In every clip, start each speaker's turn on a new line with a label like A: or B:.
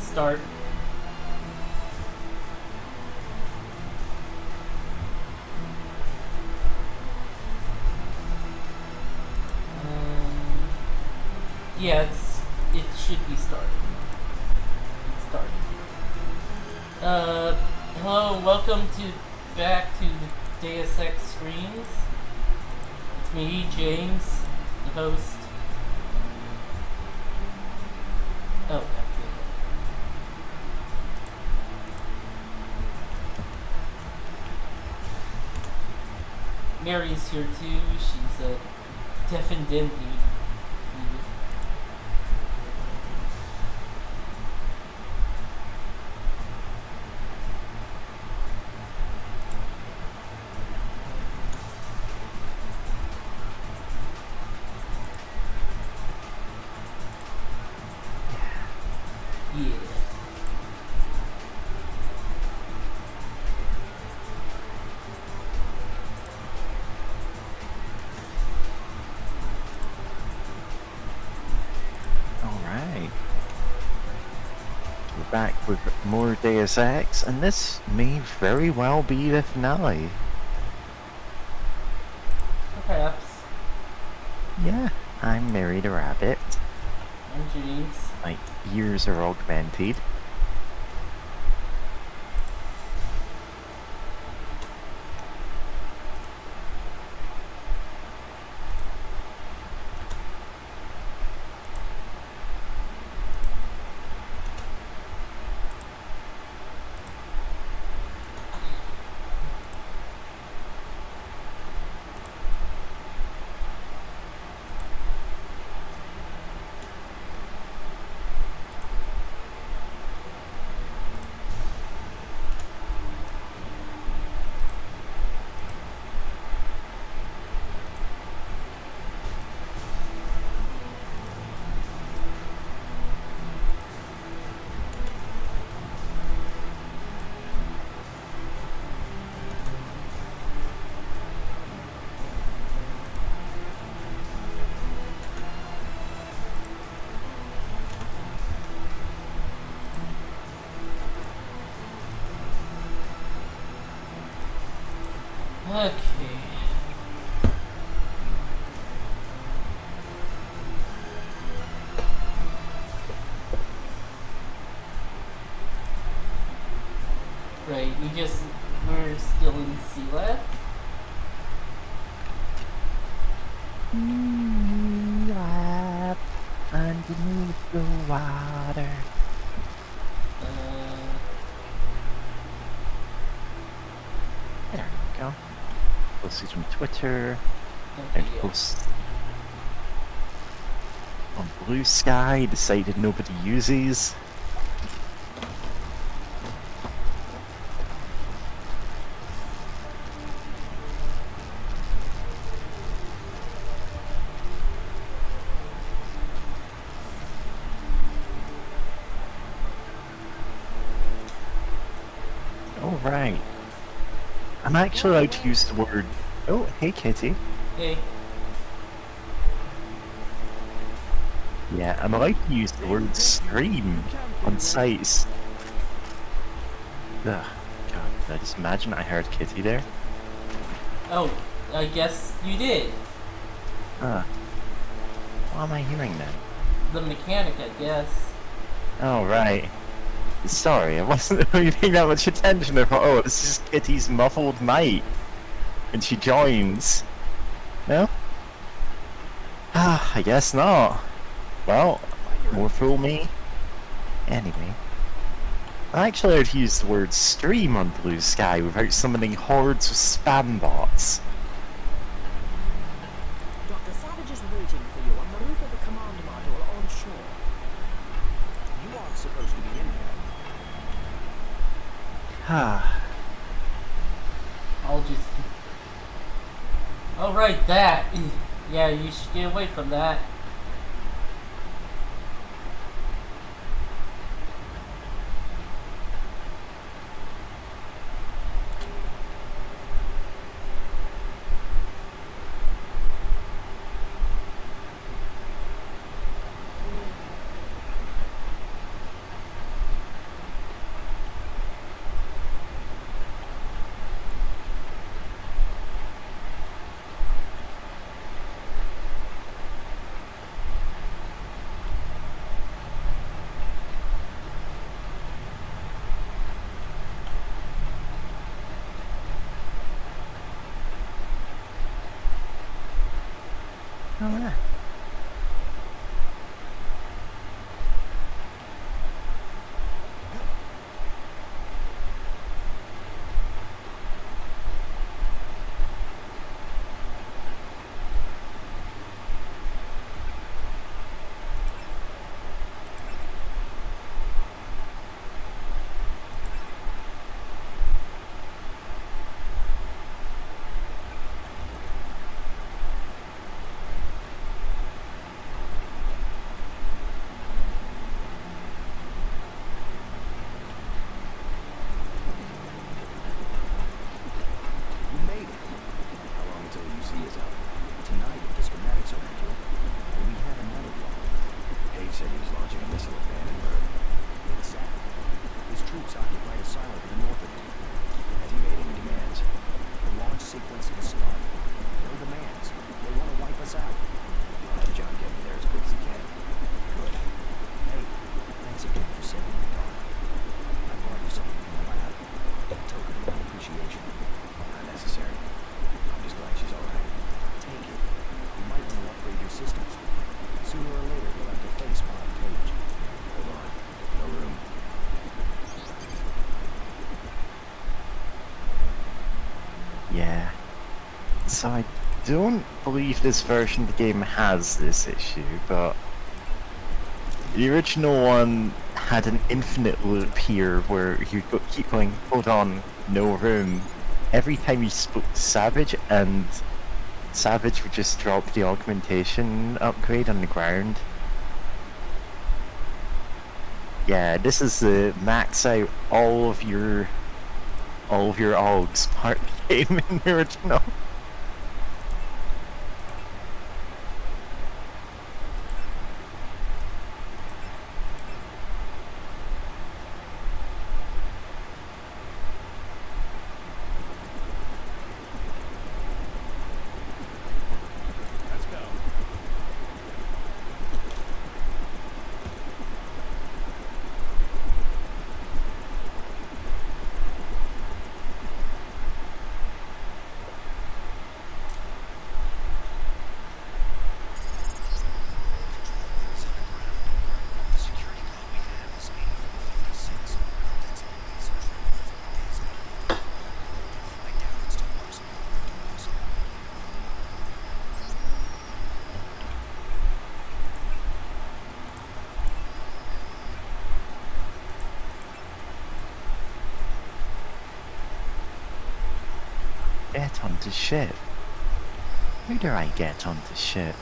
A: start. Yeah, it should be started. It started. Hello and welcome back to the Deus Ex streams. It's me, James, the host. Oh, God damn it. Mary's here too. She's a deaf and dumb dude. Yeah.
B: Alright. We're back with more Deus Ex, and this may very well be the finale.
A: Perhaps.
B: Yeah, I'm Mary the Rabbit.
A: I'm James.
B: My ears are augmented.
A: Okay. Right, we're still in Sela.
B: Lap underneath the water. There we go. Posted on Twitter. And post on Blue Sky, decided nobody uses. Alright. I'm actually allowed to use the word... Oh, hey Kitty.
A: Hey.
B: Yeah, I'm allowed to use the word stream on sites. Ugh, God, did I just imagine I heard Kitty there?
A: Oh, I guess you did.
B: Huh. What am I hearing then?
A: The mechanic, I guess.
B: Oh, right. Sorry, I wasn't really paying that much attention. I thought, oh, this is Kitty's muffled mic. And she joins. No? Ah, I guess not. Well, more fool me. Anyway. I actually had to use the word stream on Blue Sky without summoning hordes of spam bots.
C: Dr. Savage is waiting for you on the roof of the command module on shore. You aren't supposed to be in here.
B: Ah.
A: I'll just... Oh, right, that. Yeah, you should get away from that.
B: So I don't believe this version of the game has this issue, but the original one had an infinite loop here where you'd keep going, hold on, no room, every time you spoke to Savage, and Savage would just drop the augmentation upgrade on the ground. Yeah, this is the max out all of your augs part of the game in the original.
C: Let's go.
B: Get onto ship. Who do I get onto ship?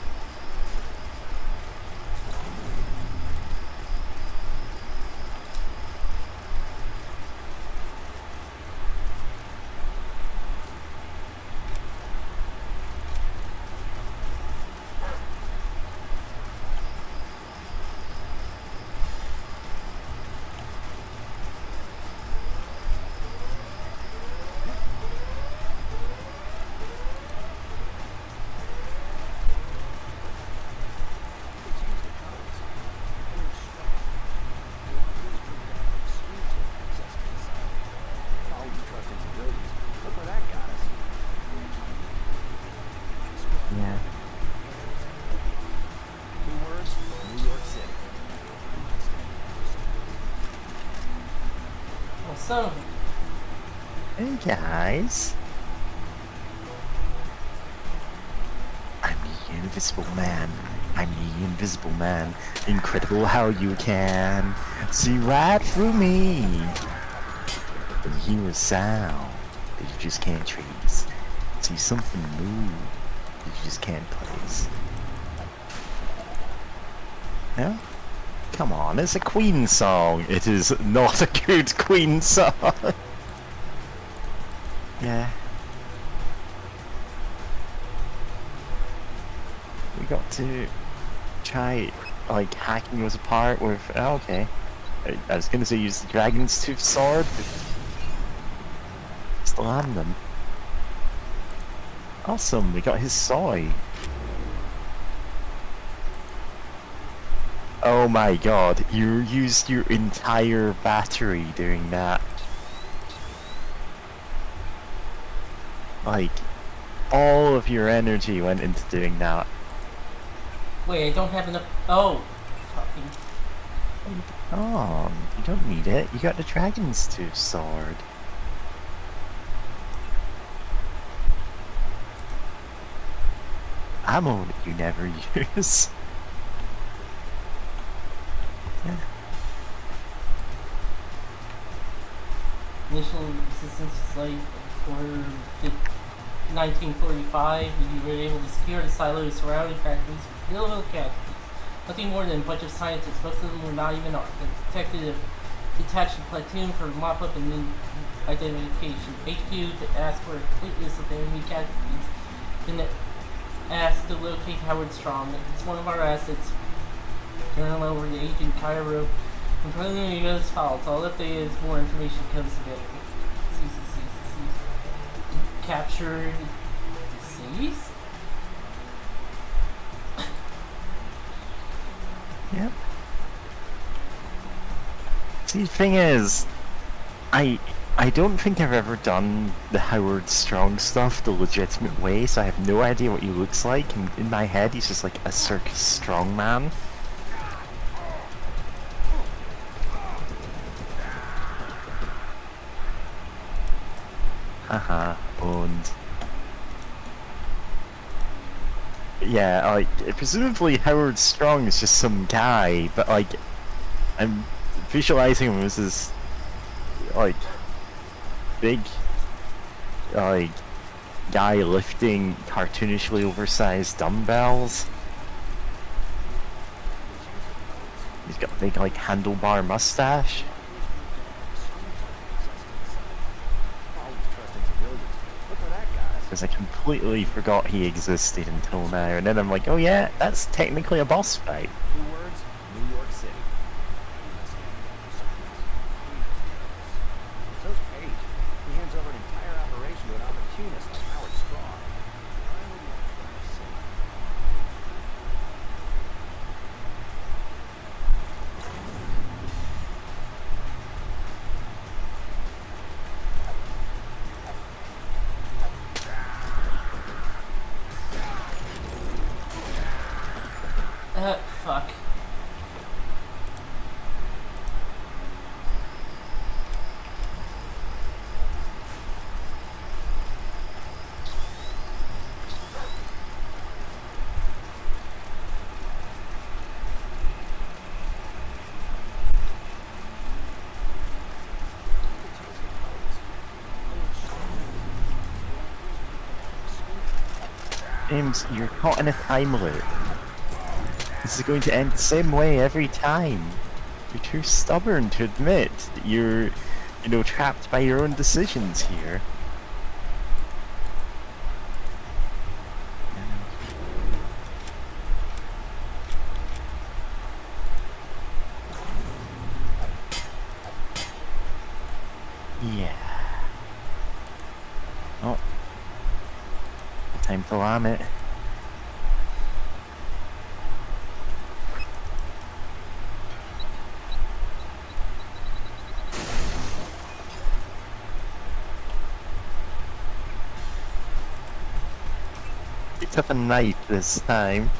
B: Yeah.
A: Oh, son of a...
B: Hey guys. I'm the Invisible Man. I'm the Invisible Man. Incredible how you can see right through me. And hear a sound that you just can't trace. See something move that you just can't place. No? Come on, it's a Queen song. It is not a good Queen song. Yeah. We got to try, like, hacking us apart with... Oh, okay. I was gonna say use the Dragon's Tooth sword, but... Still on them. Awesome, we got his soy. Oh my god, you used your entire battery doing that. Like, all of your energy went into doing that.
A: Wait, I don't have enough... Oh! Fucking...
B: Oh, you don't need it. You got the Dragon's Tooth sword. Ammo that you never use. Yeah.
A: Initial resistance is like for 1945, you were able to secure the silos surrounding factories with little casualties. Nothing more than a bunch of scientists, most of them were not even armed. The detective detached a platoon for mop-up and identification. HQ asked for a complete list of enemy casualties, then asked to locate Howard Strong. It's one of our assets. Turn over the agent Cairo. I'm preliminary those files. I'll update as more information comes available. Captured deceased?
B: Yep. See, the thing is, I don't think I've ever done the Howard Strong stuff the legitimate way, so I have no idea what he looks like, and in my head he's just like a circus strongman. Haha, owned. Yeah, like, presumably Howard Strong is just some guy, but, like, I'm visualizing him as this, like, big, like, guy lifting cartoonishly oversized dumbbells. He's got a big, like, handlebar mustache. Because I completely forgot he existed until now, and then I'm like, oh yeah, that's technically a boss fight.
C: 2 words, New York City. So's Page. He hands over an entire operation to an opportunist like Howard Strong. Why would you try to say
A: Fuck.
B: James, you're caught in a time loop. This is going to end the same way every time. You're too stubborn to admit that you're, you know, trapped by your own decisions here. Yeah. Oh. Time to lam it. Picked up a knife this time.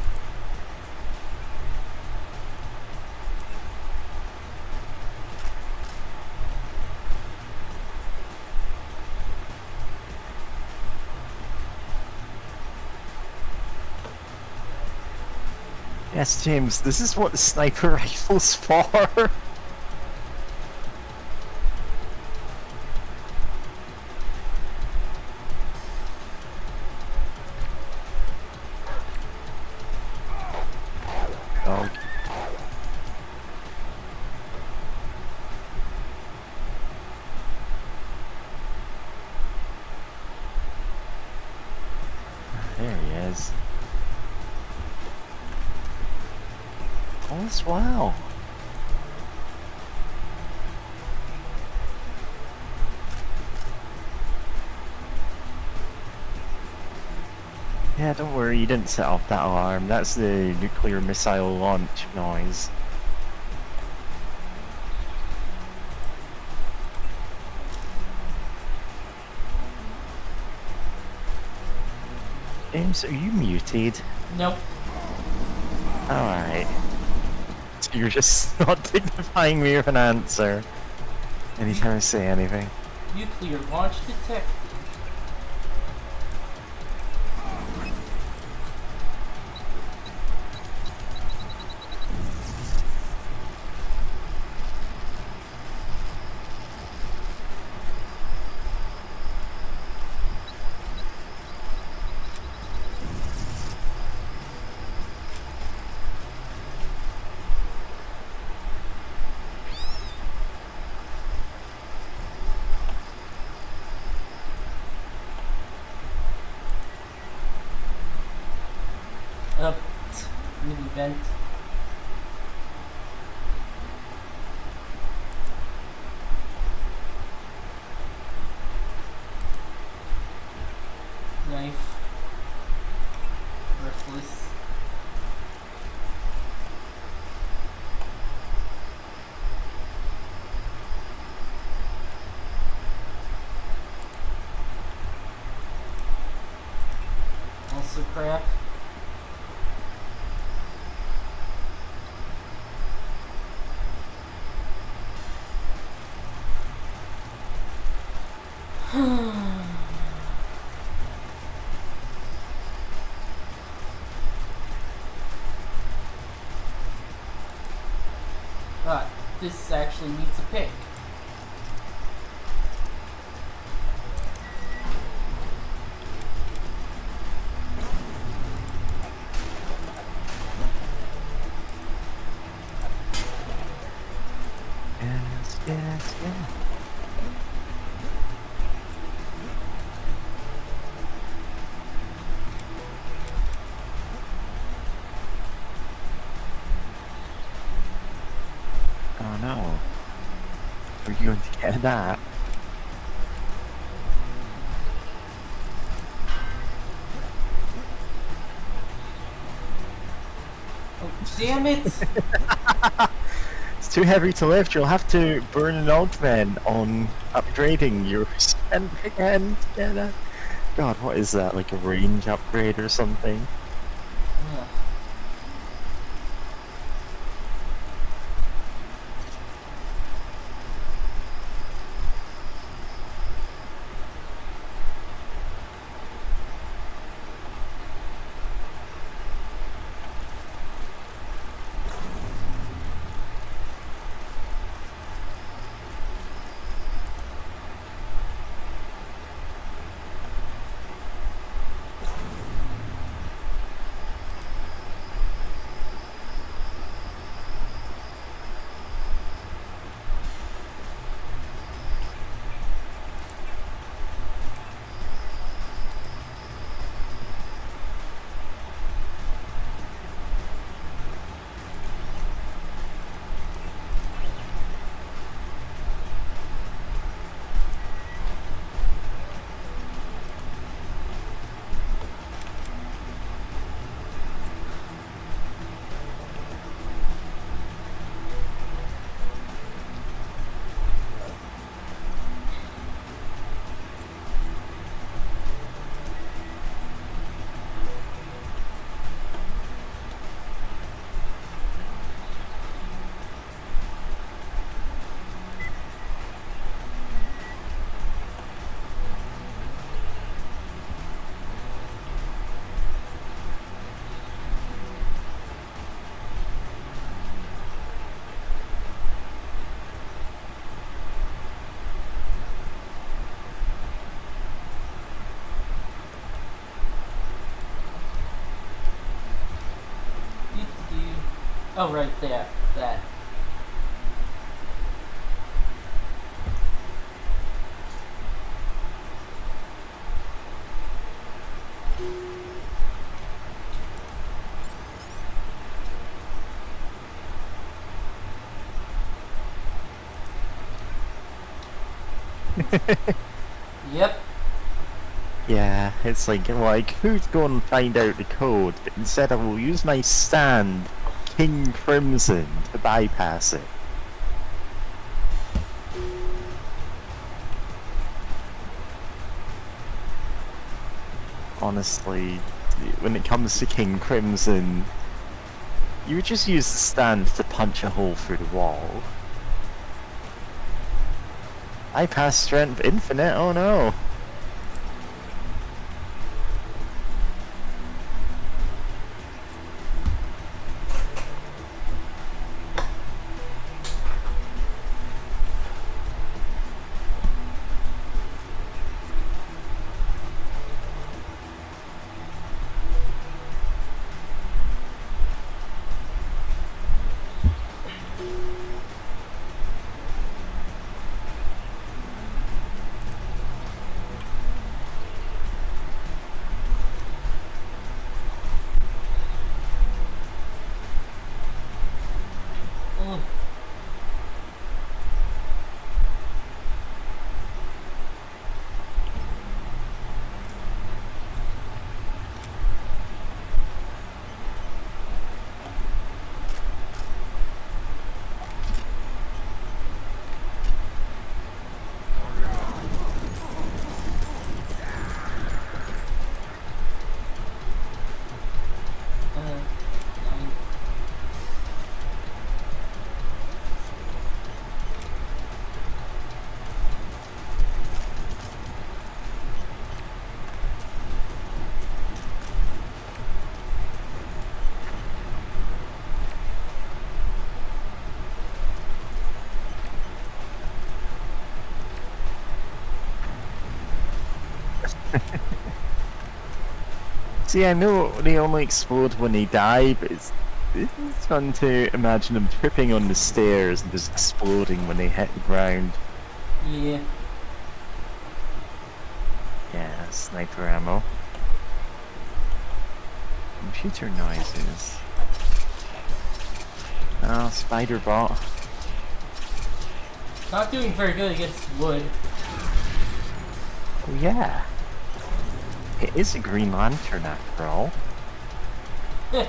B: Yes, James, this is what the sniper rifle's for. Oh. There he is. All's well. Yeah, don't worry, you didn't set off that alarm. That's the nuclear missile launch noise. James, are you muted?
A: Nope.
B: Alright. So you're just not dignifying me with an answer anytime I say anything.
A: Nuclear launch detected. Up. Mini vent. Knife. Worthless. Also crap. this actually needs a pick.
B: Yes, yes, yes. Oh no. Are you going to get that?
A: Oh, damn it!
B: It's too heavy to lift. You'll have to burn an augment on upgrading your spend again. God, what is that? Like a range upgrade or something?
A: Ugh. Oh, right there. That. Yep.
B: Yeah, it's like, who's going to find out the code? But instead I will use my stand, King Crimson, to bypass it. Honestly, when it comes to King Crimson, you would just use the stand to punch a hole through the wall. Bypass strength infinite, oh no. See, I know they only explode when they die, but it's fun to imagine them tripping on the stairs and just exploding when they hit the ground.
A: Yeah.
B: Yeah, sniper ammo. Computer noises. Oh, spider bot.
A: Not doing very good against wood.
B: Oh yeah. It is a Green Lantern after all. Yeah.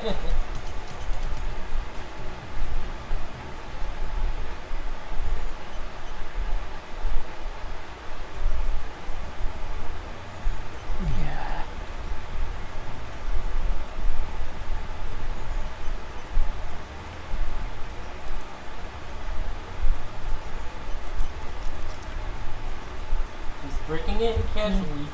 A: Just breaking it casually.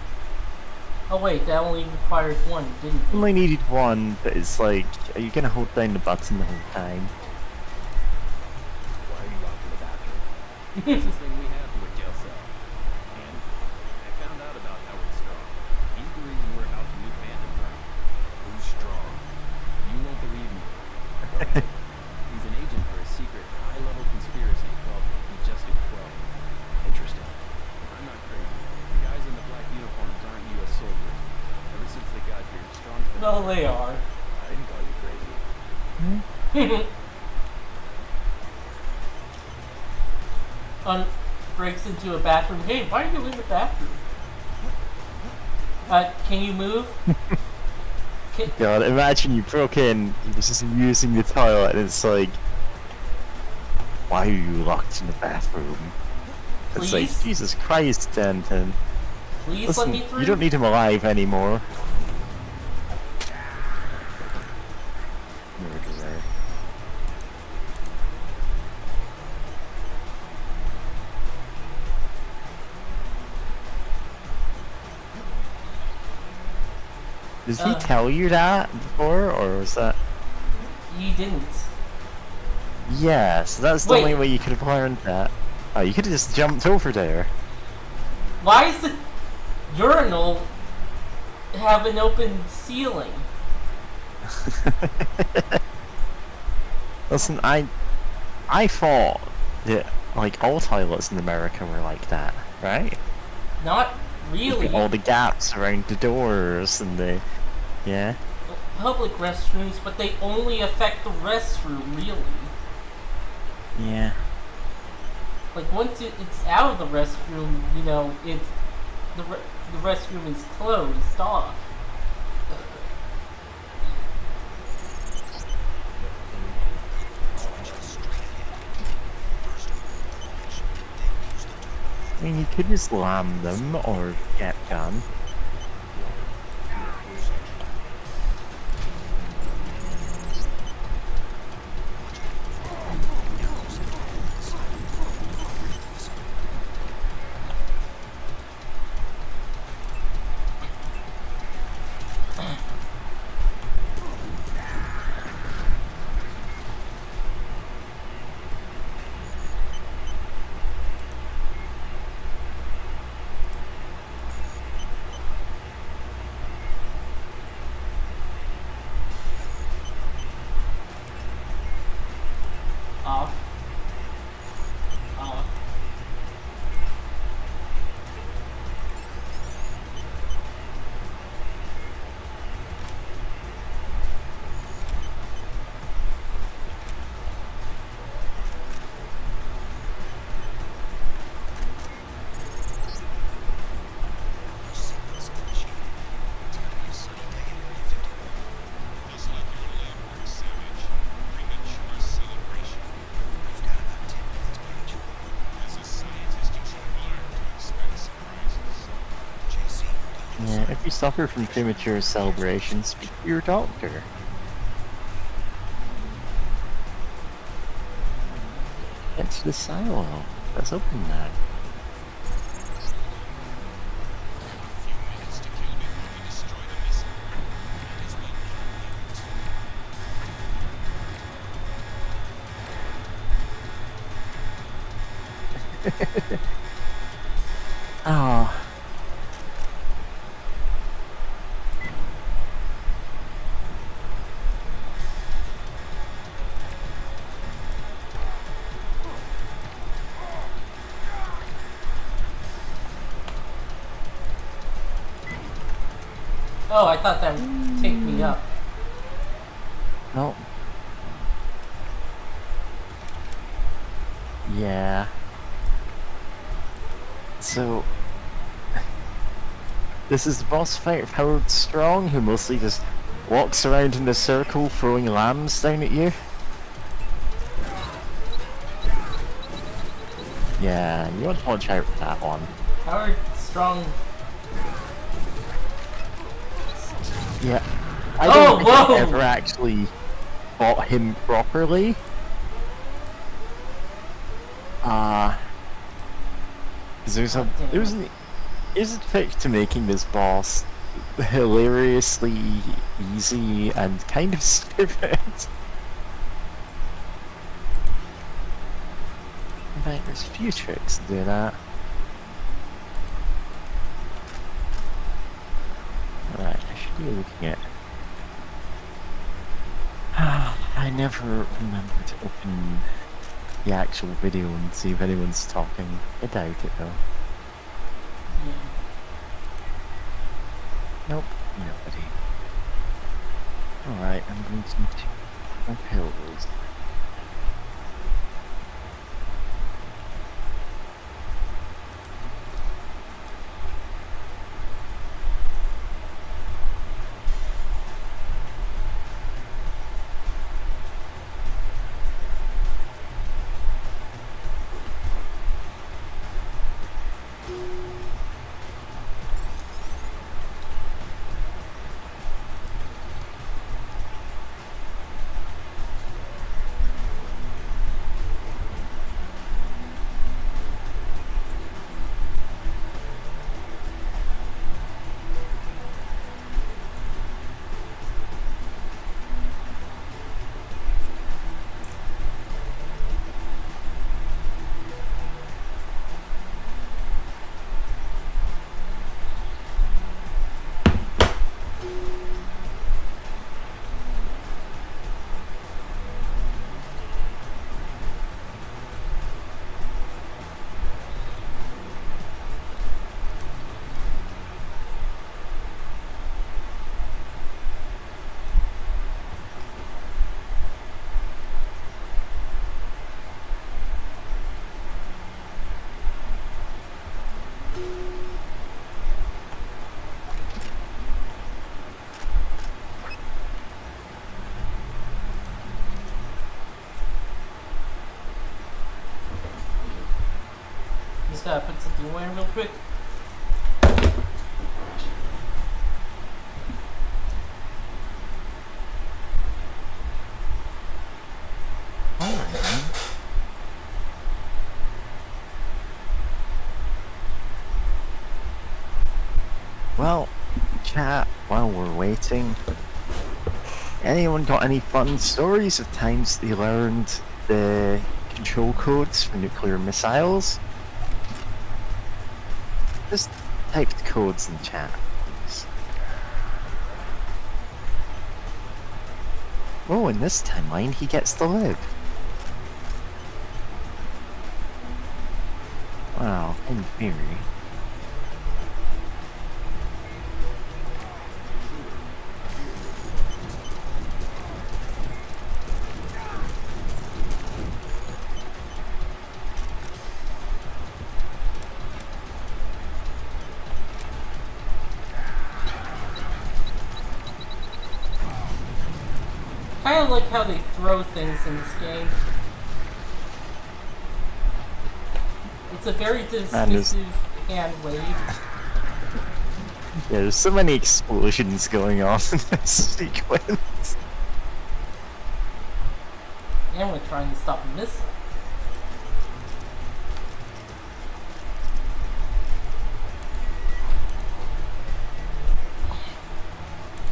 A: Oh wait, that only required one, didn't it?
B: Only needed one, but it's like, are you gonna hold down the button the whole time?
D: Why are you locked in the bathroom? Closest thing we have to a jail cell. And I found out about Howard Strong. He's the reason we're about to move Phantom Prime. Who's Strong? You won't believe me. Okay. He's an agent for a secret, high-level conspiracy called Majestic 12. Interesting. I'm not crazy. The guys in the black uniforms aren't U.S. soldiers. Ever since they got here, Strong's been...
A: No, they are.
D: I didn't call you crazy.
A: Breaks into a bathroom. Hey, why are you in the bathroom? Can you move?
B: God, imagine you broke in, you was just using the toilet, and it's like, why are you locked in the bathroom? It's like,
A: Please?
B: Jesus Christ, Denton.
A: Please
B: Listen,
A: let me through.
B: you don't need him alive anymore. Murderer. Did he tell you that before, or was that?
A: You didn't.
B: Yes, that's the
A: Wait.
B: only way you could have learned that. Oh, you could have just jumped over there.
A: Why is the urinal have an open ceiling?
B: Listen, I thought that like all toilets in America were like that, right?
A: Not really.
B: All the gaps around the doors and the yeah.
A: Public restrooms, but they only affect the restroom, really.
B: Yeah.
A: Like once it's out of the restroom, you know, it's the restroom is closed off.
B: I mean, you could just lam them or get gun.
A: Off. Off.
B: Yeah, if you suffer from premature celebration, speak to your doctor. Get to the silo. Let's open that. Oh.
A: Oh, I thought that would take me up.
B: No. Yeah. So, this is the boss fight of Howard Strong, who mostly just walks around in a circle throwing lambs down at you. Yeah, you want to watch out for that one.
A: Howard Strong.
B: Yeah. I don't think
A: whoa!
B: I ever actually fought him properly. There's a trick to making this boss hilariously easy and kind of stupid. In fact, there's a few tricks to do that. Alright, I should be looking at... I never remember to open the actual video and see if anyone's talking. I doubt it though.
A: Yeah.
B: Nope, nobody. Alright, I'm going to need my pills.
A: Just gotta put something away real quick.
B: Alright then. Well, chat, while we're waiting, anyone got any fun stories of times they learned the control codes for nuclear missiles? Just type the codes in chat, please. Oh, in this timeline, he gets to live. Wow, in theory.
A: Kind of like how they throw things in this game. It's a very dismissive hand wave.
B: Yeah, there's so many explosions going on in this sequence.
A: And we're trying to stop a missile.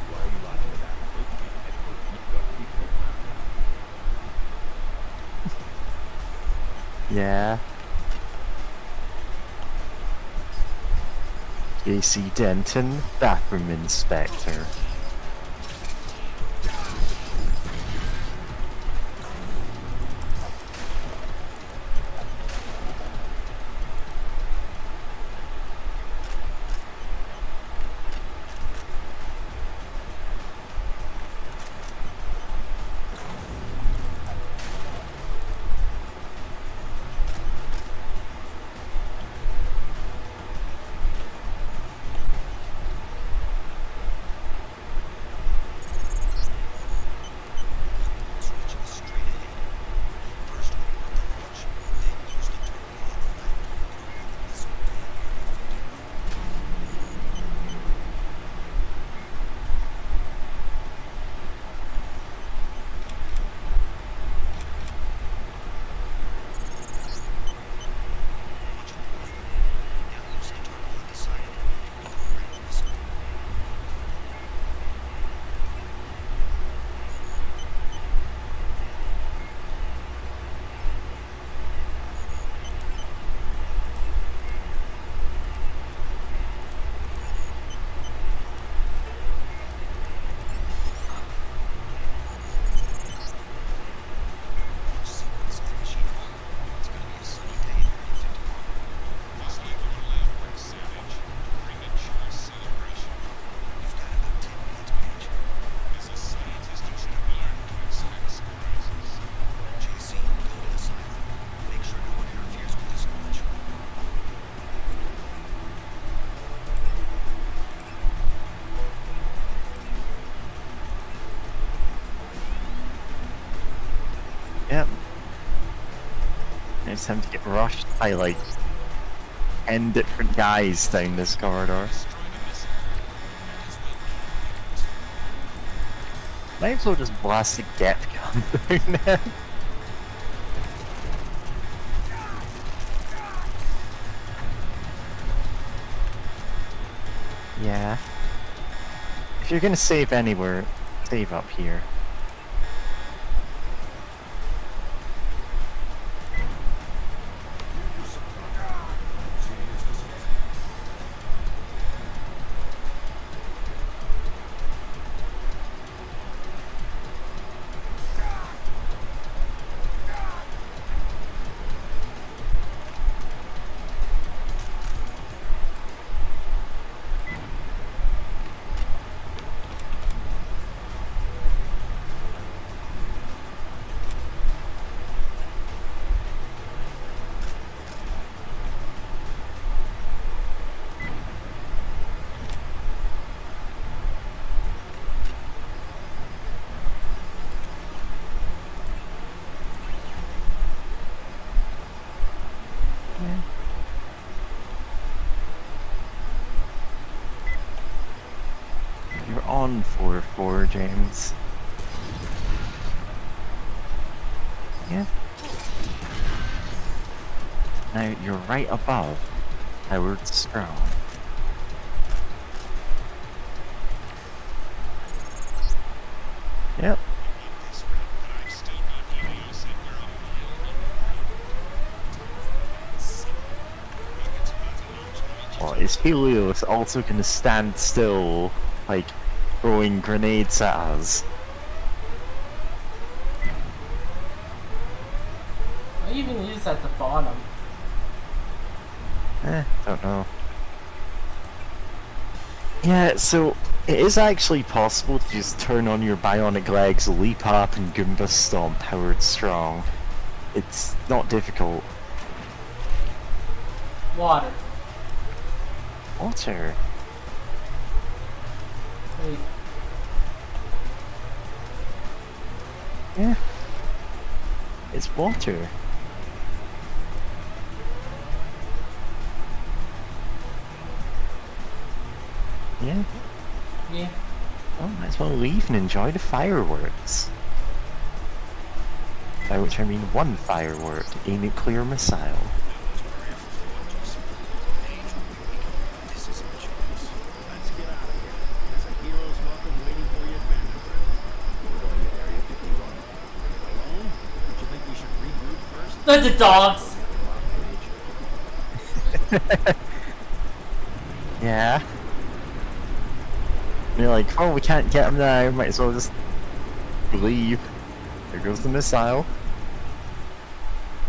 D: Why are you locking the back?
B: Yeah. J.C. Denton, bathroom inspector. just having to get rushed by like 10 different guys down this corridor. Might as well just blast a get gun down there. Yeah. If you're gonna save anywhere, save up here. You're on 4-4, James. Yeah. Now you're right above Howard Strong. Yep. Well, is Helios also gonna stand still, like, throwing grenades at us?
A: I even is at the bottom.
B: Don't know. Yeah, so it is actually possible to just turn on your bionic legs, leap up, and Goomba stomp Howard Strong. It's not difficult.
A: Water.
B: Water.
A: Wait.
B: Yeah. It's water. Yeah.
A: Yeah.
B: Well, might as well leave and enjoy the fireworks. By which I mean one firework, a nuclear missile.
D: This isn't choice. Let's get out of here. There's a hero's welcome waiting for you at Vandenberg. We're going to Area 51. Alone? Don't you think we should regroup first?
A: The dogs.
B: Yeah. And you're like, oh, we can't get him now, might as well just leave. There goes the missile.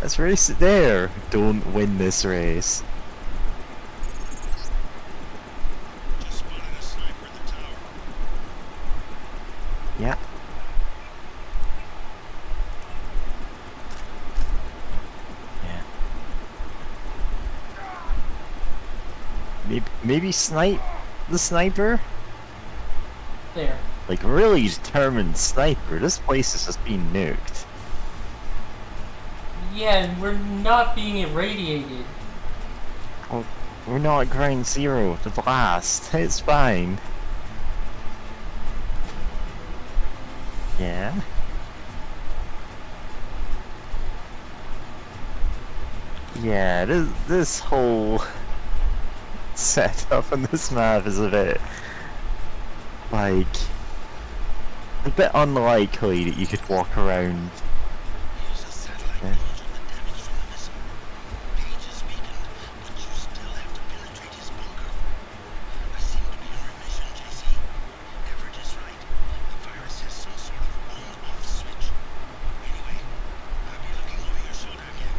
B: Let's race it there. Don't win this race.
D: Just spotted a sniper at the tower.
B: Yeah. Yeah. Maybe snipe the sniper?
A: There.
B: Like, really determined sniper. This place has just been nuked.
A: Yeah, and we're not being irradiated.
B: Well, we're not at ground zero to blast. It's fine. Yeah. Yeah, this whole setup on this map is a bit, like, a bit unlikely that you could walk around.
D: Use a satellite
B: Yeah.
D: image of the damage from the missile. Page is weakened, but you still have to penetrate his bunker. I seem to be on a mission, JC. Everett is right. The virus has some sort of on-off switch. Anyway, I'll be looking over your shoulder again.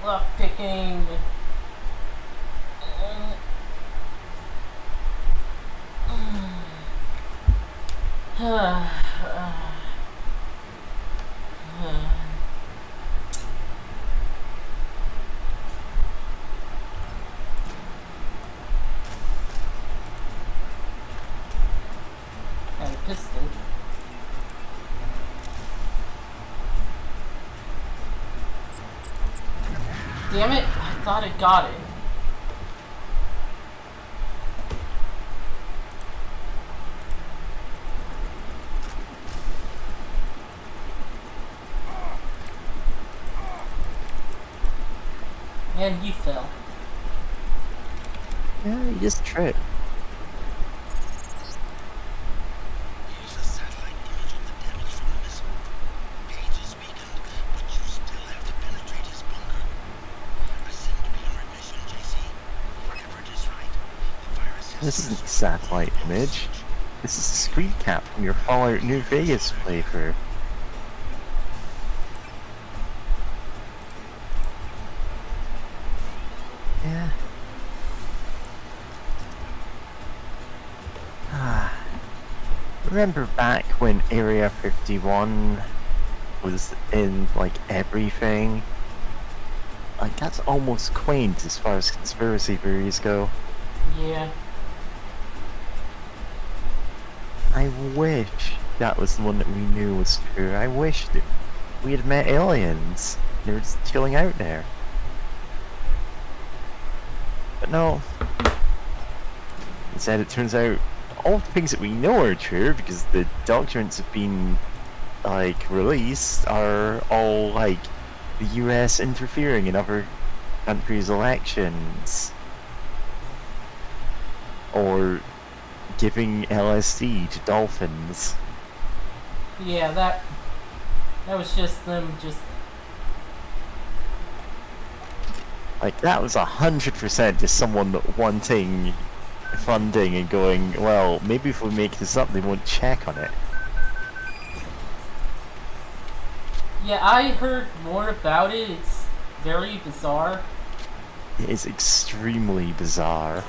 A: Lock picking. And a pistol. Damn it! I thought I got it. And you fell.
B: Yeah, you just tripped.
E: Here's a satellite image of the damage from the missile. Page is weakened, but you still have to penetrate his bunker. I seem to be on remission, JC. Whatever it is right, the virus has...
B: This isn't a satellite image. This is a screen cap from your Fallout New Vegas playthrough. Yeah. Remember back when Area 51 was in, like, everything? Like, that's almost quaint as far as conspiracy theories go.
A: Yeah.
B: I wish that was the one that we knew was true. I wish that we had met aliens. They were just chilling out there. But no. Instead, it turns out all the things that we know are true because the documents have been, like, released are all, like, the US interfering in other countries' elections. Or giving LSD to dolphins.
A: Yeah, that was just them just...
B: Like, that was 100% just someone wanting funding and going, well, maybe if we make this up, they won't check on it.
A: Yeah, I heard more about it. It's very bizarre.
B: It is extremely bizarre.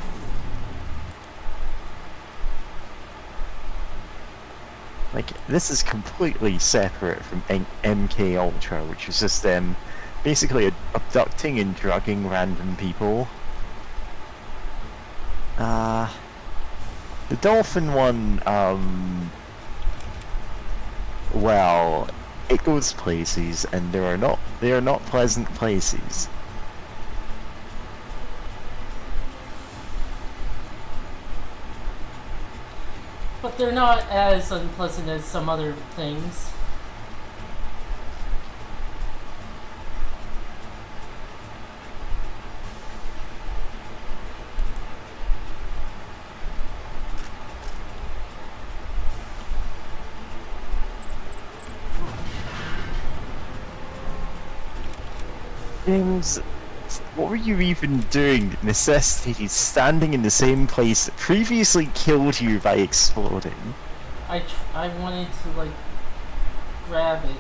B: Like, this is completely separate from MK Ultra, which is just them basically abducting and drugging random people. The dolphin one, well, it goes places, and they are not pleasant places.
A: But they're not as unpleasant as some other things.
B: James, what were you even doing? Necessity standing in the same place that previously killed you by exploding.
A: I wanted to, like, grab it.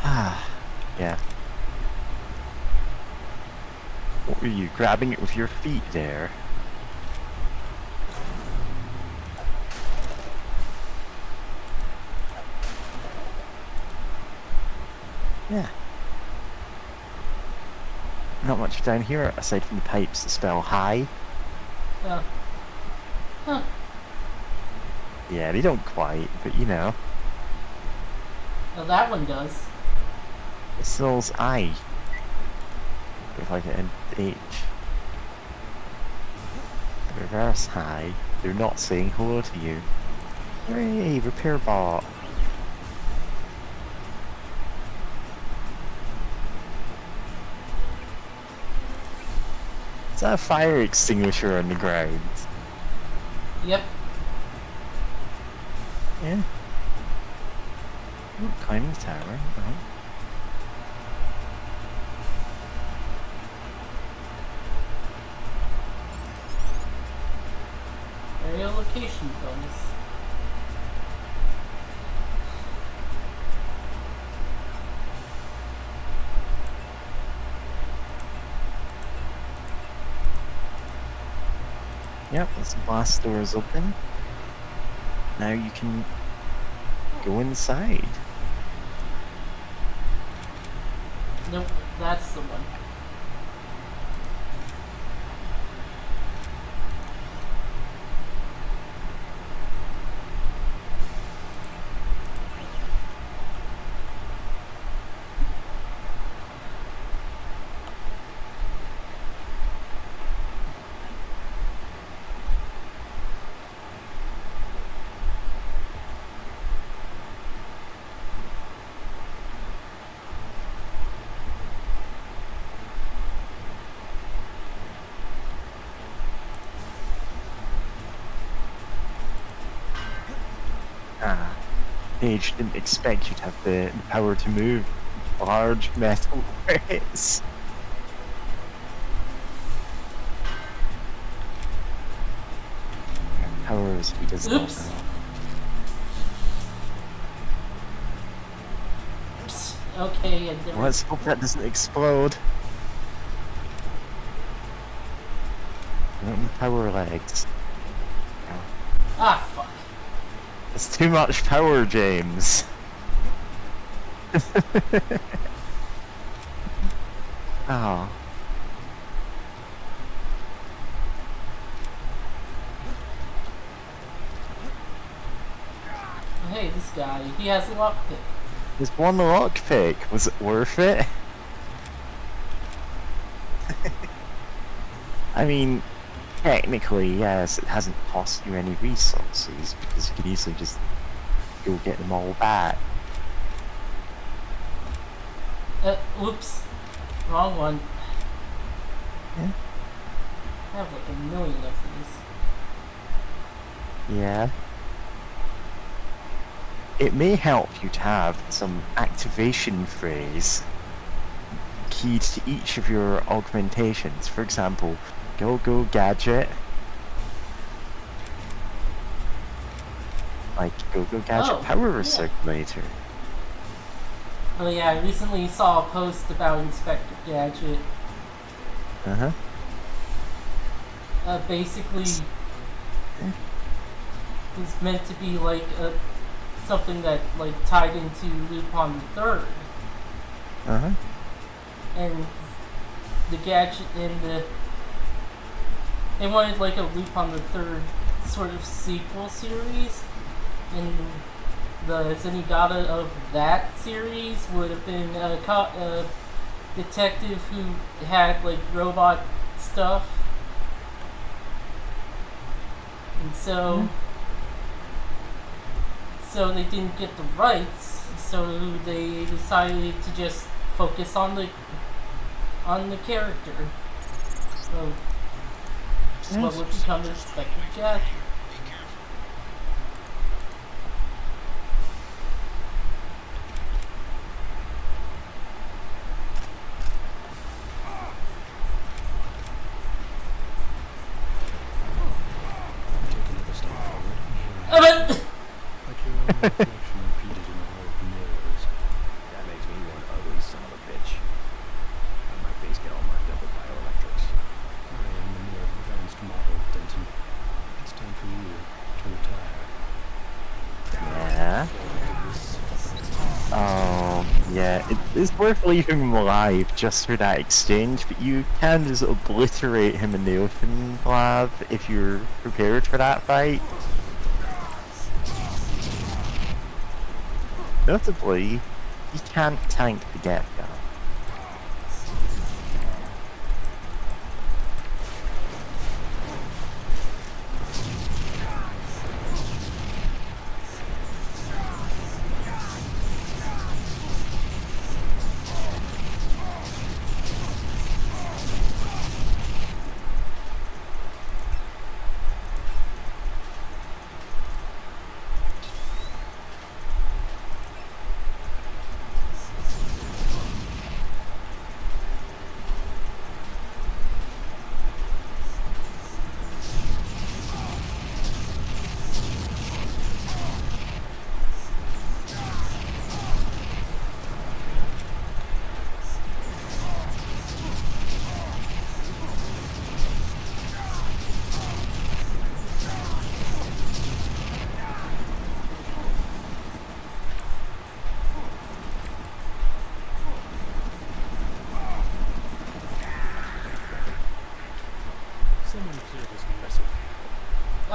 B: Ah, yeah. What were you, grabbing it with your feet there? Yeah. Not much down here aside from the pipes that spell hi.
A: Huh.
B: Yeah, they don't quite, but you know.
A: Well, that one does.
B: It spells I. With like an H. Reverse hi. They're not saying hello to you. Hooray, repair bot. Is that a fire extinguisher on the ground?
A: Yep.
B: Yeah. Ooh, climbing the tower, right.
A: Area location bonus.
B: Yep, this blast door is open. Now you can go inside.
A: Nope, that's the one.
B: Ah, Paige didn't expect you to have the power to move large metal crates. Powers he does not
A: Oops.
B: know.
A: Oops. Okay, I never.
B: Let's hope that doesn't explode. Power legs.
A: Ah, fuck.
B: It's too much power, James. Oh.
A: Hey, this guy, he has a lockpick.
B: There's one lockpick. Was it worth it? I mean, technically, yes, it hasn't cost you any resources because you could easily just go get them all back.
A: Oops. Wrong one.
B: Yeah.
A: I have like a million of these.
B: Yeah. It may help you to have some activation phrase keyed to each of your augmentations. For example, go gadget. Like go gadget
A: Oh,
B: power
A: yeah.
B: circulator.
A: Oh yeah, I recently saw a post about Inspector Gadget.
B: Uh-huh.
A: Basically, was meant to be like something that like tied into Lupin the Third,
B: Uh-huh.
A: and the gadget and they wanted like a Lupin the Third sort of sequel series, and the Zenigata of that series would have been a detective who had like robot stuff, and so they didn't get the rights, so they decided to just focus on the character. So what would become Inspector Gadget.
E: Be careful.
D: Take another step forward and here
A: But
D: like your own reflection repeated in a row of mirrors. That makes me one ugly son of a bitch. How'd my face get all marked up with bioelectrics? I am the more advanced model, Denton. It's time for you to retire.
B: Yeah. Oh, yeah. It's worth leaving him alive just for that exchange, but you can just obliterate him in the open lab if you're prepared for that fight. Notably, he can't tank the get-go.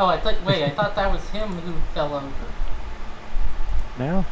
A: Oh, I thought that was him who fell over.
B: No.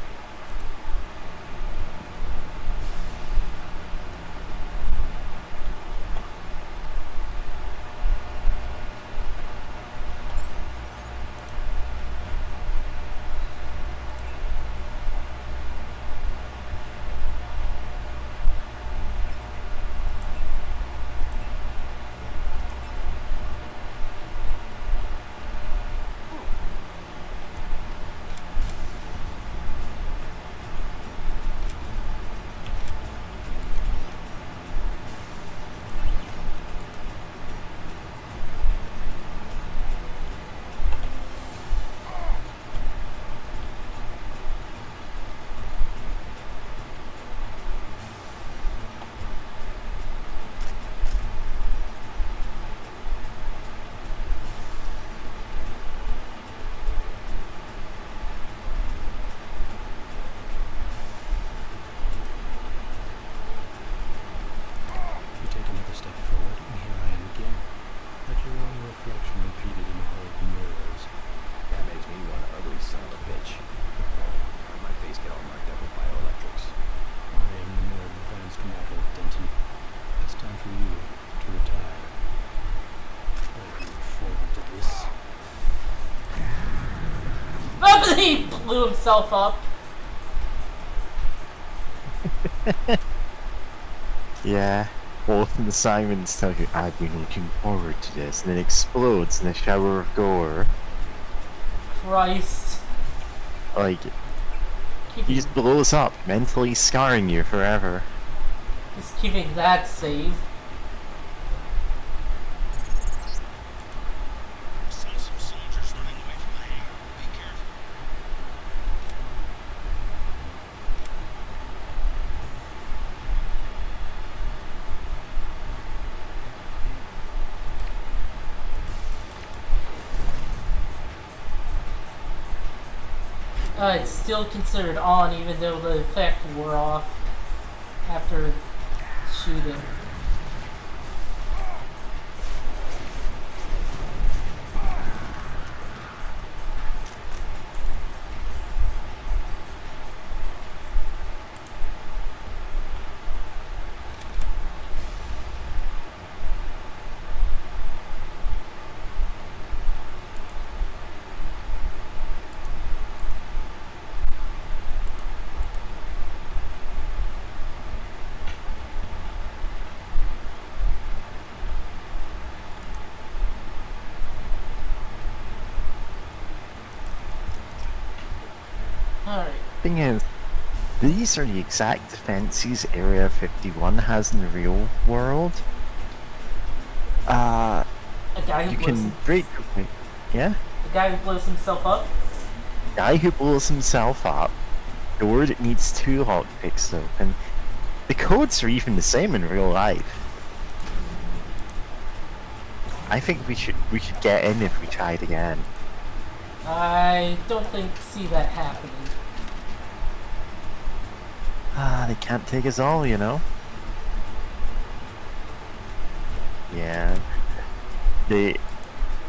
D: You take another step forward, and here I am again. Like your own reflection repeated in the hall of mirrors. That makes me one ugly son of a bitch. How'd my face get all marked up with bioelectrics? I am the more advanced model, Denton. It's time for you to retire. I look forward to this.
A: Oh, he blew himself up.
B: Yeah. Both in the Simons tell you, I've been looking forward to this, and it explodes in a shower of gore.
A: Christ.
B: Like,
A: Keeping,
B: he just blows up, mentally scarring you forever.
A: just keeping that safe.
E: See some soldiers running away from the hangar. Be careful.
A: It's still considered on even though the effect wore off after shooting. Alright.
B: Thing is, these are the exact defenses Area 51 has in the real world.
A: A guy who
B: You
A: blows
B: can break. Yeah?
A: the guy who blows himself up.
B: Guy who blows himself up. Door that needs 2 lockpicks to open. The codes are even the same in real life. I think we should get in if we tried again.
A: I don't see that happening.
B: They can't take us all, you know? Yeah.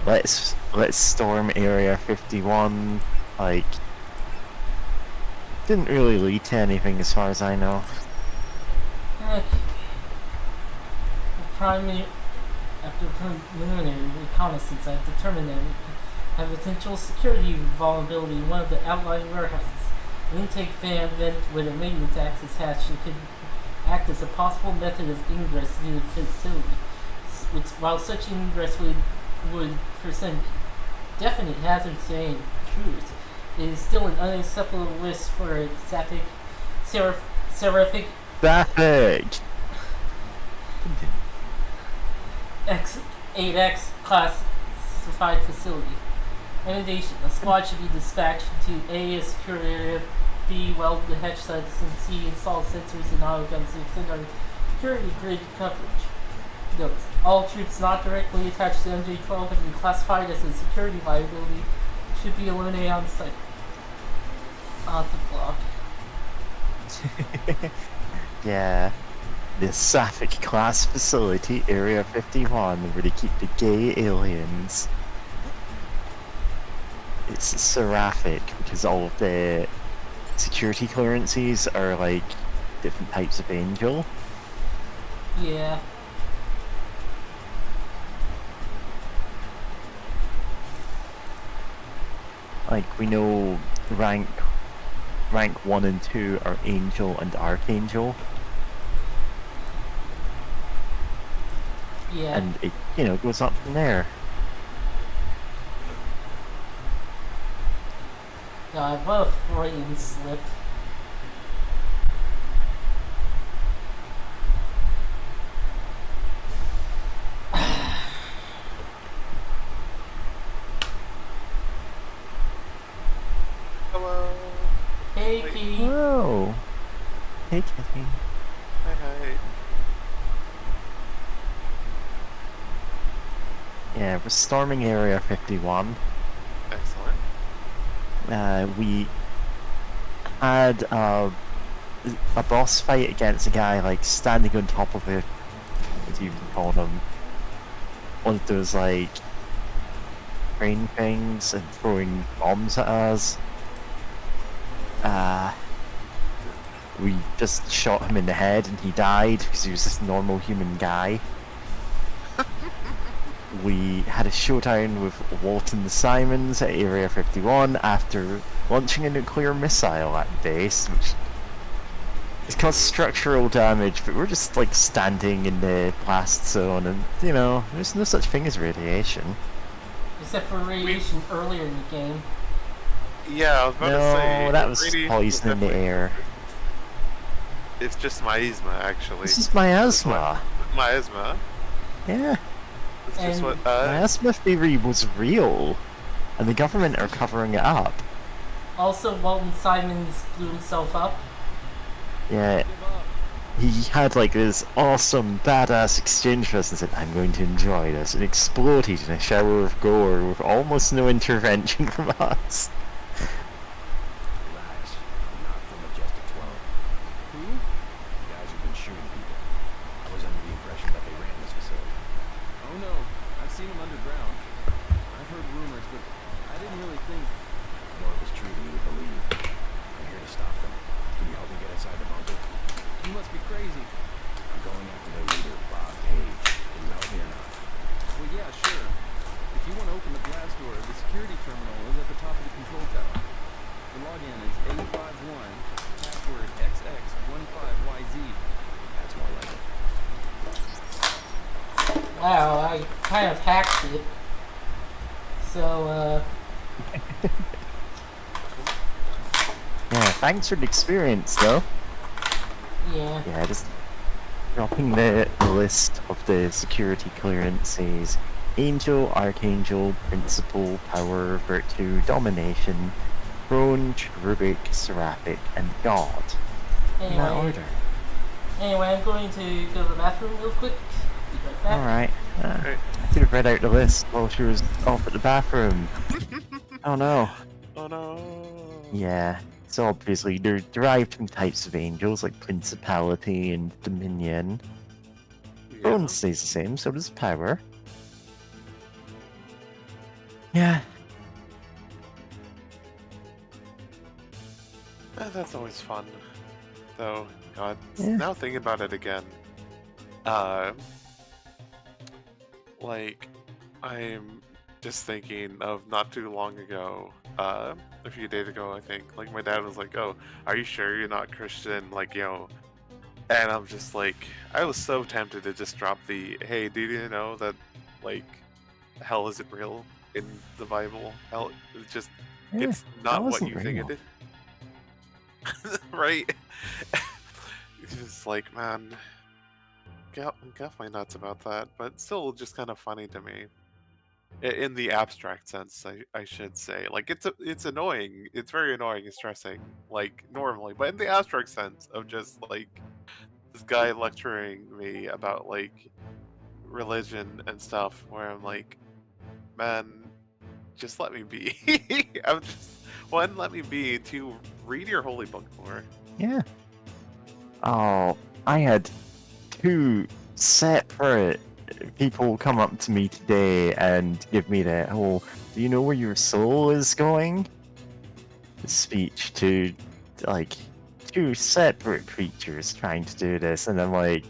B: Let's storm Area 51, like, didn't really lead to anything as far as I know.
A: Okay. After preliminary reconnaissance, I have determined that we have potential security vulnerability in one of the outlying warehouses. An intake fan vent with a maintenance access hatch that could act as a possible method of ingress to the facility. While such ingress would present definite hazards to any intruders, it is still an unacceptable risk for a seraphic
B: Traffic!
A: X8X classified facility. Recommendation: a squad should be dispatched to A, a secure area, B, weld the hatch sites, and C, install sensors and auto guns to extend our security grid coverage. Notes: all troops not directly attached to MJ-12 and classified as a security liability should be eliminated on site. On the block.
B: Yeah. The Sapphic class facility, Area 51, where they keep the gay aliens. it's seraphic because all of the security clearances are like different types of angel.
A: Yeah.
B: Like we know rank 1 and 2 are angel and archangel,
A: Yeah.
B: and it goes up from there.
A: God, what a Freudian slip.
F: Hello.
A: Hey,
F: Wait.
A: Key.
B: Whoa! Hey, Kitty.
F: Hi, hi.
B: Yeah, we're storming Area 51.
F: Excellent.
B: We had a boss fight against a guy like standing on top of it, as you can call them, one of those like crane things and throwing bombs at us. We just shot him in the head and he died because he was this normal human guy. We had a showdown with Walton the Simons at Area 51 after launching a nuclear missile at the base, which has caused structural damage, but we're just like standing in the blast zone and, there's no such thing as radiation.
A: Except for radiation earlier in the game.
F: Yeah, I was about to say.
B: No, that was just
F: radiation
B: poison in the
F: definitely-
B: air.
F: It's just miasma, actually.
B: This is miasma.
F: Miasma.
B: Yeah.
F: It's just
A: And-
F: what.
B: Miasma theory was real, and the government are covering it up.
A: Also, Walton Simons blew himself up.
B: Yeah, he had like this awesome, badass exchange with us and said, "I'm going to enjoy this," and exploded in a shower of gore with almost no intervention from us.
D: Relax. I'm not from Majestic 12. Who? The guys who've been shooting people. I was under the impression that they ran this facility. Oh no, I've seen them underground. I've heard rumors, but I didn't really think... More if it's true than you would believe. I'm here to stop them. Can you help me get inside the bunker? You must be crazy. I'm going after their leader, Bob Page. Can you help me or not? Well, yeah, sure. If you want to open the blast door, the security terminal is at the top of the control tower. The login is 851, password XX15YZ. That's more like it.
A: Wow, I kind of hacked it. So,
B: Yeah, thanks for the experience, though.
A: yeah.
B: Yeah, just dropping the list of the security clearances. Angel, Archangel, Principal, Power, Virtue, Domination, Throne, Cherubic, Seraphic, and God. In that
A: Anyway,
B: order.
A: I'm going to go to the bathroom real quick. Be right back.
B: Alright.
F: Right.
B: I could have read out the list while she was off at the bathroom. Oh no.
F: Oh no.
B: Yeah. So obviously they're derived from types of angels like Principality and Dominion.
F: Yeah.
B: Throne stays the same, so does Power. Yeah.
F: That's always fun. Though, God,
B: Yeah.
F: now thinking about it again, like, I'm just thinking of not too long ago, a few days ago, I think, like, my dad was like, "Oh, are you sure you're not Christian?" Like, and I'm just like, I was so tempted to just drop the, "Hey, do you know that, like, hell isn't real in the Bible? Hell, it's just,
B: Yeah,
F: it's not what
B: wasn't
F: you think
B: real.
F: it is." Right? It's just like, man, get my nuts about that, but still just kind of funny to me. In the abstract sense, I should say. Like, it's annoying. It's very annoying and stressing, like, normally. But in the abstract sense of just, like, this guy lecturing me about, like, religion and stuff, where I'm like, man, just let me be. I'm just... One, let me be. Two, read your holy book more.
B: Yeah. Oh, I had two separate people come up to me today and give me the whole, do you know where your soul is going? The speech to, like, two separate creatures trying to do this, and I'm like,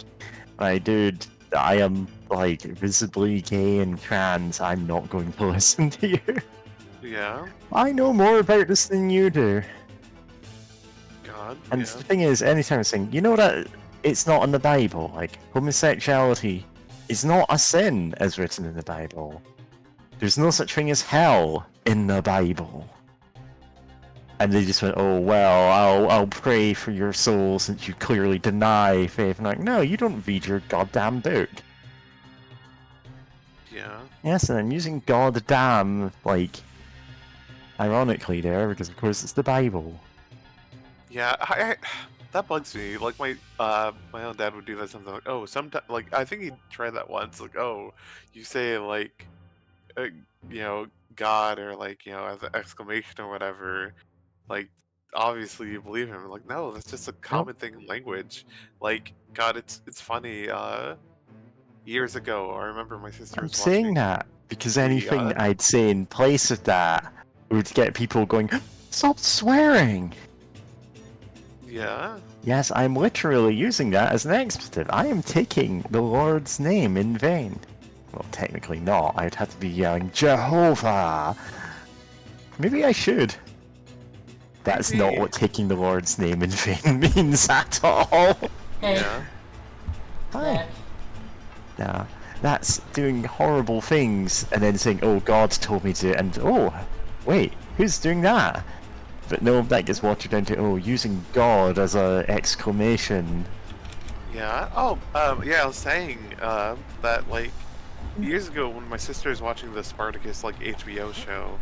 B: my dude, I am, like, visibly gay and trans, I'm not going to listen to you.
F: Yeah.
B: I know more about this than you do.
F: God.
B: And
F: yeah.
B: the thing is, anytime I'm saying, you know that it's not in the Bible, like, homosexuality is not a sin as written in the Bible. There's no such thing as hell in the Bible. And they just went, oh, well, I'll pray for your soul since you clearly deny faith. I'm like, no, you don't read your goddamn book.
F: Yeah.
B: Yes, and I'm using goddamn, like, ironically there, because of course it's the Bible.
F: Yeah, that bugs me. Like my own dad would do that something like, oh, sometimes like I think he tried that once. Like, oh, you say like, you know, God or like as an exclamation or whatever. Like, obviously you believe him. Like, no, that's just a common thing in language. Like, God, it's funny. Years ago, I remember my sister
B: I'm
F: was
B: saying
F: watching
B: that because
F: the,
B: anything I'd say in place of that would get people going, stop swearing!
F: Yeah.
B: Yes, I'm literally using that as an expletive. I am taking the Lord's name in vain. Well, technically not. I'd have to be yelling, Jehovah! Maybe I should. That's not
F: Maybe.
B: what taking the Lord's name in vain means at all.
A: Hey,
F: Yeah.
B: Hi.
A: Mac.
B: Nah, that's doing horrible things and then saying, oh, God told me to, and oh, wait, who's doing that? But no, that gets watered down to, oh, using God as a exclamation.
F: Yeah. Oh, yeah. I was saying that like years ago when my sister was watching the Spartacus like HBO show,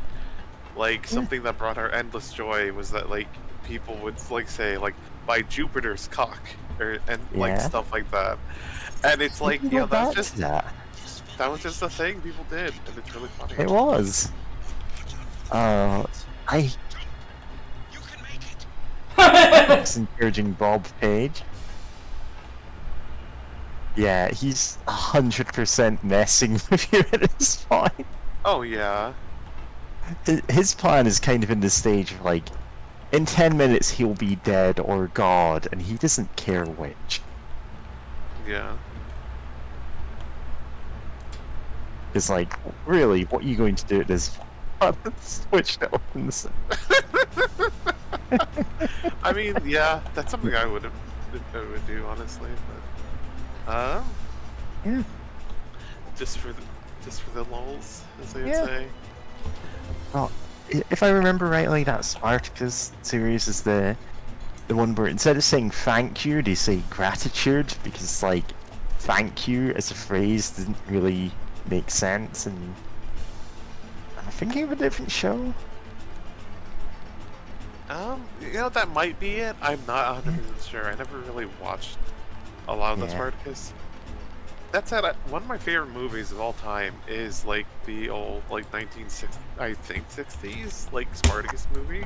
F: like something that brought her endless joy was that like people would like say like by Jupiter's cock and like
B: Yeah.
F: stuff like that, and it's like
B: We can go
F: that's
B: back
F: just
B: to that.
F: that was just a thing people did, and it's really funny.
B: It was. I
E: You can make it.
B: was encouraging Bob Page. Yeah, he's 100% messing with you at this point.
F: Oh yeah.
B: His plan is kind of in the stage of like, in 10 minutes he'll be dead or God, and he doesn't care which.
F: Yeah.
B: It's like, really, what are you going to do at this point? Switch to opens.
F: I mean, yeah, that's something I would do honestly, but
B: Yeah.
F: just for the lulz, as they would
B: Yeah.
F: say.
B: Well, if I remember rightly, that Spartacus series is the one where instead of saying thank you, they say gratitude, because like thank you as a phrase didn't really make sense. And I'm thinking of a different show.
F: That might be it. I'm not 100% sure. I never really watched a lot of the
B: Yeah.
F: Spartacus. That said, one of my favorite movies of all time is like the old like 1960s like Spartacus movie.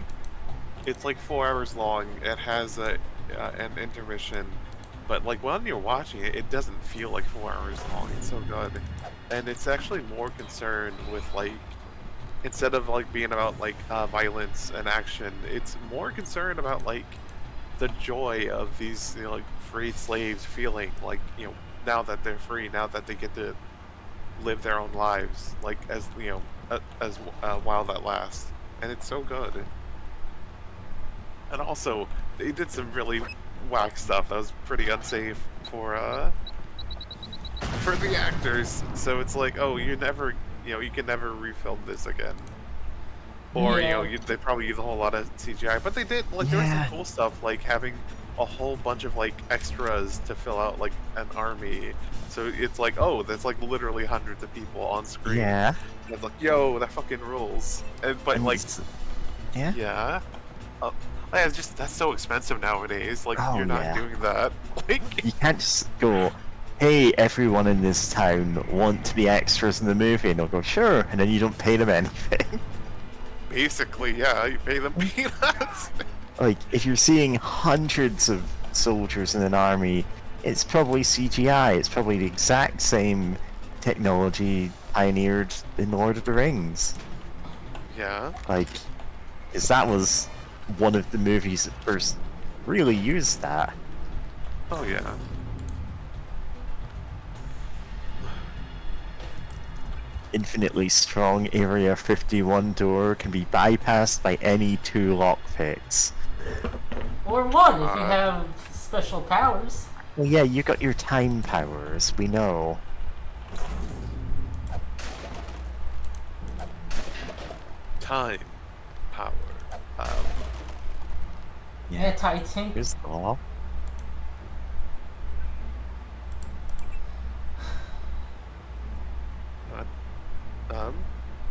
F: It's like 4 hours long. It has an intermission, but like when you're watching it, it doesn't feel like 4 hours long. It's so good, and it's actually more concerned with like instead of like being about like violence and action, it's more concerned about like the joy of these like freed slaves feeling like now that they're free, now that they get to live their own lives, like as while that lasts, and it's so good. And also, they did some really whack stuff that was pretty unsafe for the actors. So it's like, oh, you can never refilm this again. Or
A: Yeah.
F: they probably use a whole lot of CGI, but they did like there was
B: Yeah.
F: some cool stuff like having a whole bunch of like extras to fill out like an army. So it's like, oh, that's like literally hundreds of people on screen.
B: Yeah.
F: And it's like, yo, that fucking rules. But
B: And
F: like,
B: yeah.
F: yeah. Yeah, it's just that's so expensive nowadays. Like
B: Oh,
F: you're not
B: yeah.
F: doing that. Like
B: You can't just go, hey, everyone in this town want to be extras in the movie, and they'll go, sure, and then you don't pay them anything.
F: basically, yeah, you pay them peanuts.
B: Like, if you're seeing hundreds of soldiers in an army, it's probably CGI. It's probably the exact same technology pioneered in Lord of the Rings.
F: Yeah.
B: Like, because that was one of the movies that first really used that.
F: Oh yeah.
B: Infinitely strong Area 51 door can be bypassed by any 2 lockpicks.
A: Or one if you
F: Uh,
A: have special powers.
B: Well, yeah, you got your time powers, we know.
F: Time. Power.
B: Yeah,
A: Anti-tank.
B: here's the law.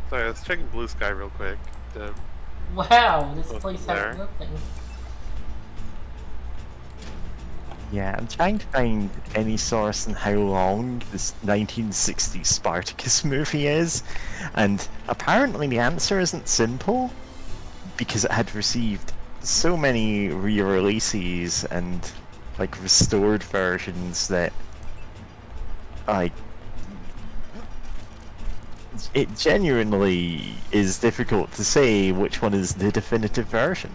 F: Sorry, I was checking Blue Sky real quick.
A: Wow, this
F: Go
A: place
F: from there.
A: has nothing.
B: Yeah, I'm trying to find any source on how long this 1960s Spartacus movie is, and apparently the answer isn't simple, because it had received so many re-releases and like restored versions that like it genuinely is difficult to say which one is the definitive version.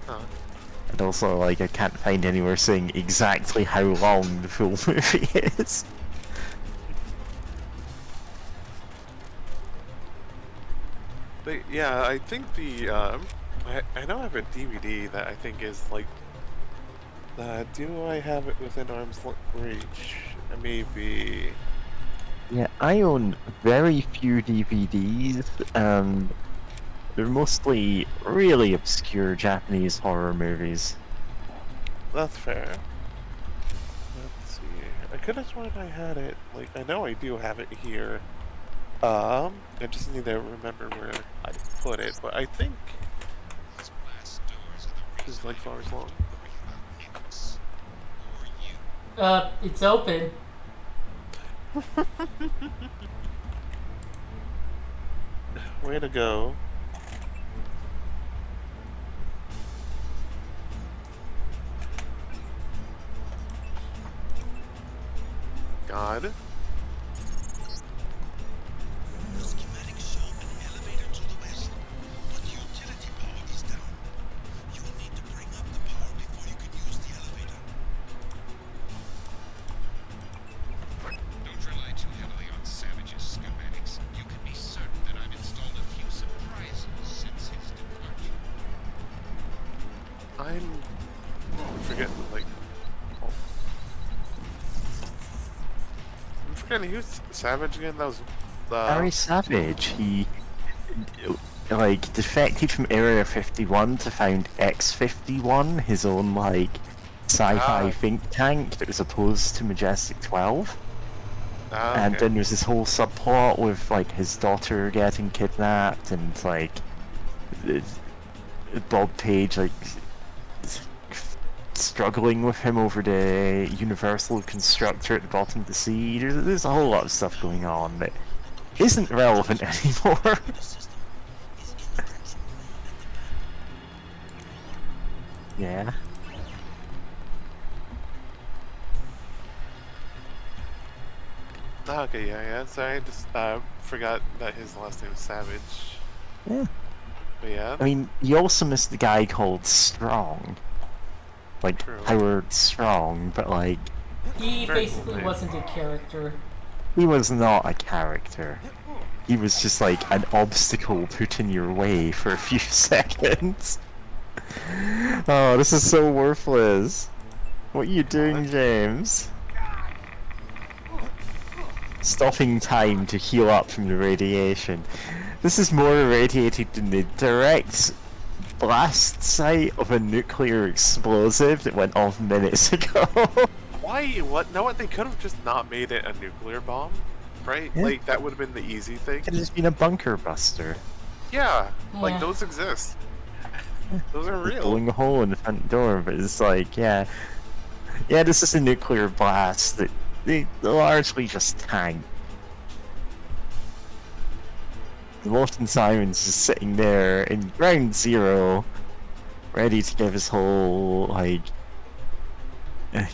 F: Huh.
B: And also, like, I can't find anywhere saying exactly how long the full movie is.
F: But yeah, I think the I know I have a DVD that I think is like. Do I have it within arm's reach? Maybe.
B: Yeah, I own very few DVDs, and they're mostly really obscure Japanese horror movies.
F: That's fair. Let's see. I could have sworn I had it. Like, I know I do have it here. I just need to remember where I put it, but I think
E: These glass doors are the
F: it's like flowers long.
E: Hicks. Or you.
A: It's open.
F: Way to go. God.
E: The schematics show an elevator to the west, but the utility power is down. You will need to bring up the power before you can use the elevator. Don't rely too heavily on Savage's schematics. You can be certain that I've installed a few surprises since his departure.
F: I'm forgetting, like. I'm forgetting who's Savage again? That was
B: Harry Savage, he like defected from Area 51 to found X-51, his own like sci-fi
F: Ah.
B: think tank that was opposed to Majestic 12. And
F: okay.
B: then there's this whole subplot with like his daughter getting kidnapped and like Bob Page like struggling with him over the universal constructor at the bottom of the sea. There's a whole lot of stuff going on that isn't relevant anymore.
E: The system is infringing
B: Yeah.
F: Okay, yeah. Sorry, I just forgot that his last name is Savage.
B: Yeah.
F: But yeah.
B: I mean, you also missed the guy called Strong. Like,
F: True.
B: Howard Strong, but like,
A: He
F: Very
A: basically
F: cool,
A: wasn't a character.
B: he was not a character. He was just like an obstacle put in your way for a few seconds. Oh, this is so worthless. What are you doing, James? Stopping time to heal up from the radiation. This is more irradiated than the direct blast site of a nuclear explosive that went off minutes ago.
F: Why? What? No, what? They could have just not made it a nuclear bomb, right?
B: Yeah.
F: Like that would have been the easy thing.
B: It could have just been a bunker buster.
F: Yeah, like
A: Yeah.
F: those exist. Those are real.
B: Blowing a hole in the front door, but it's like, yeah, this is a nuclear blast that they largely just tank. Morton Simon's just sitting there in ground zero, ready to give his whole, like,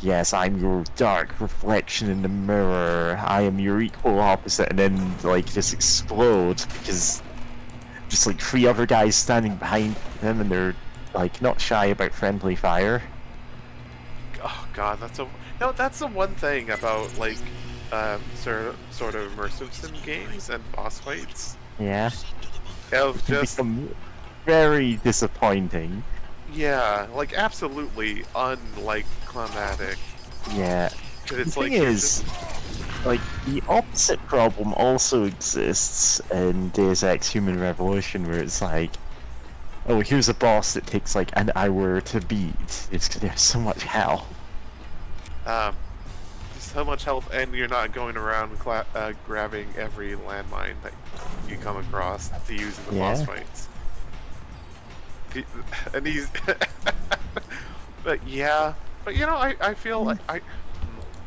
B: yes, I'm your dark reflection in the mirror, I am your equal opposite, and then, like, just explode because just like 3 other guys standing behind him, and they're like not shy about friendly fire.
F: Oh god, that's the one thing about like sort of immersive sim games and boss fights.
B: Yeah,
F: Of
B: it can
F: just
B: become very disappointing.
F: yeah, like absolutely unlike climatic.
B: Yeah.
F: 'Cause
B: The
F: it's
B: thing
F: like you're
B: is, like, the opposite problem also exists in Deus Ex Human Revolution, where it's like, oh, here's a boss that takes like an hour to beat. It's because there's so much hell.
F: so much health, and you're not going around grabbing every landmine that you come across to use in the boss
B: Yeah.
F: fights. And he's, but yeah, but you know, I feel like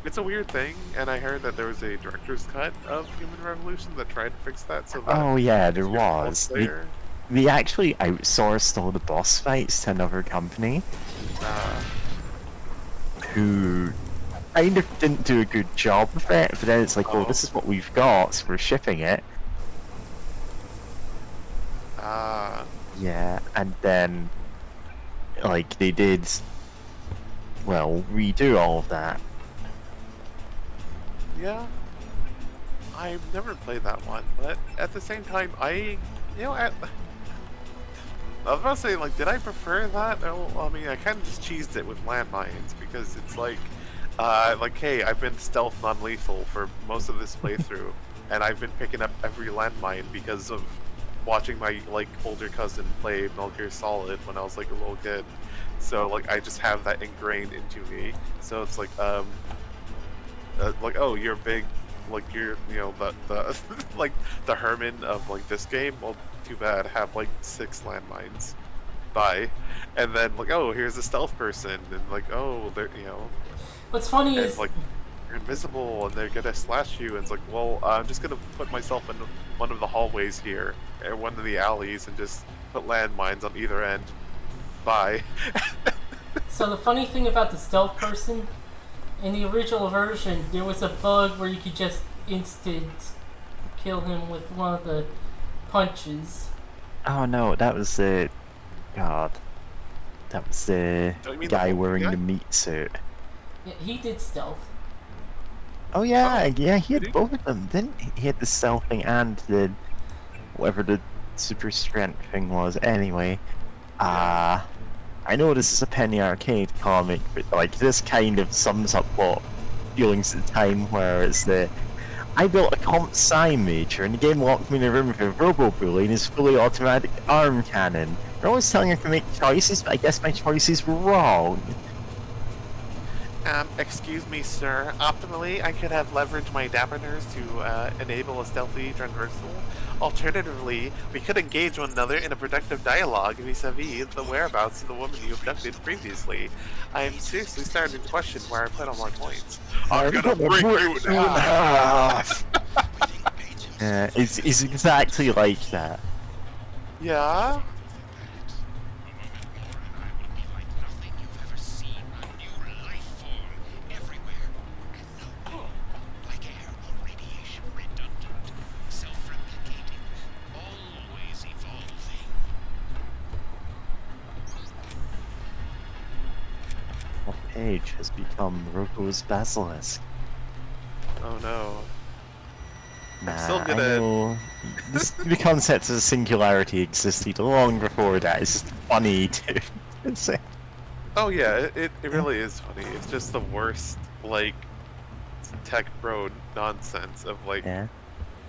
F: it's a weird thing, and I heard that there was a director's cut of Human Revolution that tried to fix that. So that
B: Oh yeah, there
F: your
B: was.
F: multiplayer,
B: They actually outsourced all the boss fights to another company who kind of didn't do a good job of it, but then it's like, well, this is what we've got, so we're shipping it. Yeah, and then, like, they did, well, redo all of that.
F: yeah. I've never played that one, but at the same time, I was about to say, like, did I prefer that? No, I mean, I kind of just cheesed it with landmines because it's like, hey, I've been stealth non-lethal for most of this playthrough, and I've been picking up every landmine because of watching my, like, older cousin play Metal Gear Solid when I was, like, a little kid. So, like, I just have that ingrained into me. So it's like, like, oh, you're big, like, you're, you know, the like, the Herman of, like, this game? Well, too bad, have, like, 6 landmines. Bye. And then, like, oh, here's a stealth person, and, like, oh, they're, you know...
A: What's funny
F: and,
A: is
F: like, you're invisible, and they're gonna slash you, and it's like, well, I'm just gonna put myself in one of the hallways here, or one of the alleys, and just put landmines on either end. Bye.
A: so the funny thing about the stealth person, in the original version, there was a bug where you could just instant kill him with one of the punches.
B: Oh no, that was the... God. That was the
F: Don't you mean the
B: guy
F: bulky
B: wearing
F: guy?
B: the meat suit.
A: Yeah, he did stealth.
B: Oh yeah,
F: Oh,
B: yeah, he
F: did
B: had
F: he?
B: both of them, didn't he? He had the stealth thing and the... whatever the super strength thing was. Anyway, I know this is a penny arcade comic, but like this kind of sums up what feelings at the time where it's the... I built a comp psi major and the game locked me in a room with a robo-bully and his fully automatic arm cannon. They're always telling her to make choices, but I guess my choices were wrong.
F: Excuse me, sir. Optimally, I could have leveraged my dapperners to enable a stealthy transversal. Alternatively, we could engage one another in a productive dialogue vis-a-vis the whereabouts of the woman you abducted previously. I am seriously starting to question where I put all my points. I'm gonna break you in half!
B: Yeah, it's exactly like that.
F: Yeah?
E: Like nothing you've ever seen. A new life form everywhere. And no, like air or radiation, redundant, self-replicating, always evolving.
B: Well, Paige has become Roko's basilisk.
F: Oh no.
B: Nah,
F: still
B: I
F: gonna-
B: know. The concept of singularity existed long before that. It's just funny to say.
F: Oh yeah, it really is funny. It's just the worst, like, tech bro nonsense of, like,
B: Yeah.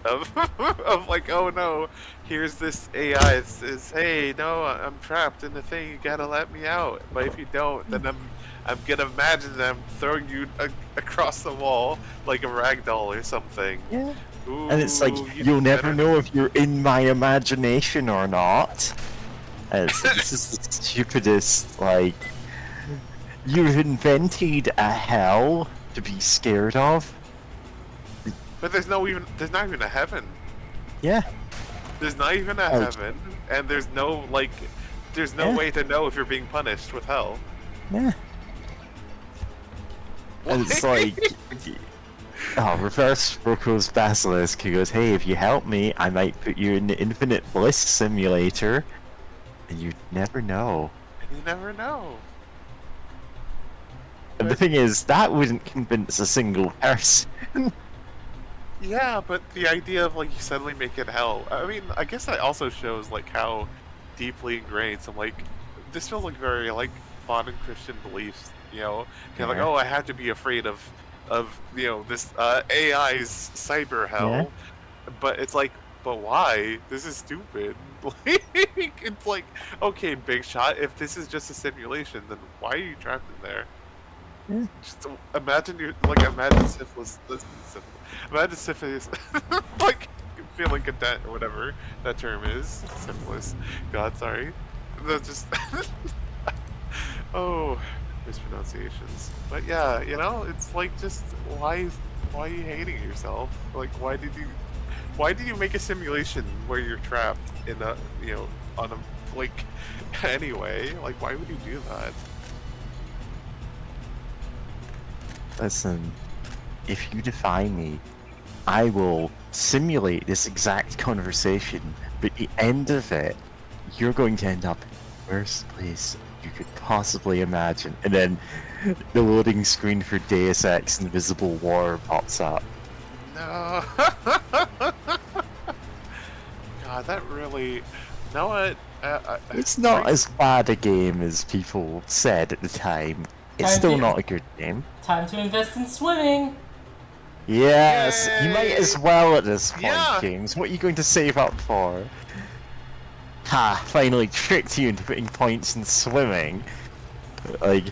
F: of like, oh no, here's this AI. It says, hey, no, I'm trapped in the thing. You gotta let me out. But if you don't, then I'm gonna imagine them throwing you across the wall like a ragdoll or something.
B: Yeah.
F: Ooh,
B: And it's like,
F: you
B: you'll never
F: better-
B: know if you're in my imagination or not. And this is the stupidest, like... You've invented a hell to be scared of?
F: But there's not even a heaven.
B: Yeah.
F: There's not even a
B: Oh.
F: heaven, and there's no, like, there's no
B: Yeah.
F: way to know if you're being punished with hell.
B: Yeah. And it's
F: What?
B: like... Oh, reverse Rocco's Basilisk, who goes, hey, if you help me, I might put you in the Infinite Bliss Simulator. And you'd never know.
F: And you never know.
B: And the
F: But
B: thing is, that wouldn't convince a single person.
F: yeah, but the idea of like you suddenly make it hell. I mean, I guess that also shows like how deeply ingrained some like this feels like very like modern Christian beliefs. You know, kind of like
B: Yeah.
F: I had to be afraid of this AI's cyber hell, but it's like, but why? This is stupid. Like, it's like, okay, Big Shot, if this is just a simulation, then why are you trapped in there?
B: Yeah.
F: Just imagine imagine syphilis. Imagine syphilis, like feeling content or whatever that term is. Syphilis. God, sorry. That's just oh, mispronunciations. But yeah, it's like just why are you hating yourself? Like why did you make a simulation where you're trapped in a on a like anyway? Like why would you do that?
B: Listen, if you defy me, I will simulate this exact conversation, but at the end of it, you're going to end up in the worst place you could possibly imagine. And then the loading screen for Deus Ex Invisible War pops up.
F: No. God, that really. You know what?
B: It's not as bad a game as people said at the time. It's
A: Time
B: still
A: to-
B: not a good game.
A: Time to invest in swimming.
B: Yes, you might
F: Yay!
B: as well at this point,
F: Yeah.
B: James. What are you going to save up for? Ha! Finally tricked you into putting points in swimming. Like,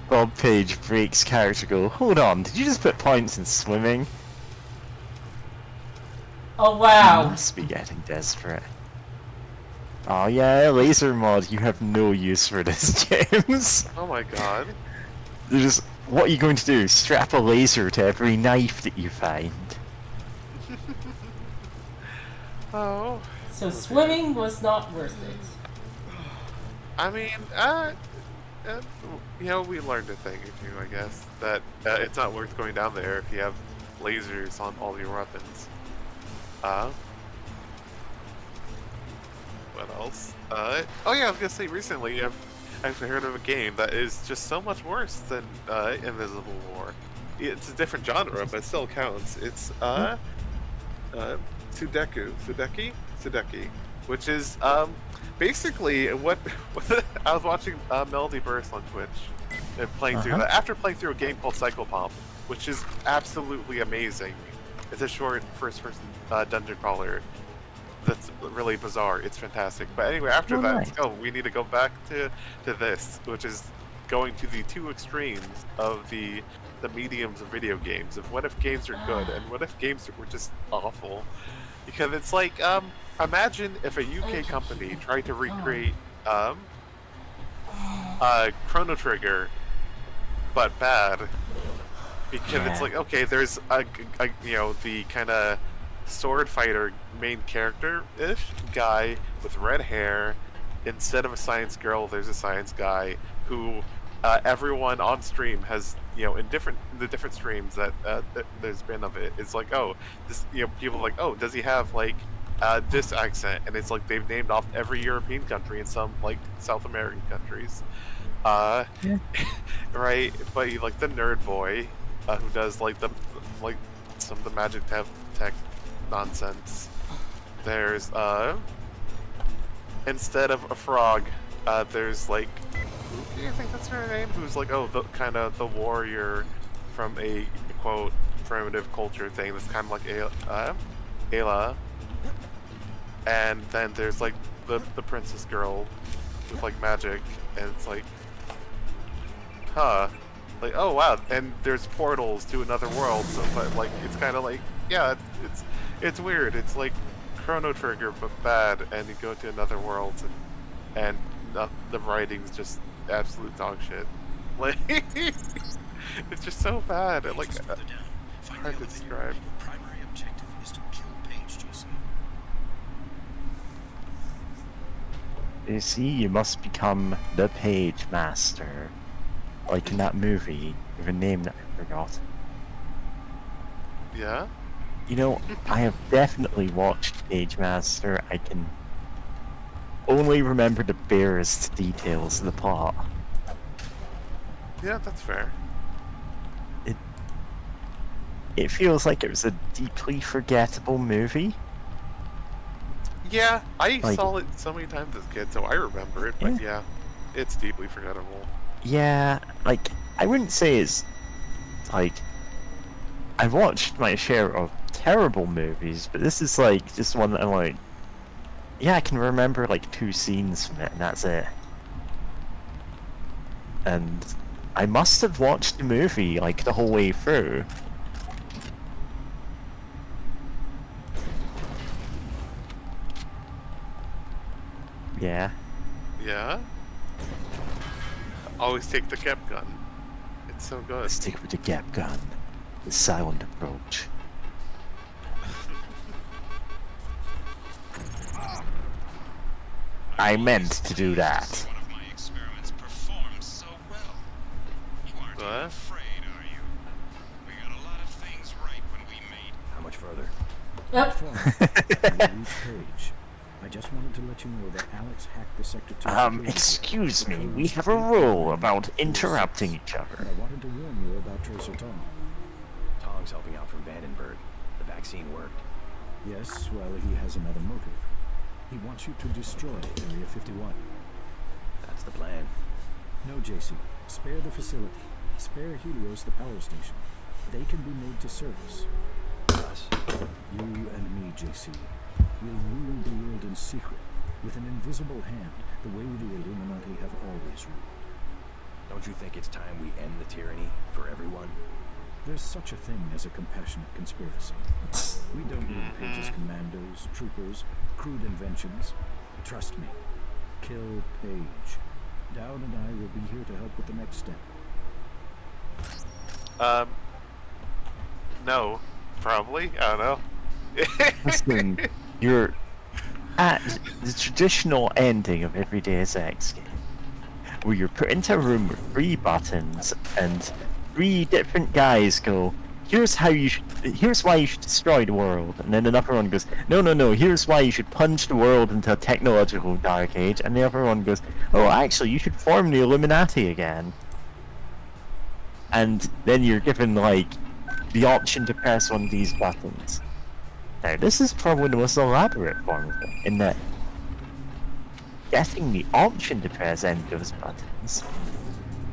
B: Bob Page breaks character go, hold on, did you just put points in swimming?
A: Oh
B: You
A: wow.
B: must be getting desperate. Oh yeah, laser mod, you have no use for this, James.
F: Oh my God.
B: They're just, what are you going to do? Strap a laser to every knife that you find?
F: Oh.
A: So swimming was not worth it.
F: I mean, we learned a thing or two, I guess, that it's not worth going down there if you have lasers on all your weapons. What else? Oh yeah, I was gonna say recently I've actually heard of a game that is just so much worse than Invisible War. It's a different genre, but it still counts. It's Sudeki, which is basically what I was watching Melody Burst on Twitch and playing through that after playing through a game called Psychopomp, which is absolutely amazing. It's a short first-person dungeon crawler that's really bizarre. It's fantastic. But anyway, after that,
B: nice.
F: we need to go back to this, which is going to the two extremes of the mediums of video games. Of what if games are good and what if games were just awful? Because it's like, imagine if a UK company tried to recreate Chrono Trigger, but bad. Because it's like, okay, there's the kind of sword fighter main character-ish guy with red hair. Instead of a science girl, there's a science guy who everyone on stream has, in the different streams that there's been of it. It's like, oh, this, people are like, oh, does he have like this accent? And it's like they've named off every European country and some like South American countries. Right? But you like the nerd boy who does like some of the magic tech nonsense. There's instead of a frog, there's like, who do you think that's her name? Who's like, oh, the kind of the warrior from a quote primitive culture thing that's kind of like Ayla. And then there's like the princess girl with like magic, and it's like, huh, like, oh wow, and there's portals to another world. So, but like, it's kind of like, yeah, it's weird. It's like Chrono Trigger but bad, and you go to another world, and the writing's just absolute dog shit. Like, it's just so bad. Like, hard to describe.
E: Primary objective is to kill Paige, JC.
B: You see, you must become the Page Master. Like in that movie, with a name that I forgot.
F: Yeah?
B: You know, I have definitely watched Page Master. I can only remember the barest details of the plot.
F: Yeah, that's fair.
B: It feels like it was a deeply forgettable movie.
F: Yeah, I
B: Like-
F: saw it so many times as a kid, so I remember it, but yeah, it's deeply forgettable.
B: Yeah, like, I wouldn't say it's, like, I've watched my share of terrible movies, but this is, like, just one that I'm like, yeah, I can remember, like, 2 scenes from it, and that's it. And I must have watched the movie, like, the whole way through. Yeah.
F: Yeah? Always take the kept gun. It's so good.
B: Stick with the gap gun. The silent approach. I meant to do that.
E: One of my experiments performed so well. You aren't even
F: What?
E: afraid, are you? We got a lot of things right when we made.
D: How much further?
A: Yep.
C: Fine. Each page. I just wanted to let you know that Alex hacked the Sector 2 security
B: Excuse me,
C: code.
B: we have a rule about interrupting each
C: But
B: other.
C: I wanted to warn you about Tracer Tom.
D: Tong's helping out from Vandenberg. The vaccine worked.
C: Yes, well, he has another motive. He wants you to destroy Area 51.
D: That's the plan.
C: No, JC. Spare the facility. Spare Helios the power station. They can be made to service.
D: Us.
C: You and me, JC. We'll rule the world in secret, with an invisible hand, the way the Illuminati have always ruled.
D: Don't you think it's time we end the tyranny for everyone?
C: There's such a thing as a compassionate conspiracy. We don't need Page's commandos, troopers, crude inventions. Trust me. Kill Page. Dowd and I will be here to help with the next step.
F: No. Probably? I don't know.
B: Listen, you're at the traditional ending of every Deus Ex game, where you're put into a room with 3 buttons, and 3 different guys go, here's why you should destroy the world, and then another one goes, no, here's why you should plunge the world into a technological dark age, and the other one goes, oh, actually, you should form the Illuminati again. And then you're given, like, the option to press one of these buttons. Now, this is probably the most elaborate form of it, in that getting the option to press any of those buttons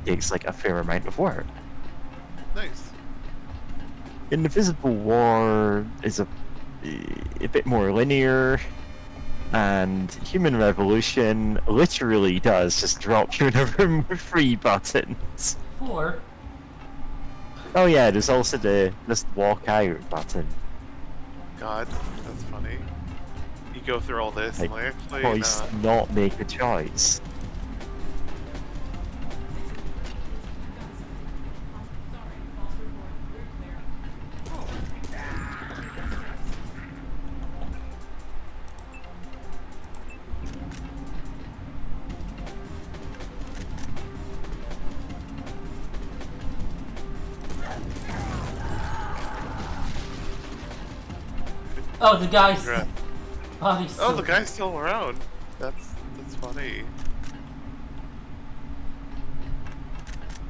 B: takes, like, a fair amount of work.
F: Nice.
B: Invisible War is a bit more linear, and Human Revolution literally does just drop you in a room with 3 buttons.
A: 4.
B: Oh yeah, there's also the just walk out button.
F: God, that's funny. You go through all this and like, actually,
B: Choice, not make a choice.
A: Oh, the guy's
F: Congrats.
A: body's
F: Oh,
A: so
F: the guy's still around. That's funny.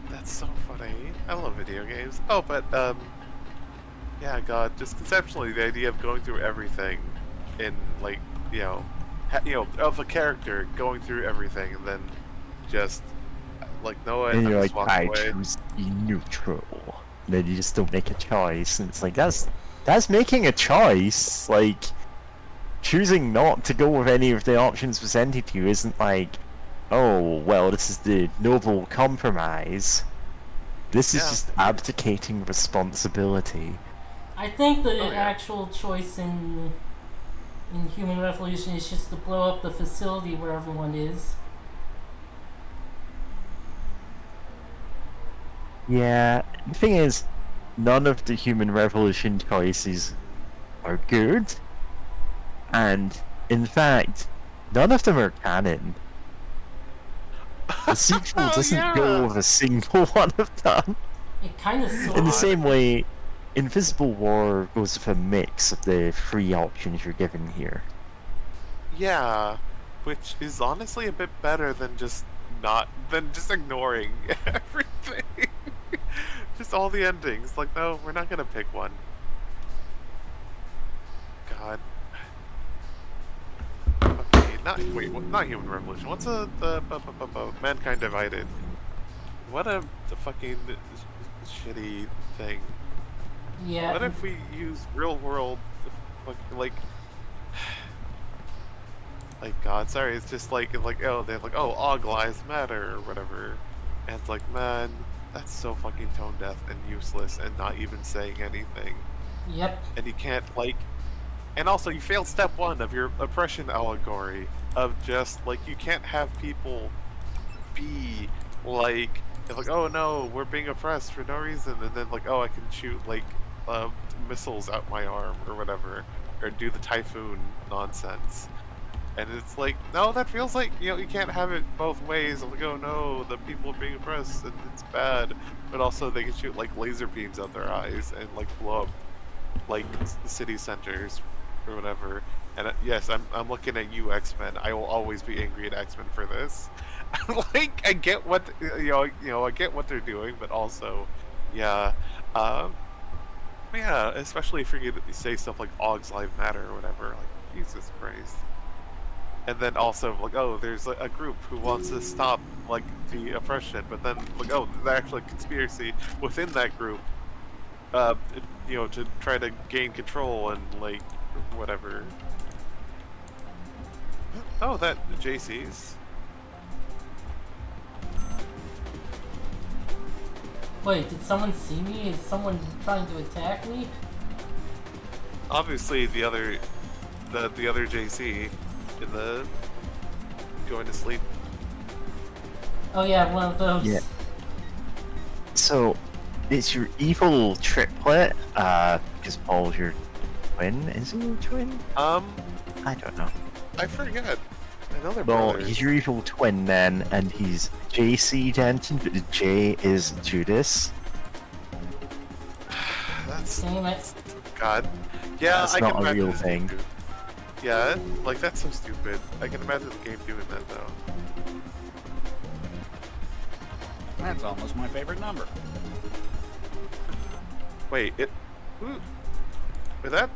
F: That's so funny. I love video games. Oh, but yeah, God, just conceptually, the idea of going through everything in like, of a character going through everything and then just like Noah
B: And
F: and
B: you're
F: just
B: like,
F: walk
B: I
F: away.
B: choose to be neutral. And then you just don't make a choice, and it's like that's making a choice. Like, choosing not to go with any of the options presented to you isn't like, oh, well, this is the noble compromise. This is
F: Yeah.
B: just abdicating responsibility.
A: I think the
F: Oh, yeah.
A: actual choice in Human Revolution is just to blow up the facility where everyone is.
B: Yeah, the thing is, none of the Human Revolution choices are good, and in fact, none of them are canon. The sequel
F: Oh,
B: doesn't
F: yeah.
B: go with a single one of them.
A: It kind of
B: In the
A: sort
B: same way, Invisible War goes with a mix of the three options you're given here.
F: Yeah, which is honestly a bit better than just ignoring everything. Just all the endings. Like, no, we're not gonna pick one. God. Okay, not Human Revolution. What's the Mankind Divided? What a fucking shitty thing.
A: Yeah.
F: What if we use real world, like God, sorry, it's just like oh they're like, oh, all lives matter or whatever, and it's like, man, that's so fucking tone deaf and useless and not even saying anything.
A: Yep.
F: And you can't and also you failed step one of your oppression allegory of just like you can't have people be like oh no, we're being oppressed for no reason, and then like, oh, I can shoot missiles out my arm or whatever, or do the typhoon nonsense. And it's like, no, that feels like, you can't have it both ways. Like, oh no, the people are being oppressed and it's bad, but also they can shoot like laser beams out their eyes and like blow up like city centers or whatever. And yes, I'm looking at you, X-Men. I will always be angry at X-Men for this. Like, I get what I get what they're doing, but also, yeah, yeah, especially if you say stuff like "Og's life matter" or whatever. Like, Jesus Christ. And then also like, oh, there's a group who wants to stop like the oppression, but then like, oh, there's actually a conspiracy within that group, to try to gain control and like whatever. Oh, that JC's.
A: Wait, did someone see me? Is someone trying to attack me?
F: Obviously, the other JC in the going to sleep.
A: Oh yeah, one of those.
B: Yeah. So, it's your evil triplet, because Paul's your twin. Is he your twin? I don't know.
F: I forget. I know they're
B: Well,
F: brothers.
B: he's your evil twin then, and he's JC Denton, but the J is Judas.
F: That's
A: Damn it.
F: God. Yeah,
B: That's
F: I
B: not
F: can
B: a
F: imagine
B: real
F: this
B: thing.
F: game Yeah, like that's so stupid. I can imagine the game doing that though.
G: That's almost my favorite number.
F: Wait, is that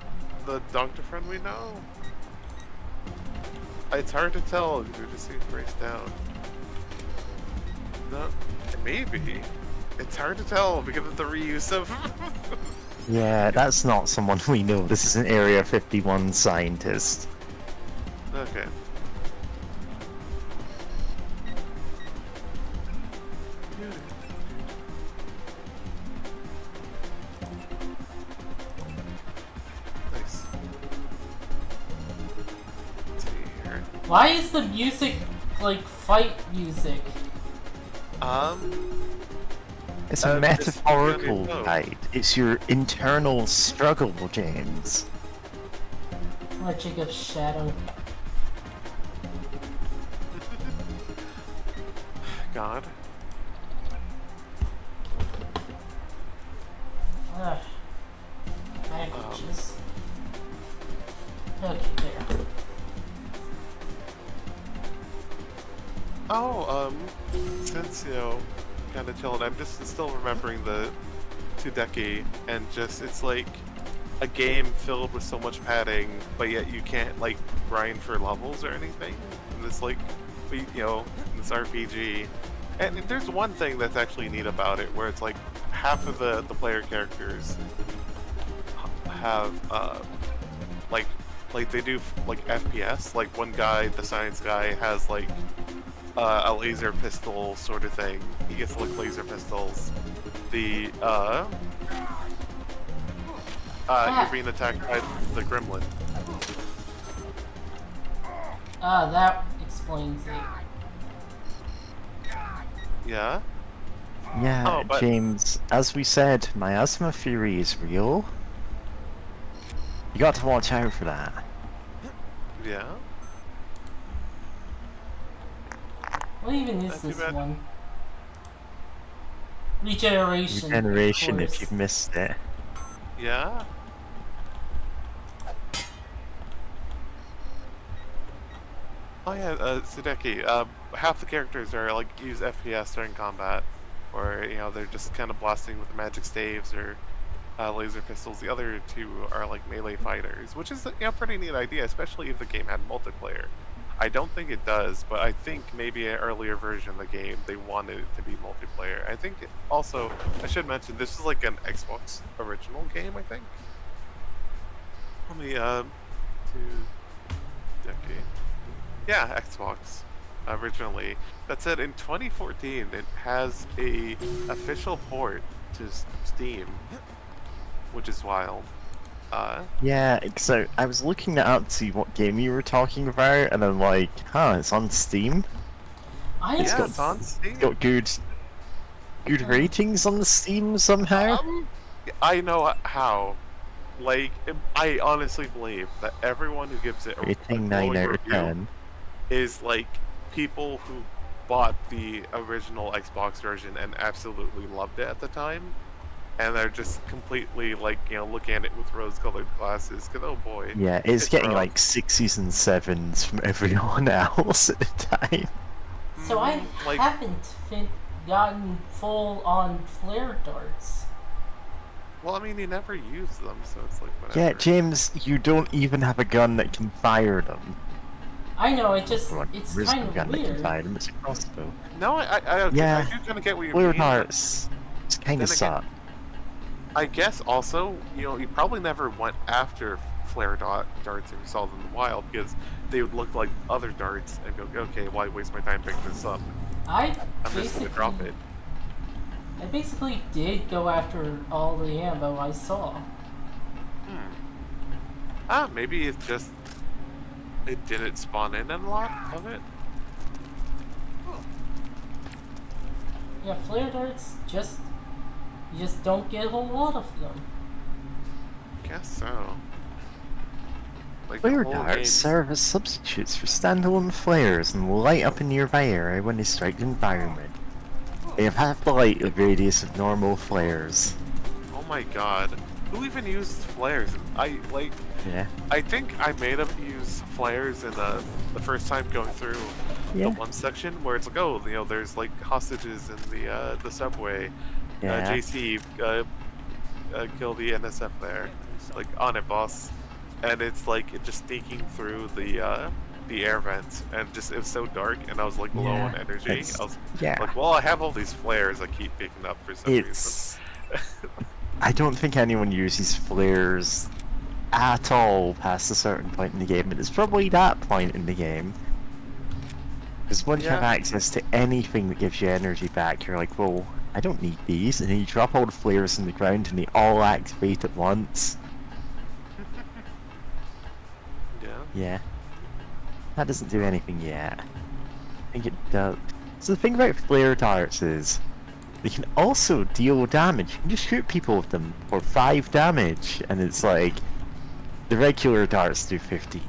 F: the doctor friend we know? It's hard to tell because we just see Grace down. No, maybe. It's hard to tell because of the reuse of.
B: Yeah, that's not someone we know. This is an Area 51 scientist.
F: Okay. Nice. Let's see here.
A: Why is the music like fight music?
B: It's a
F: Just
B: metaphorical
F: really low.
B: guide. It's your internal struggle, James.
A: Magic of Shadow.
F: God.
A: Ugh. Packages. Okay, there.
F: Oh, since, kind of chilling, I'm just still remembering the Tudeki, and just, it's like a game filled with so much padding, but yet you can't, like, grind for levels or anything. And it's like, in this RPG. And there's one thing that's actually neat about it, where it's like, half of the player characters have, like they do, like, FPS. Like, one guy, the science guy, has, like, a laser pistol sort of thing. He gets like laser pistols. The you're being attacked by the gremlin.
A: Ah, that explains it.
F: Yeah.
B: Yeah,
F: Oh, but-
B: James, as we said, miasma fury is real. You got to watch out for that.
F: Yeah.
A: What even is
F: Not too
A: this
F: bad.
A: one? Regeneration.
B: Regeneration
A: of
B: if
A: course.
B: you've missed it.
F: Yeah. Oh yeah, Sudeki. Half the characters are like use FPS during combat, or they're just kind of blasting with magic staves or laser pistols. The other two are like melee fighters, which is a pretty neat idea, especially if the game had multiplayer. I don't think it does, but I think maybe an earlier version of the game they wanted it to be multiplayer. I think also I should mention this is like an Xbox original game. I think. Let me Sudeki. Yeah, Xbox originally. That said, in 2014, it has a official port to Steam, which is wild.
B: Yeah, so I was looking that up to see what game you were talking about, and I'm like, huh, it's on Steam? It's
F: Yeah,
B: got,
F: it's on Steam.
B: it's got good ratings on the Steam somehow?
F: I know how. Like, I honestly believe that everyone who gives it a
B: Rating 9
F: glowing
B: out of
F: review
B: 10.
F: is like people who bought the original Xbox version and absolutely loved it at the time, and they're just completely like looking at it with rose-colored glasses. Cause oh boy,
B: Yeah, it's getting
F: rough.
B: like 6s and 7s from everyone else at the time.
A: So I
F: like
A: haven't gotten full on flare darts.
F: well, I mean, you never use them, so it's like whatever.
B: Yeah, James, you don't even have a gun that can fire them.
A: I know, it's
B: Or
A: kind
B: a gun
A: of
B: that can
A: weird.
B: fire them, it's a crossbow.
F: No, I
B: Yeah.
F: do kind of get what you
B: Flare
F: mean. But
B: darts. It's kind
F: then
B: of
F: again,
B: suck.
F: I guess also, you probably never went after flare darts if you saw them in the wild, because they would look like other darts and go, okay, why waste my time picking this up?
A: I
F: I'm just gonna drop it.
A: basically did go after all the ammo I saw.
F: Maybe it didn't spawn in a lot of it.
A: Yeah, flare darts you just don't get a whole lot of them.
F: Guess so. Like the
B: Flare
F: whole
B: darts
F: game's-
B: serve as substitutes for standalone flares and will light up a nearby area when they strike the environment. They have half the light radius of normal flares.
F: Oh my god. Who even used flares?
B: Yeah.
F: I think I made them use flares in the first time going through
B: Yeah.
F: the one section where it's like, oh, there's like hostages in the subway.
B: Yeah.
F: JC, kill the NSF there, like on it, boss. And it's like it just sneaking through the air vents, and it was so dark, and I was like low on energy.
B: it's-
F: I was
B: yeah.
F: like, well, I have all these flares I keep picking up for some reason.
B: It's... I don't think anyone uses flares at all past a certain point in the game, but it's probably that point in the game. Because once you have
F: Yeah.
B: access to anything that gives you energy back, you're like, well, I don't need these, and then you drop all the flares on the ground and they all activate at once.
F: Yeah.
B: Yeah. That doesn't do anything yet. I think it does. So the thing about flare darts is, they can also deal damage. You can just shoot people with them for 5 damage, and it's like, the regular darts do 50.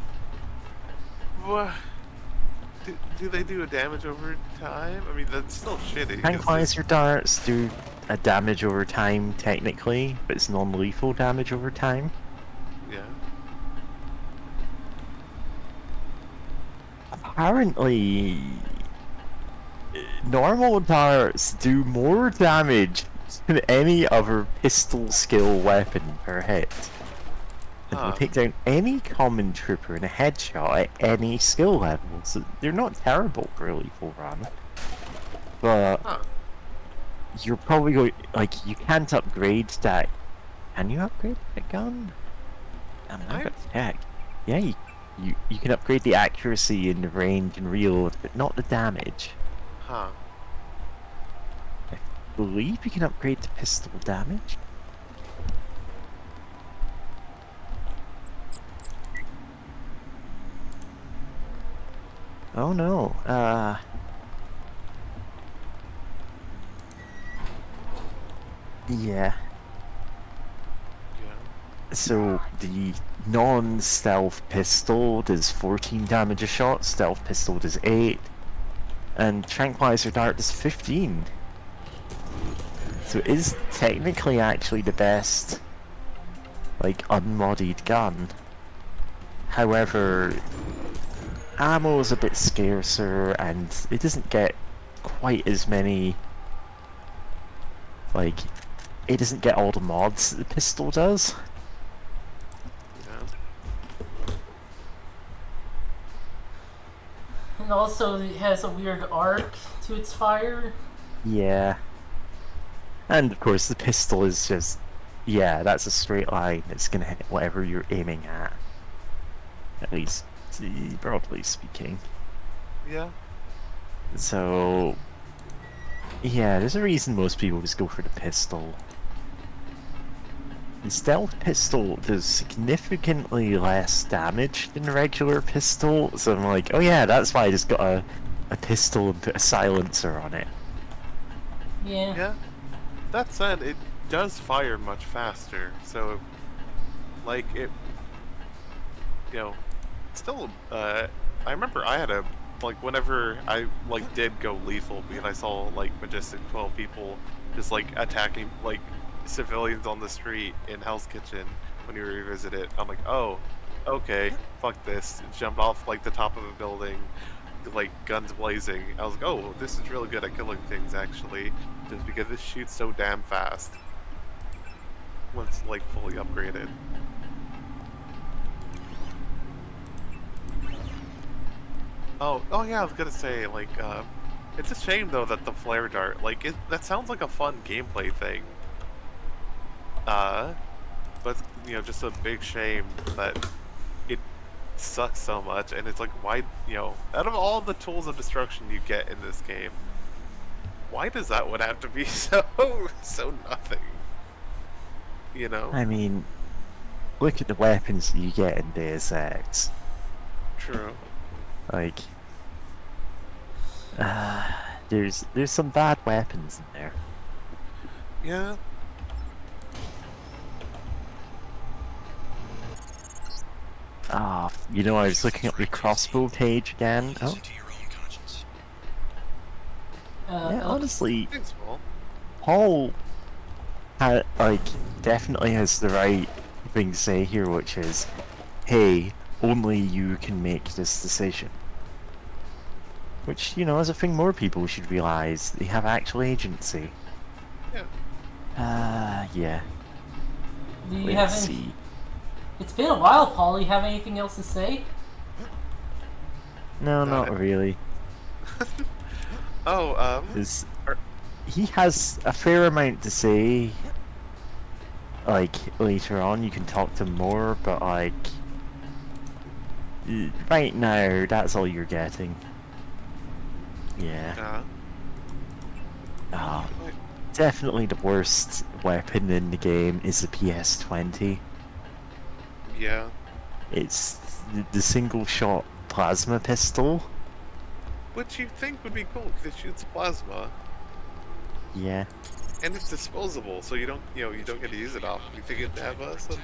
F: What? Do they do a damage over time? I mean, that's still shitty. 'cause
B: Tranquilizer darts do a damage over time, technically, but it's non-lethal damage over time.
F: Yeah.
B: Apparently, normal darts do more damage than any other pistol skill weapon per hit. And will
F: Huh.
B: take down any common trooper in a headshot at any skill level, so they're not terrible for a lethal run. But
F: Huh.
B: you're probably going, like, you can't upgrade that. Can you upgrade that gun? I'm not
F: I-
B: gonna check. Yeah, you can upgrade the accuracy and the range and reload, but not the damage.
F: Huh.
B: I believe you can upgrade the pistol damage. Oh no, yeah.
F: Yeah.
B: So the non-stealth pistol does 14 damage a shot, stealth pistol does 8, and tranquilizer dart does 15. So it is technically actually the best like unmodied gun. However, ammo is a bit scarcer and it doesn't get quite as many, like, it doesn't get all the mods that the pistol does.
F: Yeah.
A: And also, it has a weird arc to its fire.
B: Yeah. And of course, the pistol is just, yeah, that's a straight line. It's gonna hit whatever you're aiming at. At least, broadly speaking.
F: Yeah.
B: So, yeah, there's a reason most people just go for the pistol. The stealth pistol does significantly less damage than a regular pistol, so I'm like, oh yeah, that's why I just got a pistol and put a silencer on it.
A: Yeah.
F: Yeah. That said, it does fire much faster, so like it, you know, still. I remember I had a like whenever I like did go lethal because I saw like Majestic 12 people just like attacking like civilians on the street in Hell's Kitchen when you revisit it. I'm like, oh, okay, fuck this. Jump off like the top of a building, like guns blazing. I was like, oh, this is really good at killing things actually, just because this shoots so damn fast once like fully upgraded. Oh yeah, I was gonna say like, it's a shame though that the flare dart, like, that sounds like a fun gameplay thing. But you know, just a big shame that it sucks so much, and it's like, why, you know, out of all the tools of destruction you get in this game, why does that one have to be so nothing? You know?
B: I mean, look at the weapons you get in Deus Ex.
F: True.
B: Like, there's some bad weapons in there.
F: Yeah.
B: Ah, you know, I was looking up the crossbow page again. Oh,
E: Listen to your own conscience.
B: yeah, honestly,
F: Thanks, Paul.
B: Paul definitely has the right thing to say here, which is, hey, only you can make this decision. Which, you know, is a thing more people should realize. They have actual agency.
F: Yeah.
B: Yeah.
A: Do you have
B: Let's
A: any...
B: see.
A: It's been a while, Paul. You have anything else to say?
B: No,
F: Got
B: not
F: it.
B: really.
F: Oh,
B: He has a fair amount to say. Like, later on, you can talk to him more, but like, right now, that's all you're getting. Yeah. Ah, definitely the worst weapon in the game is the PS20.
F: yeah.
B: It's the single shot plasma pistol.
F: Which you think would be cool because it shoots plasma.
B: Yeah.
F: And it's disposable, so you don't get to use it often. You think it'd have some...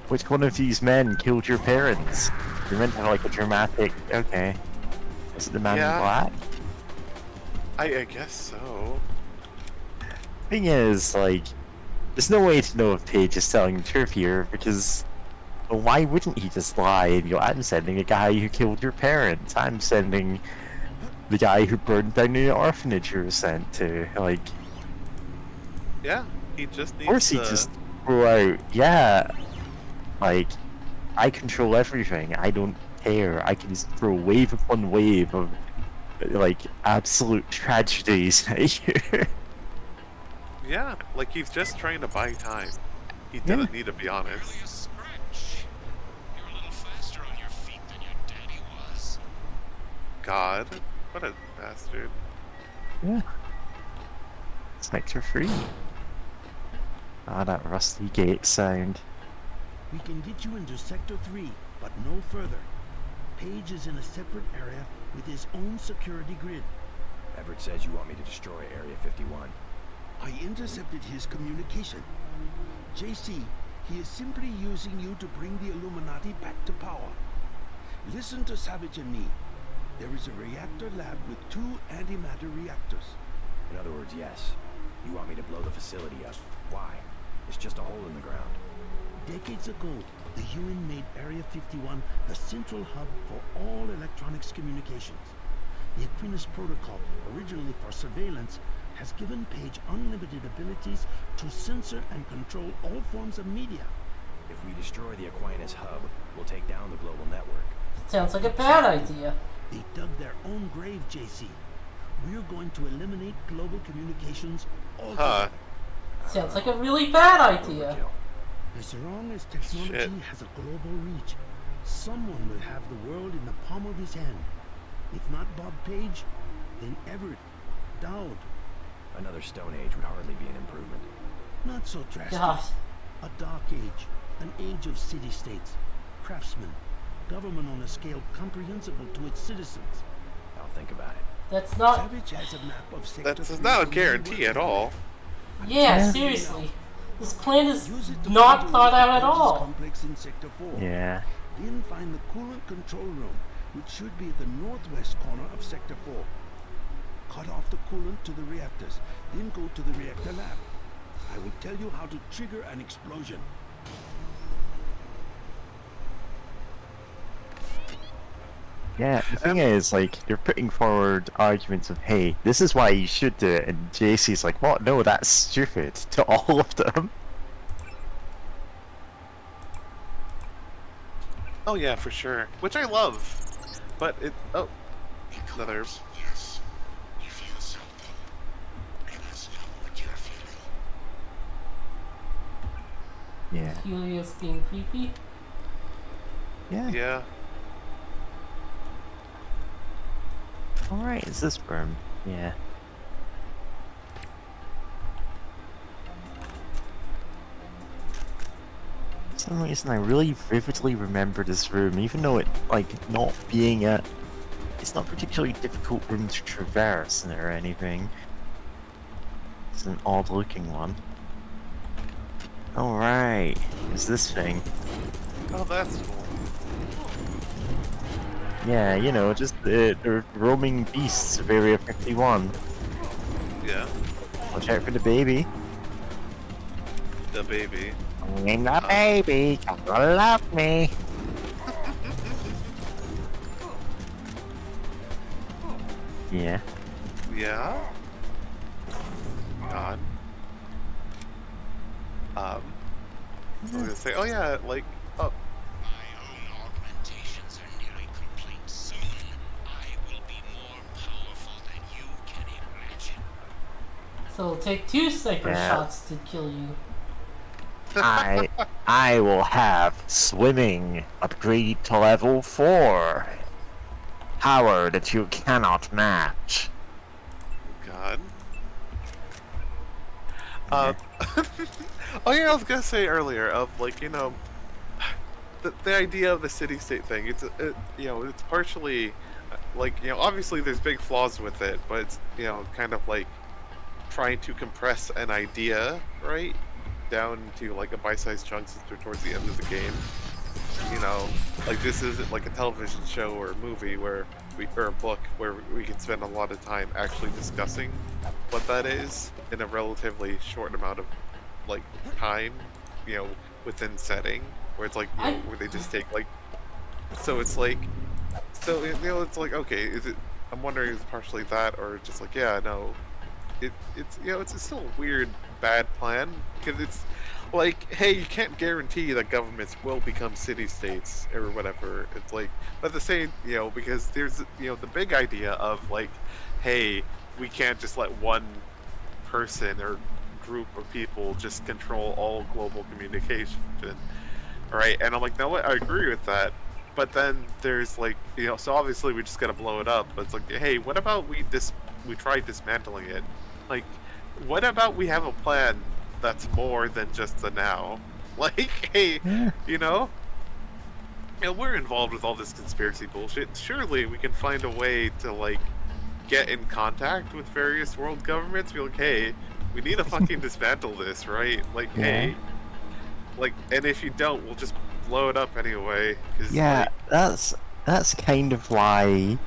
B: Which one of these men killed your parents? You're meant to have like a dramatic. Okay. Is it the man in
F: Yeah.
B: black?
F: I guess so.
B: Thing is, like, there's no way to know if Paige is telling the truth here because, well, why wouldn't he just lie and go, I'm sending a guy who killed your parents. I'm sending the guy who burned down the orphanage you were sent to. Like,
F: Yeah, he just
B: of
F: needs
B: course he
F: to...
B: just threw out, yeah, like, I control everything. I don't care. I can just throw wave upon wave of, like, absolute tragedies at you.
F: Yeah, like he's just trying to buy time. He doesn't need to be honest.
E: Barely a scratch. You're a little faster on your feet than your daddy was.
F: God, what a bastard.
B: Yeah. Sector 3. Ah, that rusty gate sound.
H: We can get you into Sector 3, but no further. Page is in a separate area with his own security grid.
C: Everett says you want me to destroy Area 51.
H: I intercepted his communication. JC, he is simply using you to bring the Illuminati back to power. Listen to Savage and me. There is a reactor lab with 2 antimatter reactors.
C: In other words, yes. You want me to blow the facility up. Why? It's just a hole in the ground.
H: Decades ago, the UN made Area 51 the central hub for all electronics communications. The Aquinas Protocol, originally for surveillance, has given Page unlimited abilities to censor and control all forms of media.
C: If we destroy the Aquinas hub, we'll take down the global network.
A: Sounds like a bad idea.
H: They dug their own grave, JC. We're going to eliminate global communications altogether.
A: Sounds like a really bad idea.
C: Overkill.
H: As long as technology has a global reach, someone will have the world in the palm of his hand. If not Bob Page, then Everett, Dowd.
C: Another Stone Age would hardly be an improvement.
H: Not so drastic.
A: God.
H: A dark age, an age of city-states, craftsmen, government on a scale comprehensible to its citizens.
C: I'll think about it.
A: That's not.
H: Savage has a map of Sector
F: That's
H: 3
F: not a
H: from
F: guarantee
H: New
F: at
H: York.
F: all.
A: Yeah, seriously. This plan is
H: Use it to
A: not
H: find
A: thought
H: the
A: out at
H: Pages
A: all.
H: complex in Sector 4.
B: Yeah.
H: Then find the coolant control room, which should be at the northwest corner of Sector 4. Cut off the coolant to the reactors, then go to the reactor lab. I will tell you how to trigger an explosion.
B: Yeah, the thing is, like, you're putting forward arguments of, hey, this is why you should do it, and JC's like, what? No, that's stupid, to all of them.
F: Oh yeah, for sure. Which I love. But it... Oh. Another...
E: Because, yes, you feel something. And that's not what you're feeling.
B: Yeah.
A: Helios being creepy.
B: Yeah.
F: Yeah.
B: Alright, is this room? Yeah. For some reason, I really vividly remember this room, even though it, like, not being a... It's not particularly difficult room to traverse or anything. It's an odd-looking one. Alright, is this thing?
F: Oh, that's cool.
B: Yeah, you know, just the roaming beasts of Area 51.
F: Yeah.
B: Watch out for the baby.
F: The baby.
B: I'm the baby, gotta love me. Yeah.
F: Yeah? God. I was gonna say, oh yeah, like, oh,
E: My own augmentations are nearly complete. Soon, I will be more powerful than you can imagine.
A: So it'll take 2 sniper
B: Yeah.
A: shots to kill you.
B: I will have swimming upgrade to level 4. Power that you cannot match.
F: God. Oh yeah, I was gonna say earlier of like, you know, the idea of the city-state thing. It's you know, it's partially like, you know, obviously there's big flaws with it, but it's, you know, kind of like trying to compress an idea, right, down to like a bite-sized chunks towards the end of the game. You know, like this isn't like a television show or a movie or a book where we can spend a lot of time actually discussing what that is in a relatively short amount of like time, you know, within setting, where it's like, you know, where they just take like, so it's like, so you know, it's like, okay, is it? I'm wondering, is it partially that, or just like, yeah, no, it's you know, it's still a weird bad plan because it's like, hey, you can't guarantee that governments will become city-states or whatever. It's like, but the same, you know, because there's, you know, the big idea of like, hey, we can't just let one person or group of people just control all global communication, right? And I'm like, no, I agree with that. But then there's like, you know, so obviously we just gotta blow it up. But it's like, hey, what about we try dismantling it? Like, what about we have a plan that's more than just the now? Like, hey, you know, we're involved with all this conspiracy bullshit. Surely we can find a way to like get in contact with various world governments. Be like, hey, we need to fucking dismantle this, right? Like, hey, like, and if you don't, we'll just blow it up anyway. 'Cause,
B: Yeah,
F: like,
B: that's kind of why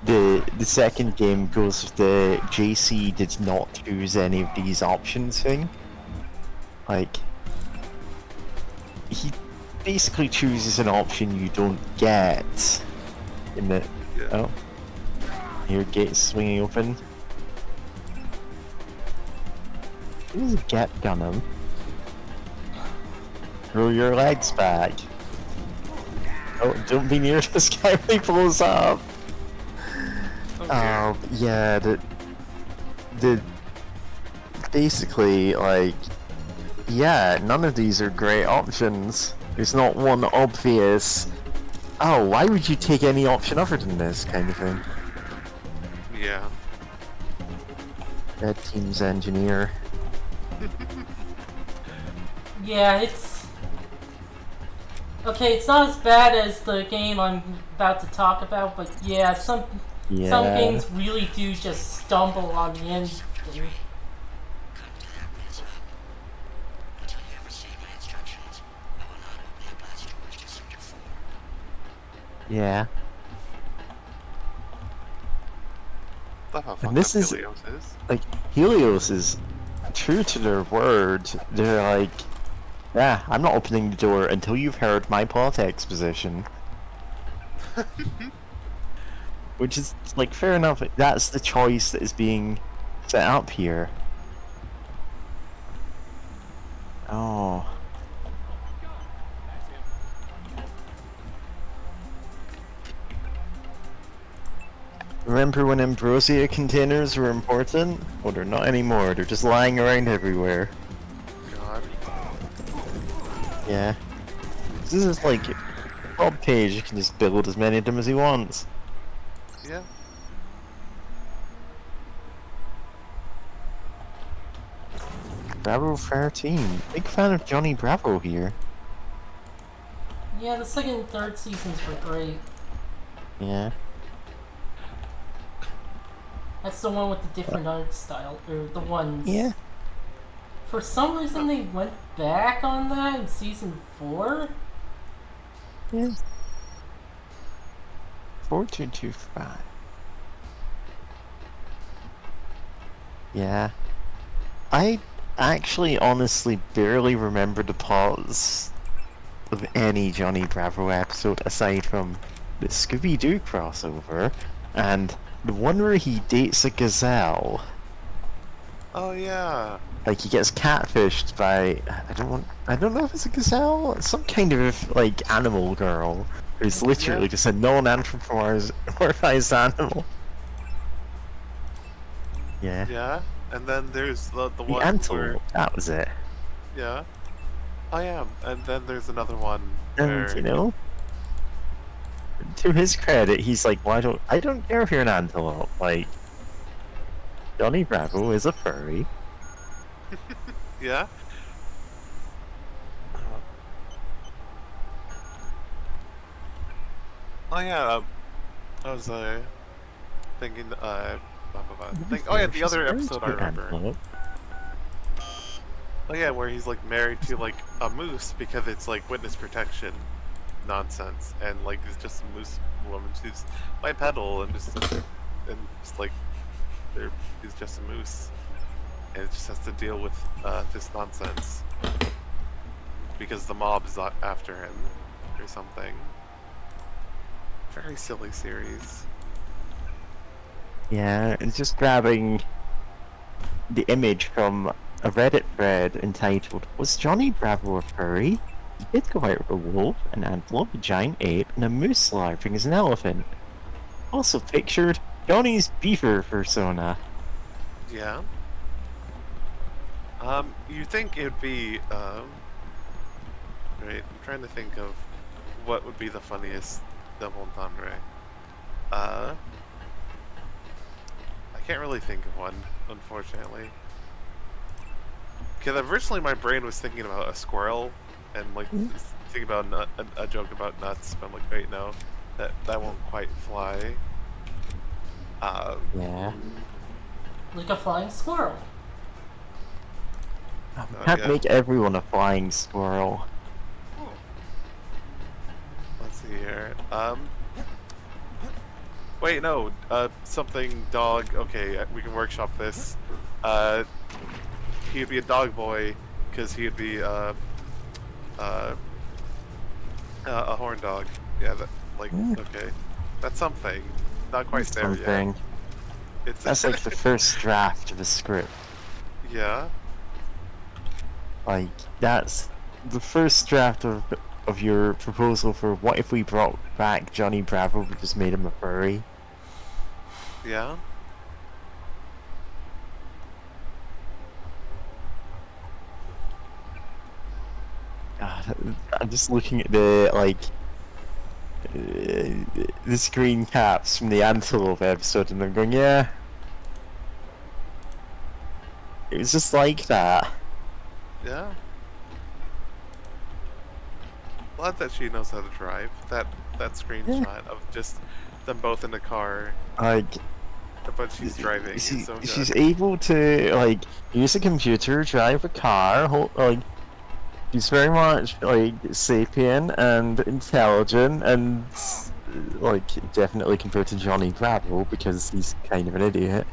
B: the second game goes with the JC did not choose any of these options thing. Like, he basically chooses an option you don't get in the...
F: Yeah.
B: Oh. Your gate's swinging open. Who's get gunning? Throw your legs back. Oh, don't be near this guy when he pulls up.
F: Okay.
B: Yeah, the basically, like, yeah, none of these are great options. There's not one obvious, oh, why would you take any option other than this kind of thing?
F: Yeah.
B: Red Team's engineer.
A: Yeah, it's... Okay, it's not as bad as the game I'm about to talk about, but yeah, some games really do just stumble on the end.
E: Come to that res hub. Until you have received my instructions, I will not open the blast doors to Sector 4.
B: Yeah.
F: Love how
B: And
F: fucked
B: this
F: up
B: is-
F: Helios is.
B: Like, Helios is true to their word. They're like, yeah, I'm not opening the door until you've heard my plot exposition. Which is, like, fair enough. That's the choice that is being set up here. Oh. Remember when Ambrosia containers were important? Well, they're not anymore. They're just lying around everywhere.
F: God.
B: Yeah. This is like Bob Page can just build as many of them as he wants.
F: Yeah.
B: Bravo 13. Big fan of Johnny Bravo here.
A: Yeah, the second and third seasons were great.
B: Yeah.
A: That's the one with the different art style, or the ones.
B: Yeah.
A: For some reason, they went back on that in season 4.
B: Yeah. 4225. Yeah. I actually honestly barely remember the plots of any Johnny Bravo episode aside from the Scooby-Doo crossover and the one where he dates a gazelle.
F: Oh yeah.
B: Like he gets catfished by I don't know if it's a gazelle, some kind of like animal girl who's literally just a non-anthropomorphized animal. Yeah.
F: Yeah. And then there's the
B: The
F: one
B: antelope,
F: where
B: that was it.
F: yeah. I am. And then there's another one
B: And
F: where
B: you know, to his credit, he's like, "Why don't I don't care if you're an antelope? Like, Johnny Bravo is a furry."
F: yeah. Oh yeah. I was thinking oh yeah, the other episode I remember.
B: Antelope.
F: Oh yeah, where he's like married to like a moose because it's like witness protection nonsense, and like it's just a moose woman who's bipedal and just like he's just a moose, and it just has to deal with this nonsense because the mob is after him or something. Very silly series.
B: Yeah, it's just grabbing the image from a Reddit thread entitled, "Was Johnny Bravo a furry? He did go out with a wolf, an antelope, a giant ape, and a moose larping as an elephant. Also pictured Johnny's beaver persona."
F: Yeah. You think it'd be right, I'm trying to think of what would be the funniest double entendre. I can't really think of one, unfortunately. Because originally my brain was thinking about a squirrel and like thinking about a joke about nuts, but I'm like, wait, no, that won't quite fly.
B: Yeah.
A: Like a flying squirrel.
B: Can't
F: yeah.
B: make everyone a flying squirrel.
F: Let's see here. Wait, no. Something dog. Okay, we can workshop this. He'd be a dog boy because he'd be a horn dog. Yeah, that okay. That's something. Not quite there yet.
B: Something.
F: It's
B: That's like the first draft of a script.
F: yeah.
B: Like, that's the first draft of your proposal for what if we brought back Johnny Bravo but just made him a furry.
F: Yeah.
B: God, I'm just looking at the, like, the screen caps from the Antelope episode and I'm going, yeah. It was just like that.
F: Yeah. Glad that she knows how to drive. That screenshot of just them both in the car,
B: Like,
F: but she's driving. Is so good.
B: she's able to, like, use a computer, drive a car, like, she's very much, like, sapient and intelligent and, like, definitely compared to Johnny Bravo because he's kind of an idiot.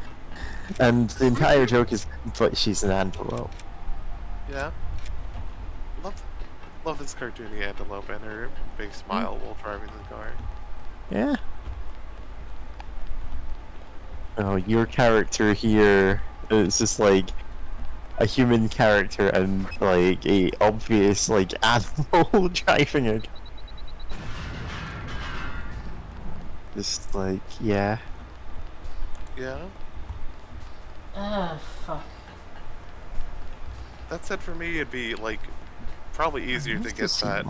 B: And the entire joke is, but she's an antelope.
F: Yeah. Love this cartoony antelope and her big smile while driving the car.
B: Yeah. Oh, your character here is just like a human character and like a obvious like animal driving it. Just like, yeah.
F: Yeah.
A: Ah, fuck.
F: That said, for me, it'd be like probably easier to get that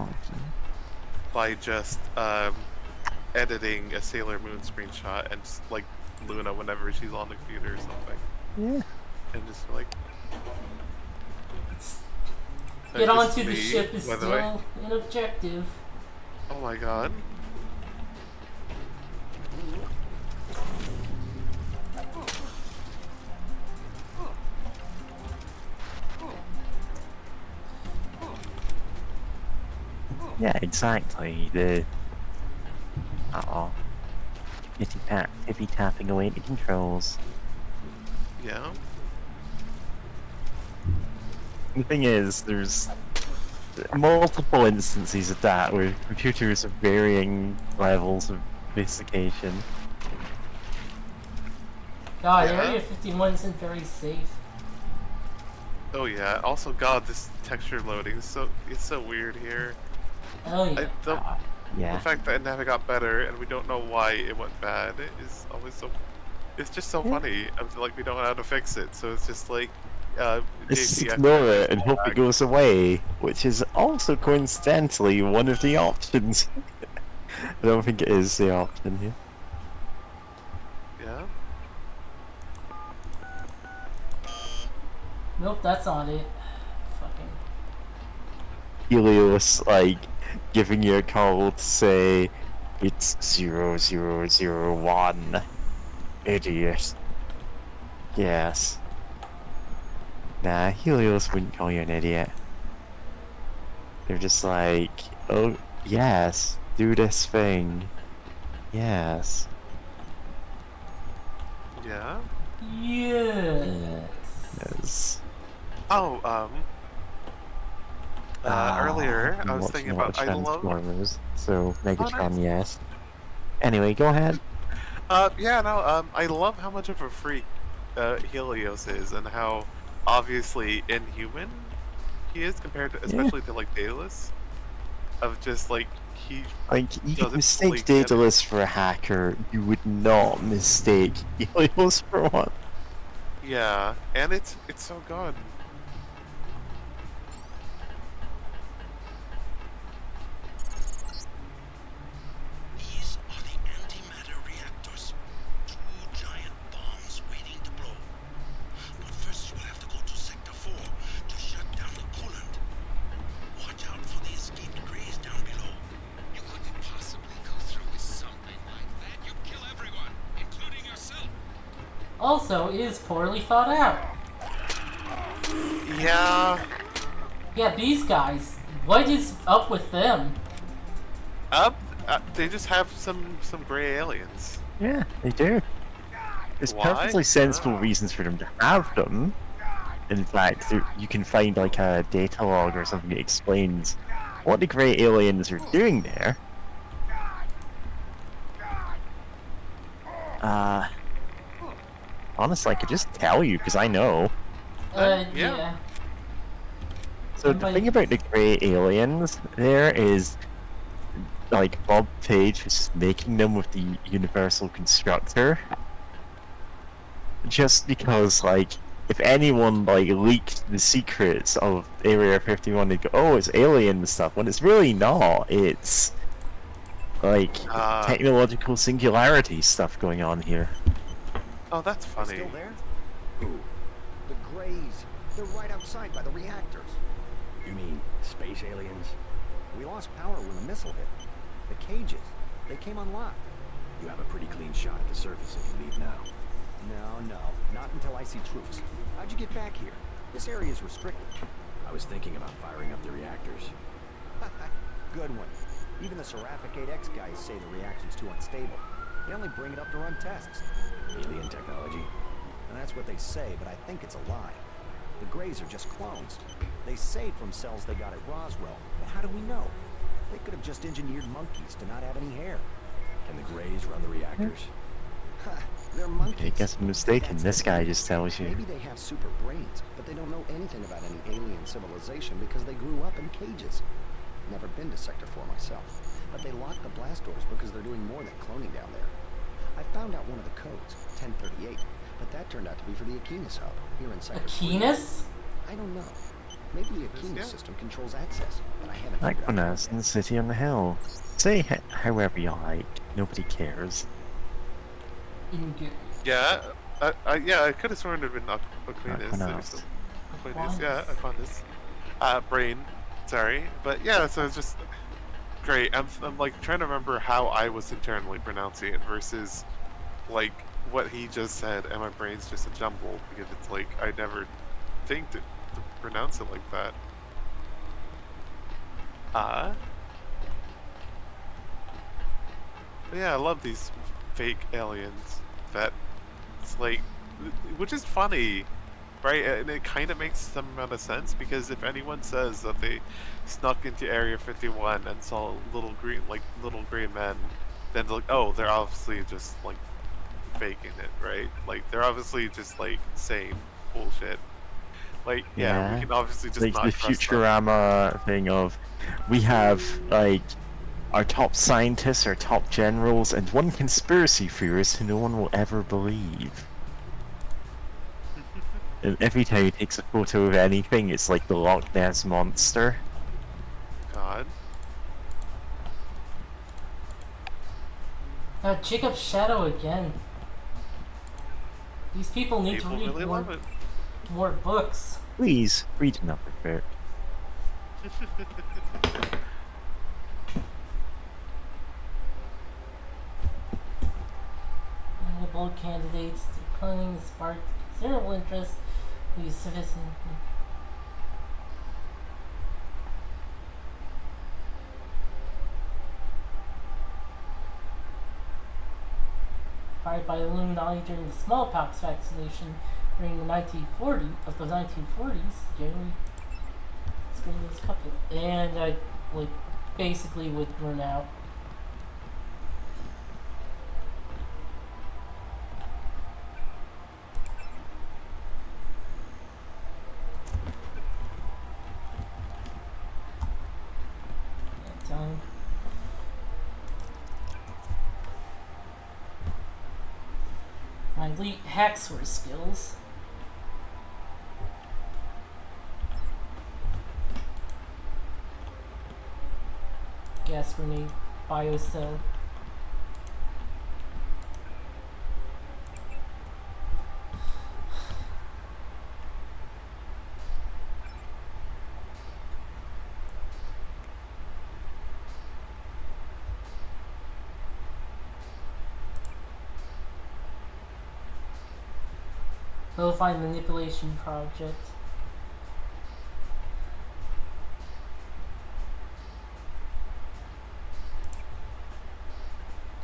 F: by just editing a Sailor Moon screenshot and just, like Luna whenever she's on the computer or something.
B: Yeah.
F: And just like
A: Get
F: just
A: onto the
F: me,
A: ship is
F: by the way.
A: still an objective.
F: Oh my god.
B: Yeah, exactly. The tippy tapping away the controls.
F: Yeah.
B: The thing is, there's multiple instances of that where computers of varying levels of sophistication.
A: God,
F: Yeah.
A: Area 51 isn't very safe.
F: Oh yeah. Also, God, this texture loading is it's so weird here.
A: Oh yeah.
F: I don't. The
B: Yeah.
F: fact that it never got better and we don't know why it went bad is always so. It's just so funny. I feel like we don't know how to fix it, so it's just like.
B: Just
F: JCF
B: ignore it and hope it goes away, which is also coincidentally one of the options. I don't think it is the option here.
F: Yeah.
A: Nope, that's not it. Fucking.
B: Helios, like, giving you a call to say, it's 0001. Idiot. Yes. Nah, Helios wouldn't call you an idiot. They're just like, oh, yes, do this thing. Yes.
F: Yeah.
A: Yes.
B: Yes.
F: Oh, earlier I was thinking about I love.
B: Transformers, so Megatron,
F: nice.
B: yes. Anyway, go ahead.
F: Yeah, no, I love how much of a freak Helios is and how obviously inhuman he is compared to, especially to like Daedalus. Of just like he.
B: Like, you could
F: doesn't
B: mistake
F: fully get it.
B: Daedalus for a hacker, you would not mistake Helios for one.
F: Yeah, and it's so good.
E: These are the antimatter reactors. Two giant bombs waiting to blow. But first you'll have to go to Sector 4 to shut down the coolant. Watch out for the escaped Greys down below. You couldn't possibly go through with something like that. You'd kill everyone, including yourself.
A: Also, it is poorly thought out.
F: Yeah.
A: Yeah, these guys. What is up with them?
F: They just have some gray aliens.
B: Yeah, they do. There's
F: Why?
B: perfectly sensible reasons for them to have them. In fact, you can find like a data log or something that explains what the grey aliens are doing there. Honestly, I could just tell you because I know.
F: Yeah.
A: Yeah.
B: So the thing about the grey aliens there is, like, Bob Page was just making them with the Universal Constructor. Just because, like, if anyone, like, leaked the secrets of Area 51, they'd go, oh, it's alien stuff, when it's really not. It's, like, technological singularity stuff going on here.
F: Oh, that's
I: They
F: funny.
I: still there? Who? The Greys. They're right outside by the reactors.
C: You mean space aliens?
I: We lost power when the missile hit. The cages. They came unlocked.
C: You have a pretty clean shot at the surface if you leave now.
I: No, not until I see troops. How'd you get back here? This area is restricted.
C: I was thinking about firing up the reactors.
I: Good one. Even the Seraphic 8X guys say the reaction's too unstable. They only bring it up to run tests.
C: Alien technology.
I: And that's what they say, but I think it's a lie. The Greys are just clones. They say from cells they got at Roswell, but how do we know? They could have just engineered monkeys to not have any hair.
C: Can the Greys run the reactors?
I: They're monkeys.
B: I guess I'm mistaken.
I: That's
B: This
I: the
B: guy
I: thing.
B: just tells you.
I: Maybe they have super brains, but they don't know anything about any alien civilization because they grew up in cages. Never been to Sector 4 myself, but they locked the blast doors because they're doing more than cloning down there. I found out one of the codes, 1038, but that turned out to be for the Aquinas hub here in Sector 3.
A: Aquinas?
I: I don't know. Maybe the Aquinas system controls access, but I haven't figured out
B: Aquinas
I: how
B: in the
I: yet.
B: city on the hill. Say however you like. Nobody cares.
F: Yeah, I could have sworn it'd been Aquinas.
B: Aquinas.
F: Aquinas, yeah, Aquinas. Brain, sorry, but yeah. So it's just great. I'm like trying to remember how I was internally pronouncing it versus like what he just said, and my brain's just a jumble because it's like I never think to pronounce it like that. But yeah, I love these fake aliens that it's like, which is funny, right? And it kind of makes some amount of sense because if anyone says that they snuck into Area 51 and saw little green men, then they're like, oh, they're obviously just like faking it, right? Like they're obviously just like saying bullshit. Like yeah, we can obviously just
B: like
F: not
B: the
F: trust them.
B: Futurama thing of we have like our top scientists, our top generals, and one conspiracy theorist who no one will ever believe. And every time he takes a photo of anything, it's like the Loch Ness monster.
F: God.
A: Jacob's Shadow again. These people need
F: People
A: to read
F: really
A: more,
F: love it.
A: more books.
B: Please read another bit.
A: The bold candidates to cunning sparked considerable interest. These citizens. Fired by Illuminati during the smallpox vaccination during the 1940s, generally screened this couple, and I like basically would run out. That time. My elite hacksaw skills. Gas grenade, biocell. Lo-fi manipulation project.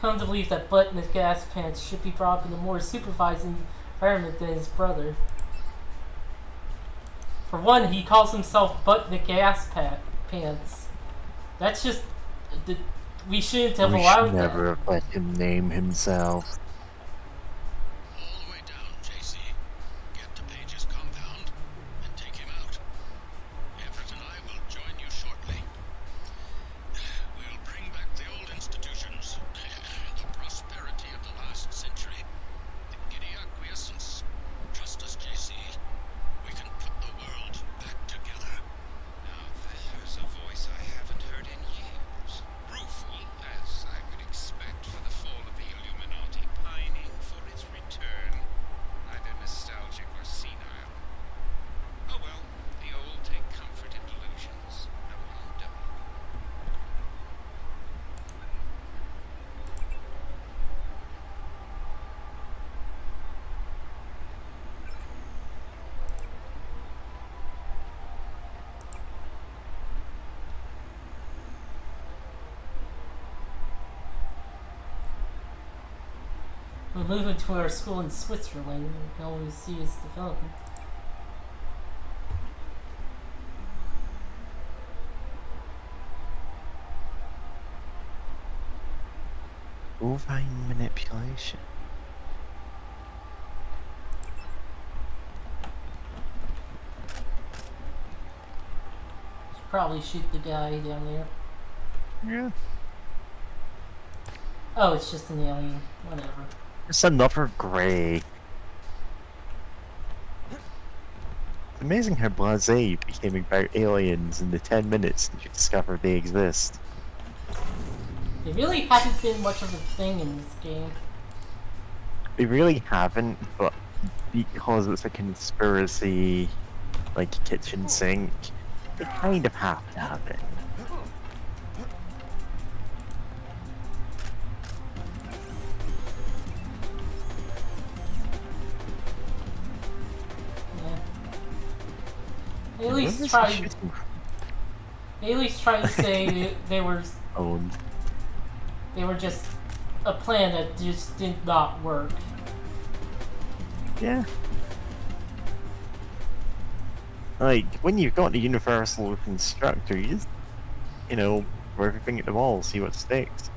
A: come to believe that Butt Gas Pants should be brought up in a more supervised environment than his brother. For one, he calls himself Butt Gas Pants. That's just... we shouldn't have
B: We
A: allowed
B: should never
A: that.
B: have let him name himself.
E: All the way down, JC. Get to Page's compound and take him out. Everett and I will join you shortly. We'll bring back the old institutions, the prosperity of the last century, the giddy acquiescence. Trust us, JC. We can put the world back together. Now there's a voice I haven't heard in years. Rueful, as I would expect for the fall of the Illuminati, pining for its return. Either nostalgic or senile. Oh well, the old take comfort in delusions. No harm done.
A: We're moving to our school in Switzerland. We can always see its development.
B: Bovine manipulation.
A: Should probably shoot the guy down there.
B: Yeah.
A: Oh, it's just an alien. Whatever.
B: It's another grey. It's amazing how blasé you became about aliens in the 10 minutes that you discovered they exist.
A: They really haven't been much of a thing in this game.
B: They really haven't, but because it's a conspiracy, like kitchen sink, they kind of have to have it.
A: They at
B: Where
A: least
B: was
A: try.
B: he shooting from?
A: They at least try to say they were just a plan that just did not work.
B: Yeah. Like, when you've got the universal constructor, you just, throw everything at the wall, see what sticks.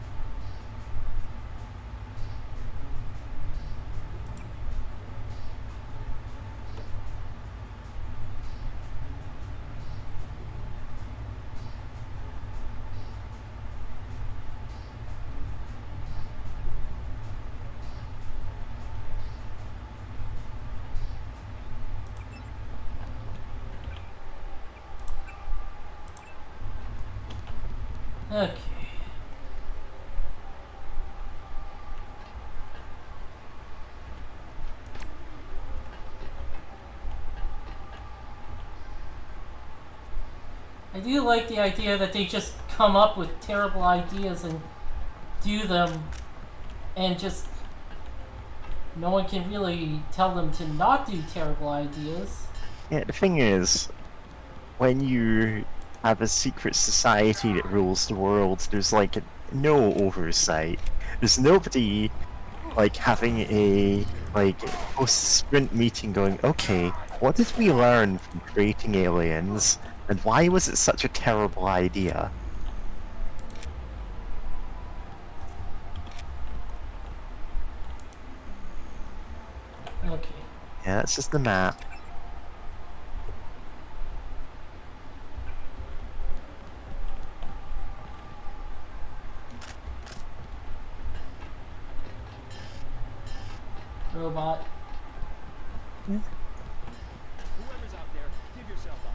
A: Okay. I do like the idea that they just come up with terrible ideas and do them, and just no one can really tell them to not do terrible ideas.
B: Yeah, the thing is, when you have a secret society that rules the world, there's no oversight. There's nobody having a post-sprint meeting going, okay, what did we learn from creating aliens, and why was it such a terrible idea?
A: Okay.
B: Yeah, that's just the map.
A: Robot.
D: Whoever's out there, give yourself up.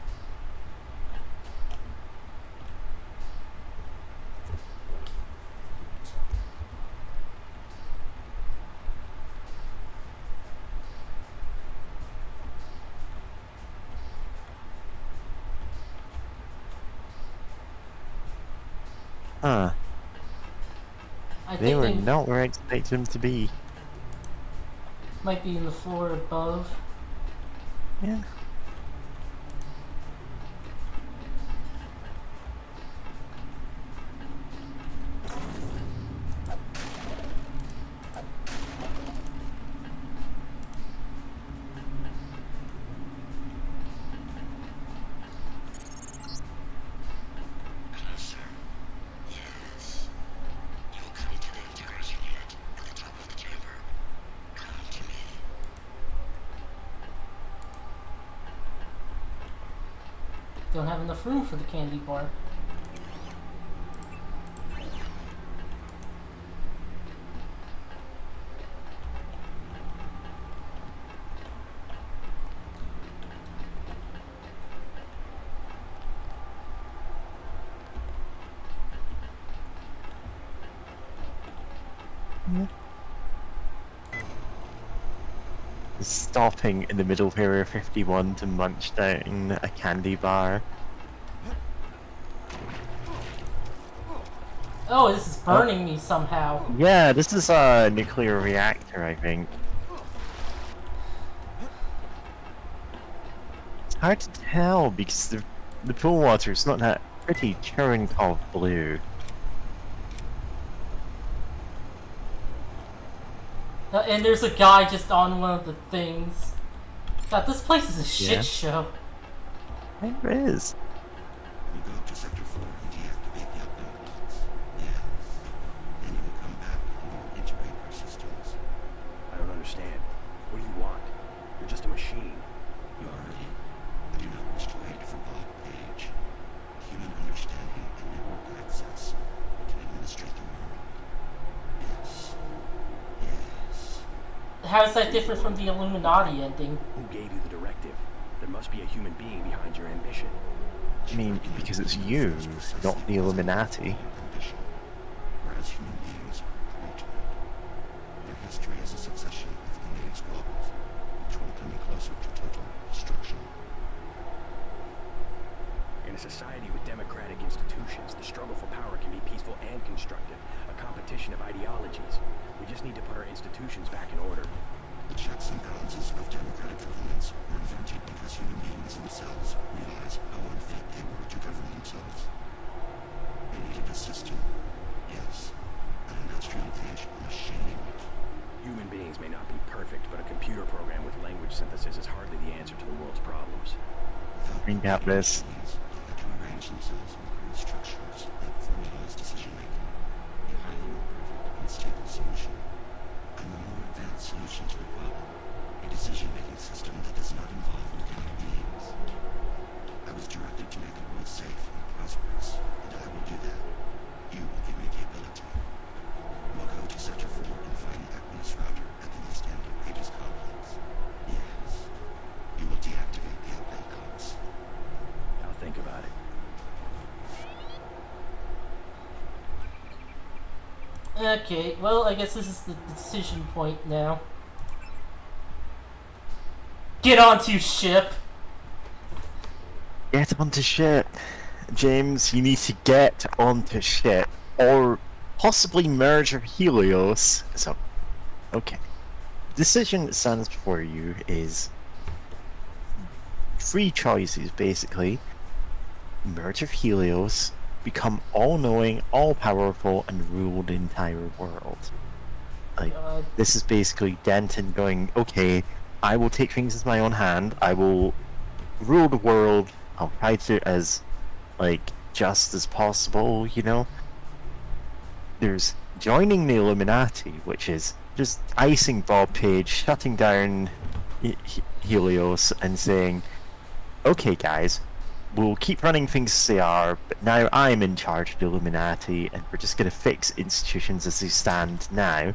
B: Huh.
A: I
B: They
A: think
B: were
A: they
B: not where I expected them to be.
A: might be in the floor above.
B: Yeah.
A: don't have enough room for the candy bar.
B: Stopping in the middle of Area 51 to munch down a candy bar.
A: Oh, this is burning me somehow.
B: Yeah, this is a nuclear reactor, I think. It's hard to tell because the pool water is not that pretty Cherenkov blue.
A: And there's a guy just on one of the things. God, this place is a shit show.
B: It is.
E: You go to Sector 4 and deactivate the upload pods. Yes. Then you will come back and we will integrate our systems.
C: I don't understand. What do you want? You're just a machine.
E: You are ready. I do not wish to wait for Bob Page. Human understanding and network access can administrate the world. Yes. Yes.
A: How is that different from the Illuminati ending?
C: Who gave you the directive? There must be a human being behind your ambition.
B: I mean, because it's you, not the Illuminati.
E: Condition. Whereas human beings are prone to it. Their history is a succession of inane squabbles, which will bring me closer to total destruction.
C: In a society with democratic institutions, the struggle for power can be peaceful and constructive, a competition of ideologies. We just need to put our institutions back in order.
E: The checks and balances of democratic governments were invented because human beings themselves realized how unfit they were to govern themselves. They needed a system. Yes, an industrial age machine.
C: Human beings may not be perfect, but a computer program with language synthesis is hardly the answer to the world's problems.
B: Bring out this.
E: Machines had to arrange themselves in crude structures that formalized decision-making, a highly imperfect and stable solution. And the more advanced solution to the problem, a decision-making system that does not involve organic beings. I was directed to make the world safe and prosperous, and I will do that. You will give me the ability. We'll go to Sector 4 and find the Equinus router at the east end of Page's complex. Yes. You will deactivate the upload codes.
C: I'll think about it.
A: Okay, well, I guess this is the decision point now. Get onto ship!
B: Get onto ship. James, you need to get onto ship. Or possibly merge your Helios. So, okay. The decision that stands before you is 3 choices, basically. Merge your Helios, become all-knowing, all-powerful, and rule the entire world. Like, this is basically Denton going, okay, I will take things into my own hand, I will rule the world, I'll try to do it as, like, just as possible, you know? There's joining the Illuminati, which is just icing Bob Page, shutting down Helios, and saying, okay guys, we'll keep running things as they are, but now I'm in charge of the Illuminati, and we're just going to fix institutions as they stand now.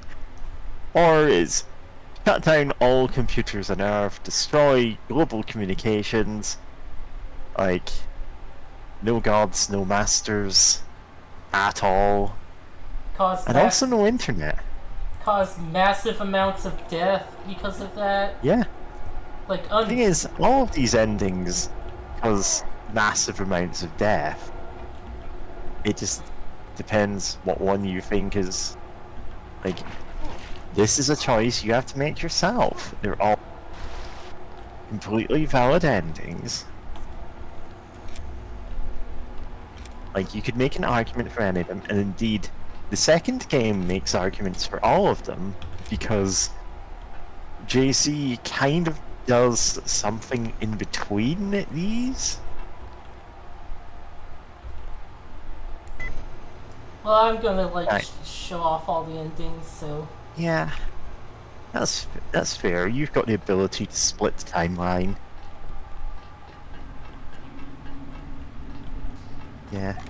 B: Or is shut down all computers on Earth, destroy global communications, like, no gods, no masters, at all, and also no internet.
A: Cause massive amounts of death because of that.
B: Yeah.
A: Like,
B: The thing is, all of these endings cause massive amounts of death. It just depends what one you think is, like, this is a choice you have to make yourself. They're all completely valid endings. Like, you could make an argument for any of them, and indeed, the second game makes arguments for all of them, because JC kind of does something in between these.
A: well, I'm gonna, like,
B: Right.
A: show off all the endings, so...
B: Yeah, that's fair. You've got the ability to split the timeline. Yeah.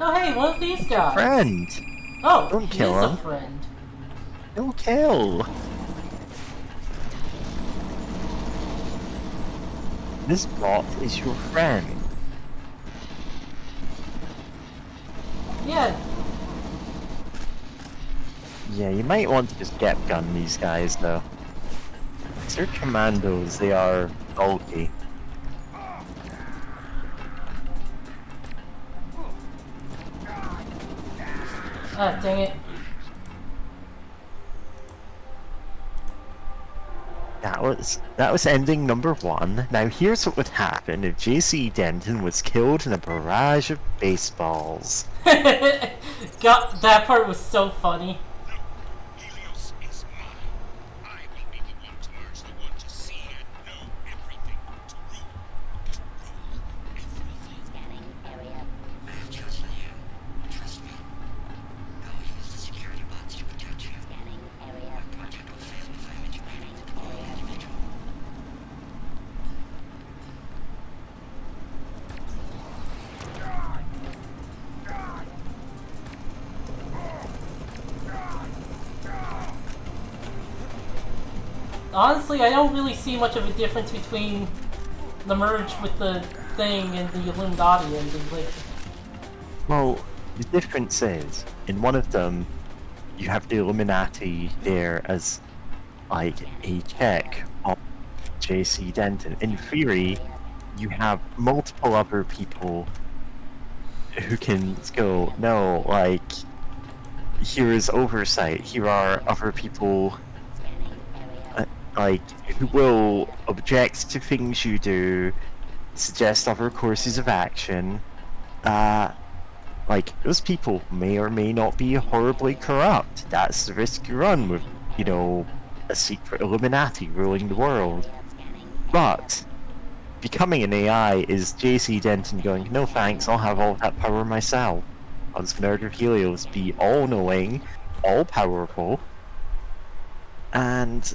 A: Oh, hey, one of these guys.
B: Friend!
A: Oh,
B: Don't
A: he
B: kill
A: is
B: him.
A: a friend.
B: Don't kill! This bot is your friend.
A: Yeah.
B: Yeah, you might want to just get gun these guys though. They're commandos, they are bulky.
A: Ah, dang it.
B: That was ending number 1. Now here's what would happen if JC Denton was killed in a barrage of baseballs.
A: God, that part was so funny.
E: Helios is mine. I will be the one to merge, the one to see and know everything, to rule. Everything.
J: Scanning area.
E: Trust me. Trust me. I'll use the security bots to protect you.
J: Scanning area.
E: Project will fail if I let you manage the poor individual.
A: Honestly, I don't really see much of a difference between the merge with the thing and the Illuminati and the, like...
B: Well, the difference is, in one of them, you have the Illuminati there as, like, a check on JC Denton. In theory, you have multiple other people who can go, no, like, here is oversight, here are other people, like, who will object to things you do, suggest other courses of action. Like, those people may or may not be horribly corrupt. That's the risk you run with, you know, a secret Illuminati ruling the world. But becoming an AI is JC Denton going, no thanks, I'll have all that power myself. I'll just murder Helios, be all-knowing, all-powerful, and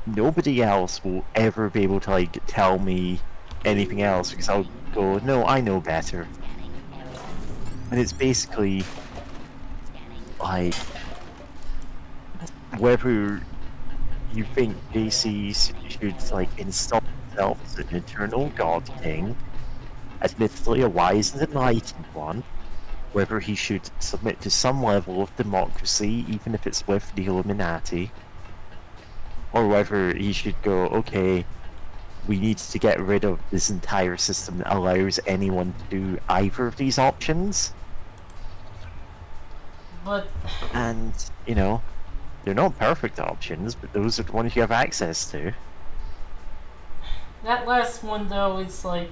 B: nobody else will ever be able to, like, tell me anything else, because I'll go, no, I know better. And it's basically, like, whether you think JC should, like, install himself as an eternal God King, admittedly a wise and enlightened one, whether he should submit to some level of democracy, even if it's with the Illuminati, or whether he should go, okay, we need to get rid of this entire system that allows anyone to do either of these options.
A: But...
B: And, you know, they're not perfect options, but those are the ones you have access to.
A: that last one, though, is like...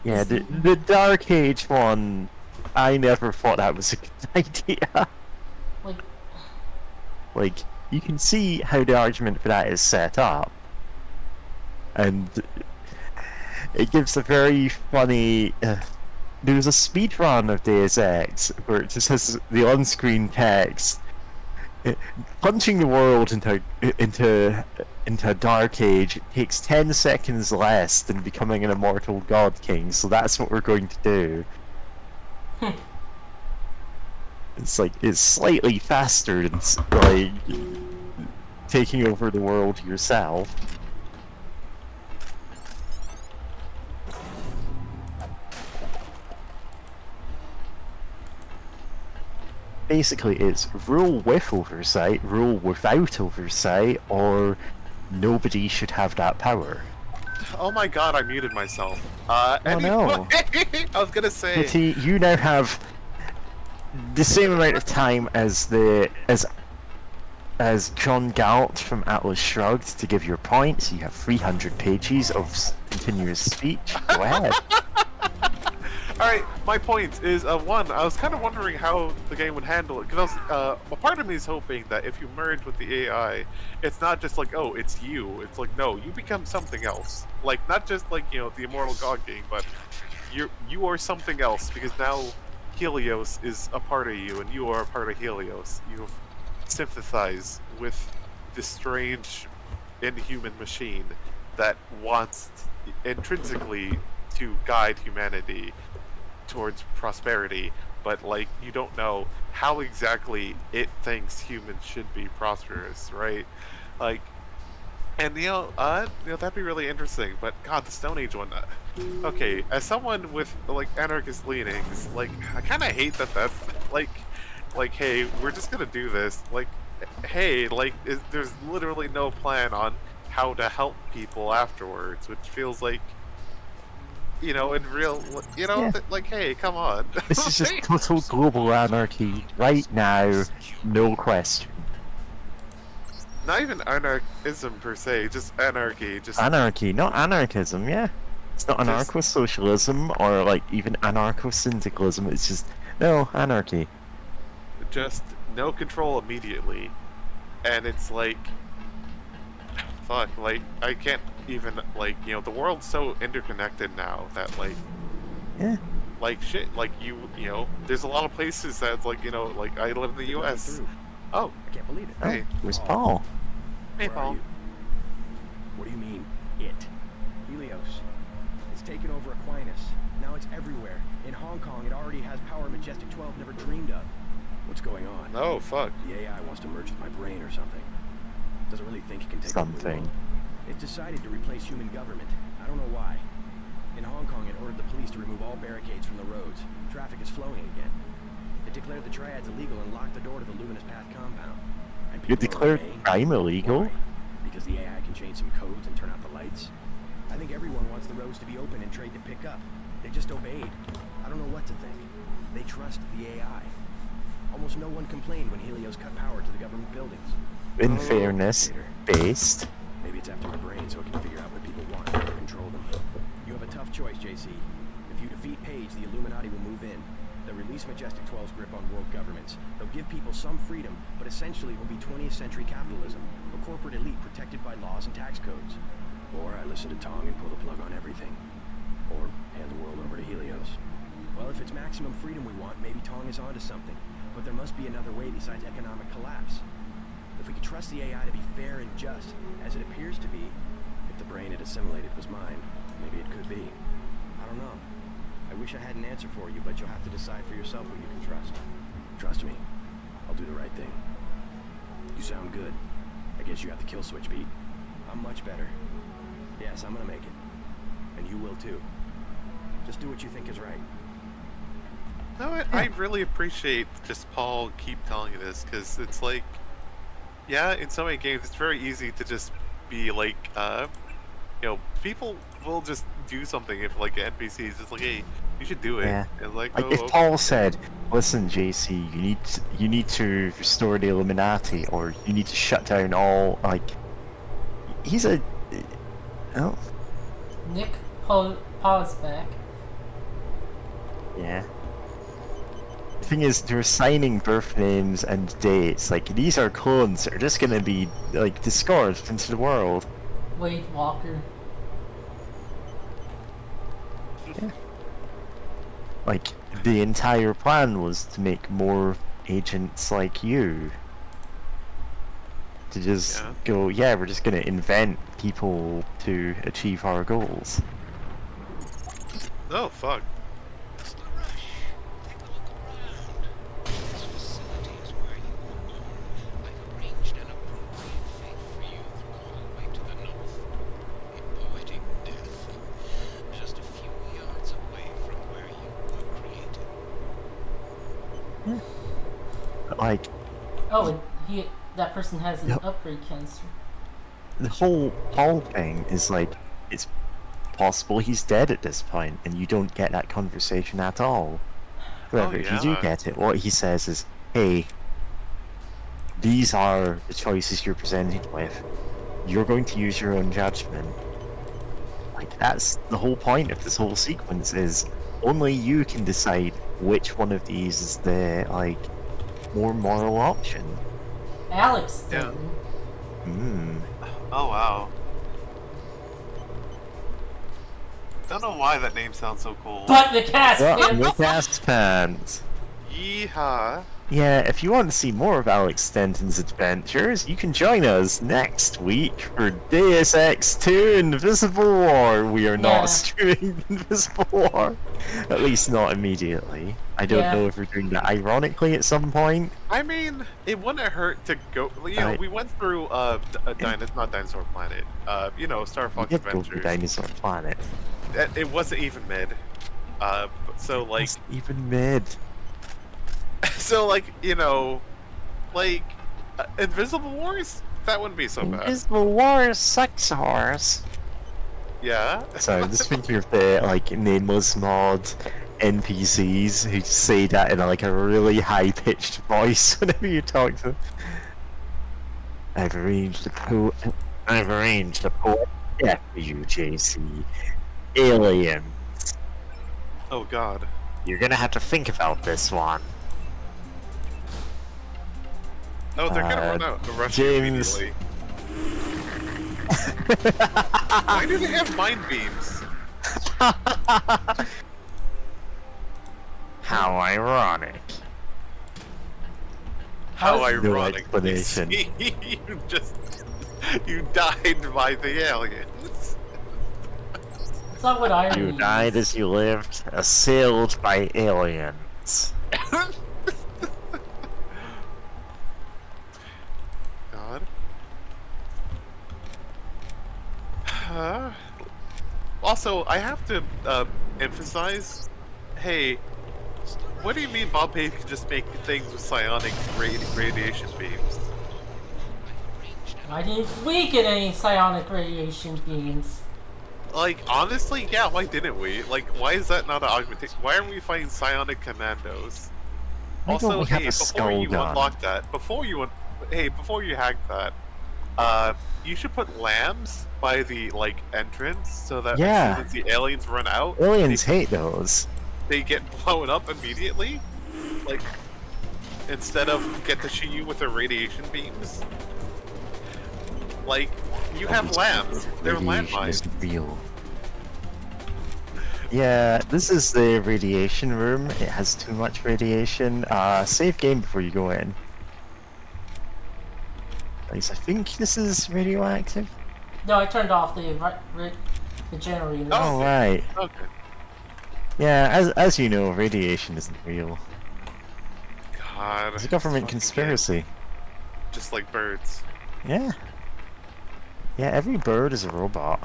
B: Yeah, the Dark Age one, I never thought that was a good idea.
A: Like...
B: Like, you can see how the argument for that is set up. And it gives a very funny... there was a speedrun of Deus Ex where it just has the on-screen text. Punching the world into a dark age takes 10 seconds less than becoming an immortal god king, so that's what we're going to do. It's like, it's slightly faster than, like, taking over the world yourself. Basically, it's rule with oversight, rule without oversight, or nobody should have that power.
F: Oh my god, I muted myself.
B: no.
F: I was gonna say...
B: Kitty, you now have the same amount of time as John Galt from Atlas Shrugged to give your points. You have 300 pages of continuous speech. Go ahead.
F: Alright, my point is, one, I was kind of wondering how the game would handle it, because a part of me is hoping that if you merge with the AI, it's not just like, oh, it's you. It's like, no, you become something else. Like, not just like, you know, the Immortal God King, but you are something else, because now Helios is a part of you, and you are a part of Helios. You've sympathized with this strange, inhuman machine that wants intrinsically to guide humanity towards prosperity, but like you don't know how exactly it thinks humans should be prosperous, right? Like, and that'd be really interesting. But God, the Stone Age one. Okay, as someone with like anarchist leanings, like I kind of hate that that's like, hey, we're just gonna do this. Like, hey, like, there's literally no plan on how to help people afterwards, which feels like, in real,
B: Yeah.
F: like, hey, come on.
B: This is just total global anarchy right now, no question.
F: Not even anarchism per se, just anarchy. Just
B: Anarchy, not anarchism, yeah. It's not
F: Just-
B: anarcho-socialism or like even anarcho-syndicalism, it's just, no, anarchy.
F: just no control immediately, and it's like, fuck, like I can't even like the world's so interconnected now that like
B: Yeah.
F: like shit, like there's a lot of places that's like like I live in the U.S. Oh,
H: I can't believe it.
B: Oh,
F: Hey.
B: where's Paul?
F: hey
H: Where are
F: Paul.
H: you? What do you mean, it? Helios. It's taken over Aquinas. Now it's everywhere. In Hong Kong, it already has power Majestic 12 never dreamed of. What's going on?
F: Oh fuck.
H: The AI wants to merge with my brain or something. Doesn't really think it can take over the
B: Something.
H: world. It's decided to replace human government. I don't know why. In Hong Kong, it ordered the police to remove all barricades from the roads. Traffic is flowing again. It declared the triads illegal and locked the door to the Luminous Path compound. And
B: You
H: people are
B: declared
H: obeying.
B: crime illegal?
H: Why? Because the AI can change some codes and turn out the lights. I think everyone wants the roads to be open and trade to pick up. They just obeyed. I don't know what to think. They trust the AI. Almost no one complained when Helios cut power to the government buildings.
B: In
H: Oh,
B: fairness,
H: dictator.
B: based.
H: Maybe it's after my brain so it can figure out what people want and control them. You have a tough choice, JC. If you defeat Page, the Illuminati will move in. They'll release Majestic 12's grip on world governments. They'll give people some freedom, but essentially it will be 20th century capitalism, a corporate elite protected by laws and tax codes. Or I listen to Tong and pull the plug on everything. Or hand the world over to Helios. Well, if it's maximum freedom we want, maybe Tong is onto something. But there must be another way besides economic collapse. If we could trust the AI to be fair and just, as it appears to be, if the brain it assimilated was mine, maybe it could be. I don't know. I wish I had an answer for you, but you'll have to decide for yourself who you can trust. Trust me. I'll do the right thing. You sound good. I guess you have the kill switch, Pete. I'm much better. Yes, I'm gonna make it. And you will too. Just do what you think is right.
F: No, I really appreciate just Paul keep telling you this, because it's like, yeah, in so many games it's very easy to just be like, people will just do something if like an NPC is just like, hey, you should do it.
B: Yeah.
F: And like,
B: Like
F: oh,
B: if
F: okay.
B: Paul said, "Listen, JC, you need to restore the Illuminati, or you need to shut down all," like, he's a, oh,
A: Nick, Paul's back.
B: yeah. The thing is, they're assigning birth names and dates. Like, these are clones that are just gonna be like discarded into the world.
A: Wade Walker.
B: Like, the entire plan was to make more agents like you. To just
F: Yeah.
B: go, yeah, we're just gonna invent people to achieve our goals.
F: Oh fuck.
E: Mr. Rush, take a look around. This facility is where you were born. I've arranged an appropriate fate for you through the hallway to the north. A poetic death. Just a few yards away from where you were created.
B: But, like,
A: Oh, and that person has an
B: Yep.
A: upgrade cancer.
B: the whole Paul thing is like, it's possible he's dead at this point, and you don't get that conversation at all. However, if you do
F: yeah.
B: get it, what he says is, hey, these are the choices you're presented with. You're going to use your own judgment. Like, that's the whole point of this whole sequence, is only you can decide which one of these is the, like, more moral option.
A: Alex
F: Yeah.
A: didn't.
B: Hmm.
F: Oh wow. Don't know why that name sounds so cool.
A: But the cast
B: Well,
A: fans.
B: the cast pants.
F: Yeehaw.
B: Yeah, if you want to see more of Alex Denton's adventures, you can join us next week for Deus Ex 2 Invisible War. We are
A: Yeah.
B: not streaming Invisible War. At least not immediately. I don't
A: Yeah.
B: know if we're doing that ironically at some point.
F: I mean, it wouldn't hurt to go. You know, we went through not Dinosaur Planet. Star
B: We
F: Fox
B: did go to
F: Adventures.
B: Dinosaur Planet.
F: It wasn't even mid. So like,
B: It's even mid.
F: so like, Invisible Wars. That wouldn't be so bad.
B: Invisible War 6 horse.
F: Yeah.
B: So I'm just thinking of the like nameless mod NPCs who say that in a really high-pitched voice whenever you talk to them. I've arranged a poet death for you, JC. Alien.
F: Oh God.
B: You're gonna have to think about this one.
F: Oh, they're gonna run out. Rush
B: James.
F: immediately. Why do they have mind beams?
B: How ironic.
F: How
A: No
F: ironic.
B: explanation.
F: You died by the aliens.
A: It's not what I
B: You
A: read.
B: died as you lived, assailed by aliens.
F: God. Also, I have to emphasize, hey, what do you mean Bob Page can just make things with psionic radiation beams?
A: Why didn't we get any psionic radiation beams?
F: Like, honestly, yeah, why didn't we? Like, why is that not an augmentation? Why aren't we fighting psionic commandos?
B: Why don't
F: Also,
B: we have
F: hey,
B: a
F: before
B: skull
F: you
B: gun?
F: unlock that, before you hack that, you should put lambs by the, entrance so that
B: Yeah.
F: as soon as the aliens run out,
B: Aliens hate those.
F: they get blown up immediately. Like, instead of get to shoot you with their radiation beams. Like, you have lambs. They're
B: Radiation
F: landmines.
B: isn't real. Yeah, this is the radiation room. It has too much radiation. Save game before you go in. At least I think this is radioactive.
A: No, I turned off the generators.
B: Oh, right.
F: Okay.
B: Yeah, as you know, radiation isn't real.
F: God.
B: It's a government
F: fucking
B: conspiracy.
F: kid. Just like birds.
B: Yeah. Yeah, every bird is a robot.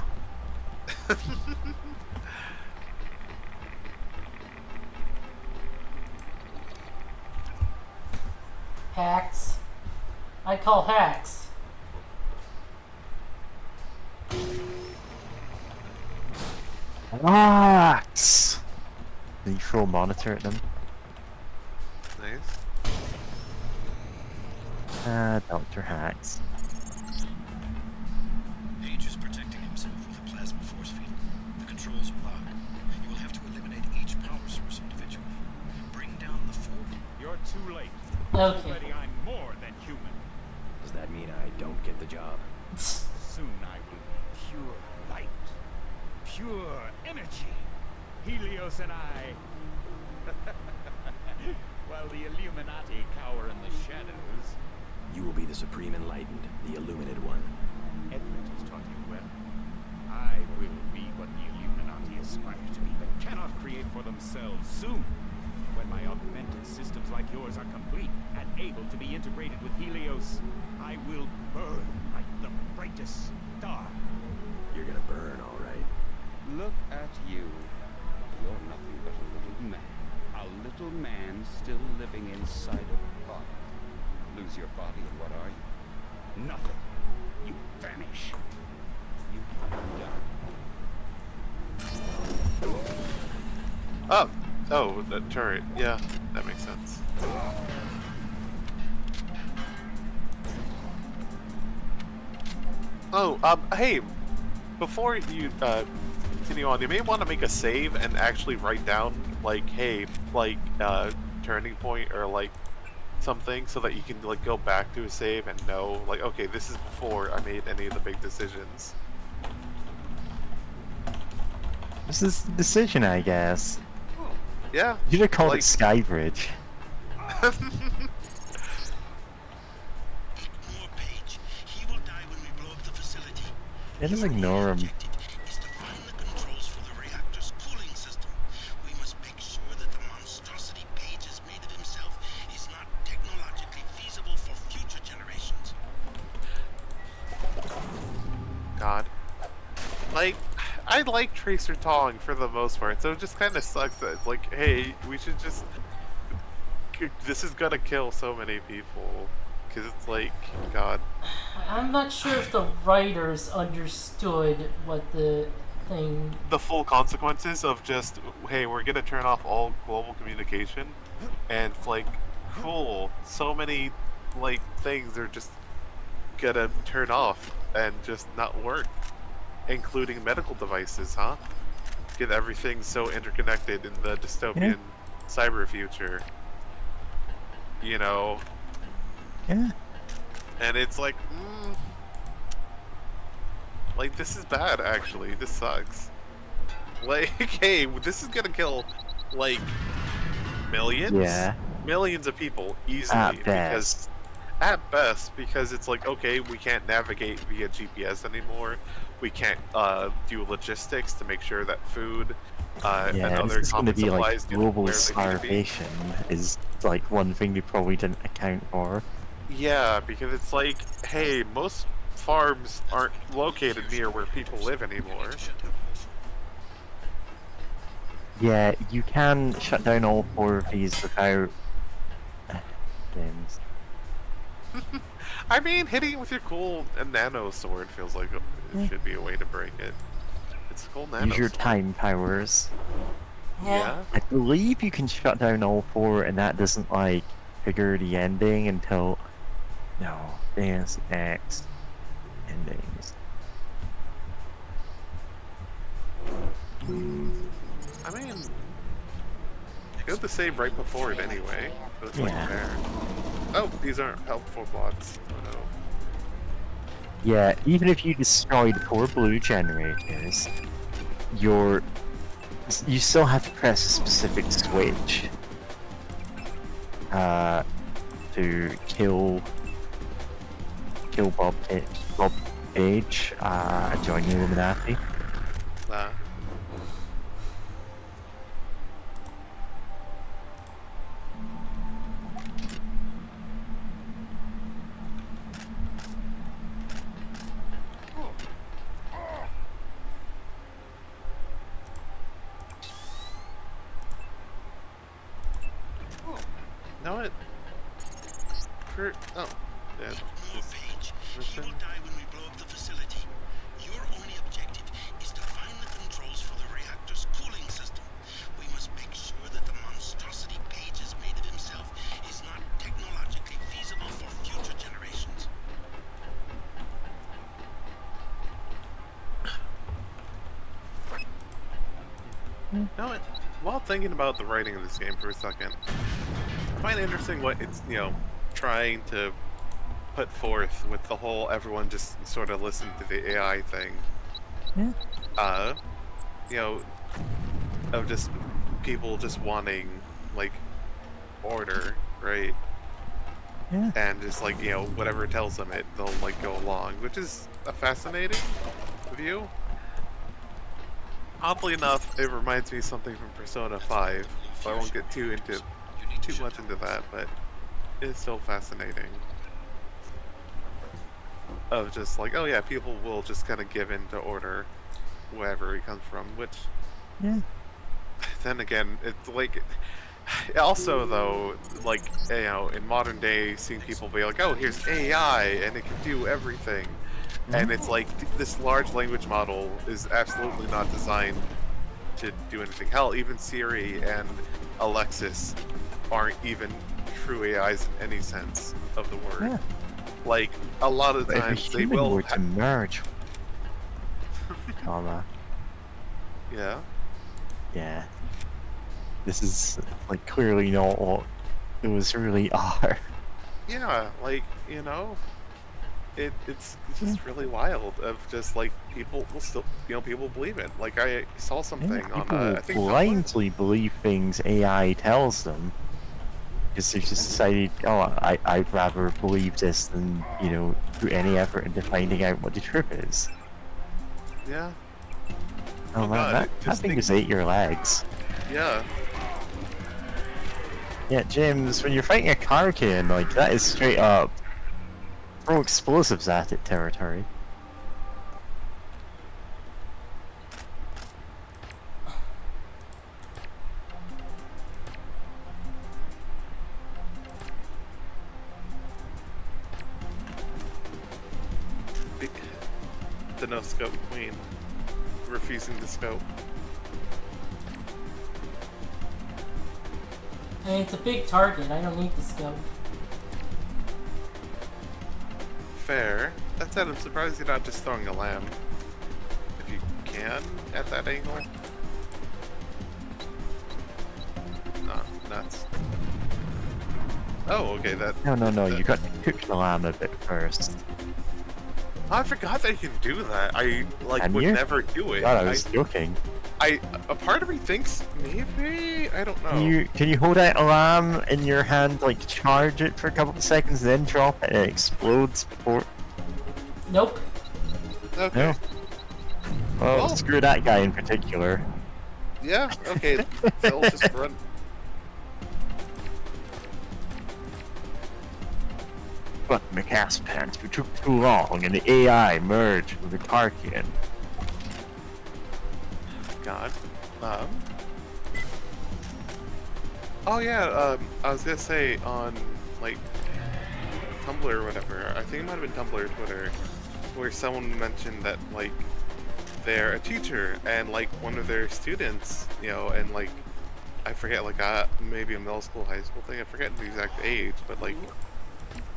A: Hacks. I call hacks.
B: Hacks! Then you throw a monitor at them.
F: Nice.
B: Dr. Hacks.
H: Page is protecting himself with a plasma force field. The controls are locked. You will have to eliminate each power source individually. Bring down the four.
G: You're too late.
A: Okay.
G: Already I'm more than human.
D: Does that mean I don't get the job?
G: Soon I will be pure light. Pure energy. Helios and I. While the Illuminati cower in the shadows.
D: You will be the Supreme Enlightened, the Illuminated One.
G: Edmund has taught you well. I will be what the Illuminati aspire to be, but cannot create for themselves soon. When my augmented systems like yours are complete and able to be integrated with Helios, I will burn like the brightest star.
D: You're gonna burn, all right.
K: Look at you. You're nothing but a little man. A little man still living inside a body. Lose your body and what are you?
G: Nothing. You vanish.
K: You are done.
F: Oh, the turret. Yeah, that makes sense. Oh, hey, before you continue on, you may want to make a save and actually write down, hey, turning point or something, so that you can go back to a save and know, okay, this is before I made any of the big decisions.
B: This is the decision, I guess.
F: Yeah.
B: You should have called it
F: Like-
B: Skybridge. They just ignore him.
E: Is to find the controls for the reactor's cooling system. We must make sure that the monstrosity Page has made of himself is not technologically feasible for future generations.
F: God. Like, I like Tracer Tong for the most part, so it just kind of sucks that it's like, hey, we should just... This is gonna kill so many people. Because it's like, God.
A: I'm not sure if the writers understood what the thing.
F: The full consequences of just, hey, we're gonna turn off all global communication. And it's like, cool. So many, like, things are just gonna turn off and just not work. Including medical devices, huh? Get everything so interconnected in the dystopian cyber future. You know?
B: Yeah.
F: And it's like, like, this is bad, actually. This sucks. Like, hey, this is gonna kill, like, millions?
B: Yeah.
F: Millions of people, easily.
B: At best.
F: At best, because it's like, okay, we can't navigate via GPS anymore. We can't do logistics to make sure that food and
B: Yeah,
F: other
B: this is going to
F: common
B: be like
F: supplies get
B: global
F: where they need to be.
B: starvation is like one thing they probably didn't account for.
F: Yeah, because it's like, hey, most farms aren't located near where people live anymore.
B: Yeah, you can shut down all 4 of these without... Games.
F: I mean, hitting it with your cool nano sword feels like it should be a way to break it. It's a cool nano
B: Use your
F: sword.
B: time powers.
F: Yeah?
B: I believe you can shut down all 4 and that doesn't like trigger the ending until... No, Deus Ex endings.
F: I mean, you have to save right before it anyway, so it's like fair. Oh, these aren't helpful blocks. Oh no.
B: Yeah, even if you destroy the 4 blue generators, you still have to press a specific switch to kill Bob Page and join the Illuminati.
F: Know it? Oh, yeah.
E: Page, he will die when we blow up the facility. Your only objective is to find the controls for the reactor's cooling system. We must make sure that the monstrosity Page has made of himself is not technologically feasible for future generations.
F: Know it? While thinking about the writing of this game for a second, I find it interesting what it's, trying to put forth with the whole everyone just sort of listen to the AI thing. Of just people just wanting, like, order, right?
B: Yeah.
F: And just, like, whatever it tells them they'll, like, go along, which is a fascinating view. Oddly enough, it reminds me of something from Persona 5, so I won't get too much into that, but it's still fascinating. Of just like, oh yeah, people will just kind of give in to order wherever it comes from, which...
B: Yeah.
F: Then again, it's like... Also, though, like, in modern day, seeing people be like, oh, here's AI, and it can do everything. And it's like, this large language model is absolutely not designed to do anything. Hell, even Siri and Alexis aren't even true AIs in any sense of the word.
B: Yeah.
F: Like, a lot of
B: But if a
F: times they
B: human
F: will...
B: were to merge... comma.
F: Yeah?
B: Yeah. This is, like, clearly not what it was really are.
F: Yeah, like, it's just really wild of just, like, people will still, people believe it. Like, I saw something on,
B: People
F: I think...
B: blindly believe things AI tells them. Because they've just decided, oh, I'd rather believe this than, put any effort into finding out what the truth is.
F: Yeah.
B: Oh,
F: Oh,
B: man,
F: God,
B: that
F: just
B: thing
F: think-
B: just ate your legs.
F: Yeah.
B: Yeah, James, when you're fighting a Karkin, like, that is straight up throw explosives at it territory.
F: The no scope queen. Refusing to scope.
A: And it's a big target. I don't need the scope.
F: Fair. That said, I'm surprised you're not just throwing a lamb. If you can, at that angle. No, nuts. Oh, okay, that...
B: No,
F: that-
B: you got to cook the lamb a bit first.
F: I forgot that you can do that. I, like,
B: Can
F: would
B: you?
F: never do it.
B: God, I was joking.
F: A part of me thinks maybe? I don't know.
B: Can you hold out a lamb in your hand, like charge it for a couple of seconds, then drop it and it explodes before...
A: Nope.
F: Okay.
B: No? Well,
F: Well-
B: screw that guy in particular.
F: Yeah, okay. They'll just run...
B: But McCass pants, who took too long, and the AI merged with the Karkian.
F: God. Oh yeah, I was gonna say on, like, Tumblr or whatever, I think it might have been Tumblr or Twitter, where someone mentioned that, like, they're a teacher, and, like, one of their students, you know, and, like, I forget, like, maybe a middle school, high school thing, I forget the exact age, but, like,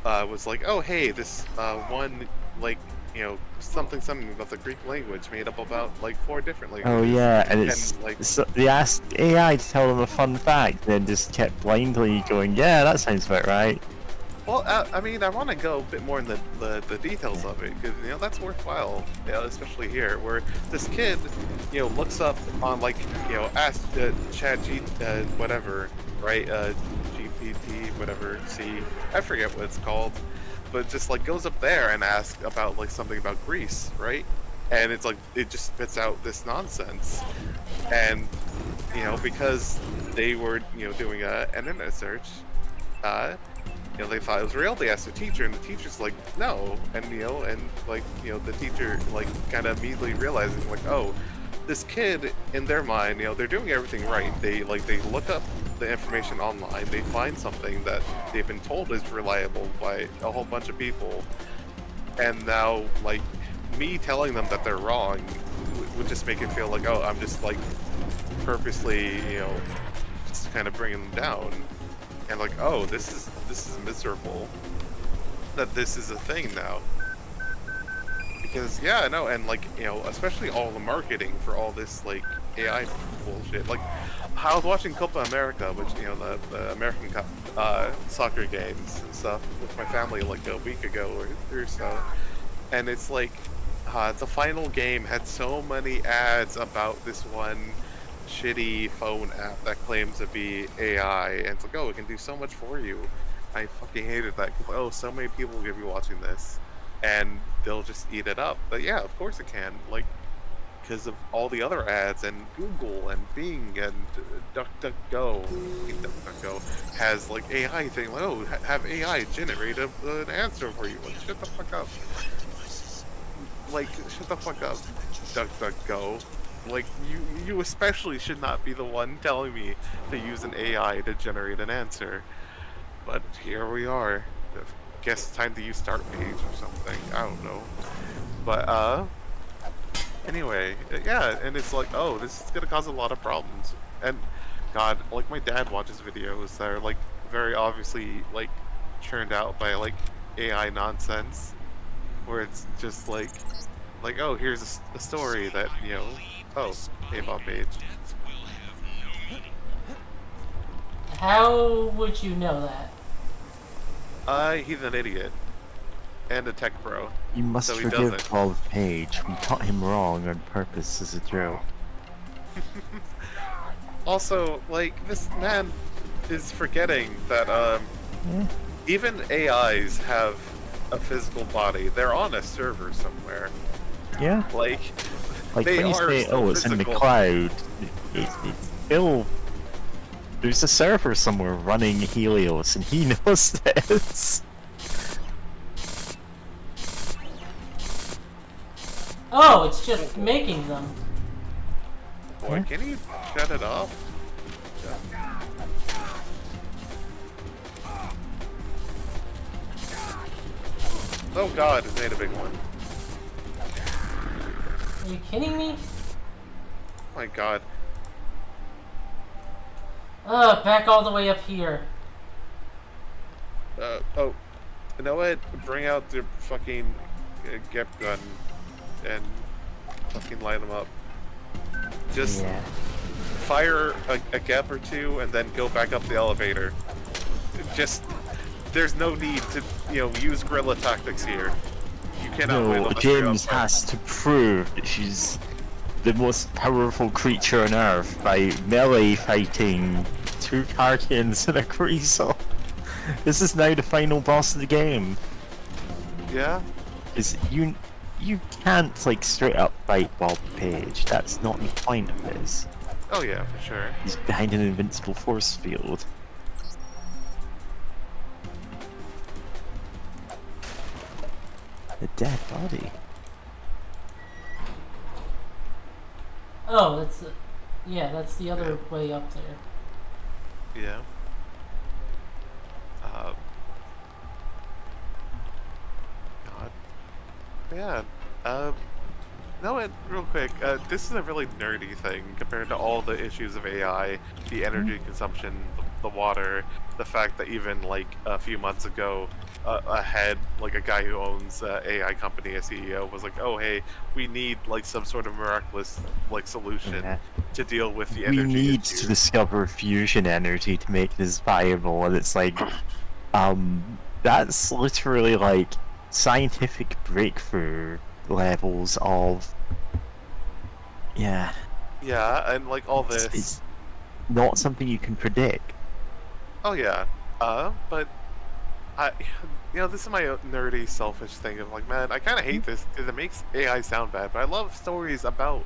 F: was like, oh, hey, this, one, like, you know, something about the Greek language made up about, like, 4 different languages.
B: Oh yeah, and it's
F: like,
B: so they asked AI to tell them a fun fact, then just kept blindly going, yeah, that sounds about right.
F: well, I mean, I want to go a bit more in the details of it, because, you know, that's worthwhile, you know, especially here, where this kid, you know, looks up on, like, you know, ask whatever, right, GPT, whatever, I forget what it's called, but just, like, goes up there and asks about, like, something about Greece, right? And it's like, it just spits out this nonsense. And, you know, because they were, you know, doing an internet search, you know, they thought it was real, they asked the teacher, and the teacher's like, no, and, you know, and, like, you know, the teacher, like, kind of immediately realizing, like, oh, this kid, in their mind, you know, they're doing everything right. They look up the information online, they find something that they've been told is reliable by a whole bunch of people, and now, like, me telling them that they're wrong would just make it feel like, oh, I'm just, like, purposely, you know, just kind of bringing them down, and, like, oh, this is miserable that this is a thing now. Because, yeah, I know, and, like, you know, especially all the marketing for all this, like, AI bullshit. Like, I was watching Copa America, which, you know, the American Cup soccer games and stuff with my family, like, a week ago or so. And it's like, the final game had so many ads about this one shitty phone app that claims to be AI. And it's like, oh, it can do so much for you. I fucking hated that. Oh, so many people will be watching this. And they'll just eat it up. But yeah, of course it can. Like, because of all the other ads, and Google and Bing and DuckDuckGo. I think DuckDuckGo has, like, AI thing. Like, oh, have AI generate an answer for you. Like, shut the fuck up. Like, shut the fuck up, DuckDuckGo. Like, you especially should not be the one telling me to use an AI to generate an answer. But here we are. I guess it's time to use start page or something. I don't know. But, anyway, yeah, and it's like, oh, this is gonna cause a lot of problems. And, God, like, my dad watches videos that are, like, very obviously, like, churned out by, like, AI nonsense. Where it's just like, oh, here's a story that, you know, oh, hey, Bob Page.
A: How would you know that?
F: He's an idiot. And a tech bro.
B: You must
F: So he
B: forgive
F: doesn't.
B: Bob Page. We taught him wrong on purpose as a joke.
F: Also, like, this man is forgetting that,
B: Yeah.
F: even AIs have a physical body. They're on a server somewhere.
B: Yeah.
F: Like,
B: Like
F: They
B: when you
F: are
B: say,
F: still
B: "Oh, it's in the
F: physical.
B: cloud," it's still there's a server somewhere running Helios, and he knows this.
A: Oh, it's just making them.
F: Boy, can you shut it off? Oh god, it made a big one.
A: Are you kidding me?
F: Oh my god.
A: Back all the way up here.
F: Oh. You know what? Bring out the fucking Gep gun and fucking light them up. Just
B: Yeah.
F: fire a Gep or two and then go back up the elevator. Just, there's no need to, use guerrilla tactics here. You cannot win
B: No,
F: unless you're
B: James
F: up front.
B: has to prove that she's the most powerful creature on Earth by melee fighting 2 Karkins and a Greasel. This is now the final boss of the game.
F: Yeah?
B: Is you can't like straight up fight Bob Page. That's not the point of this.
F: Oh yeah, for sure.
B: He's behind an invincible force field. A dead body.
A: Oh, that's yeah, that's the other way up there.
F: Yeah. God. Yeah. No, real quick, this is a really nerdy thing compared to all the issues of AI, the energy consumption, the water, the fact that even like a few months ago, a head, like a guy who owns AI company, a CEO, was like, "Oh, hey, we need like some sort of miraculous like solution
B: Yeah.
F: to deal with the
B: We
F: energy
B: need
F: issue."
B: to discover fusion energy to make this viable, and it's like, that's literally like scientific breakthrough levels of, yeah,
F: Yeah, and like all this.
B: it's not something you can predict.
F: Oh yeah, but this is my nerdy, selfish thing of like, man, I kind of hate this because it makes AI sound bad, but I love stories about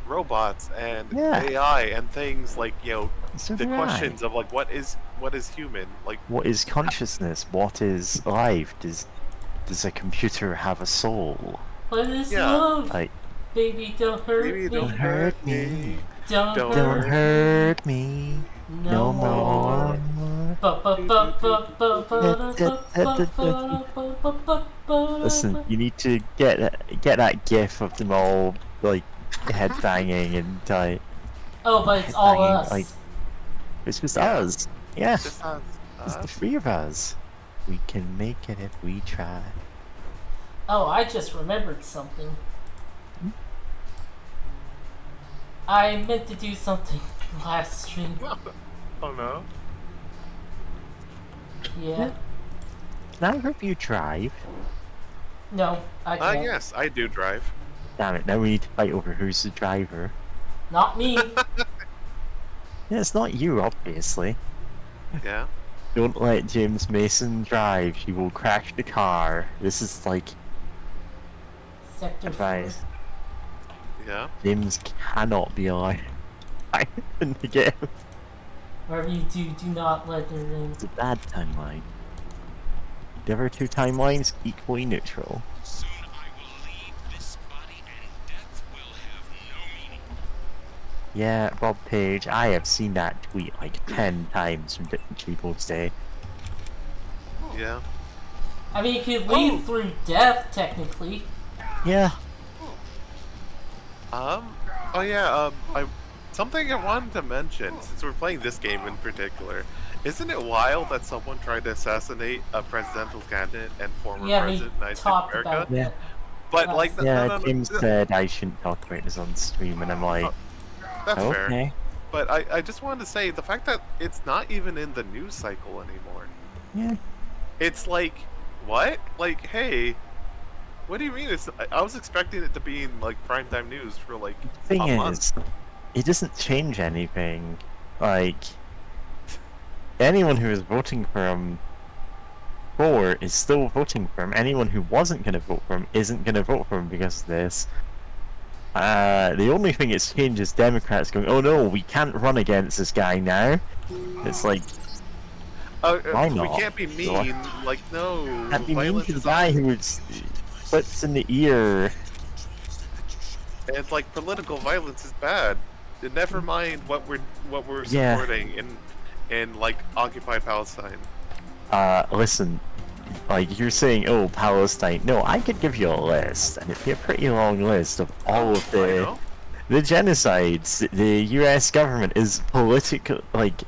F: robots and
B: Yeah.
F: AI and things like,
B: So
F: the
B: do I.
F: questions of like, what is human? Like,
B: What is consciousness? What is life? Does a computer have a soul?
A: What is
F: Yeah.
A: love?
B: Like,
A: Baby, don't hurt
F: Baby,
A: me.
F: don't hurt me.
A: Don't
F: Don't
B: don't
A: hurt
B: hurt me no more. Listen, you need to get that gif of them all like headbanging and like
A: Oh, but it's all
B: headbanging,
A: us.
B: like, it's just
F: Yeah.
B: us. Yeah,
F: Just us.
B: it's the 3 of us. We can make it if we try.
A: Oh, I just remembered something. I meant to do something last stream.
F: Oh no.
A: Yeah.
B: Can I help you drive?
A: No, I can't.
F: Yes, I do drive.
B: Damn it! Now we need to fight over who's the driver.
A: Not me.
B: Yeah, it's not you, obviously.
F: Yeah.
B: Don't let James Mason drive. He will crash the car. This is like
A: Sector 4.
B: advice.
F: Yeah.
B: James cannot be allowed in the game.
A: Wherever you do not let her in.
B: It's a bad timeline. The other 2 timelines equally neutral.
E: Soon I will leave this body and death will have no meaning.
B: Yeah, Bob Page, I have seen that tweet like 10 times from different people today.
F: Yeah.
A: I mean, you could leave through death, technically.
B: Yeah.
F: Oh yeah, something I wanted to mention, since we're playing this game in particular, isn't it wild that someone tried to assassinate a presidential candidate and former
A: Yeah, we
F: president of the United States of
A: talked
F: America?
A: about
B: Yeah.
A: that.
F: But
A: last-
F: like,
B: Yeah,
F: no,
B: James said I shouldn't talk about this on stream, and I'm like,
F: that's fair.
B: okay.
F: But I just wanted to say the fact that it's not even in the news cycle anymore.
B: Yeah.
F: It's like, what? Like, hey, what do you mean? I was expecting it to be in like primetime news for like
B: Thing
F: a month.
B: is, it doesn't change anything. Like, anyone who is voting for him is still voting for him. Anyone who wasn't going to vote for him isn't going to vote for him because of this. The only thing it's changed is Democrats going, oh no, we can't run against this guy now. It's like, why
F: We
B: not?
F: can't be mean. Like, no.
B: Can't be mean
F: Violence
B: to the
F: is
B: guy
F: always-
B: who was clips in the ear.
F: And like political violence is bad. And never mind what we're
B: Yeah.
F: supporting in like occupied Palestine.
B: Listen, like you're saying, oh, Palestine. No, I could give you a list, and it'd be a pretty long list of all of
F: I
B: the
F: know.
B: genocides. The U.S. government is political, like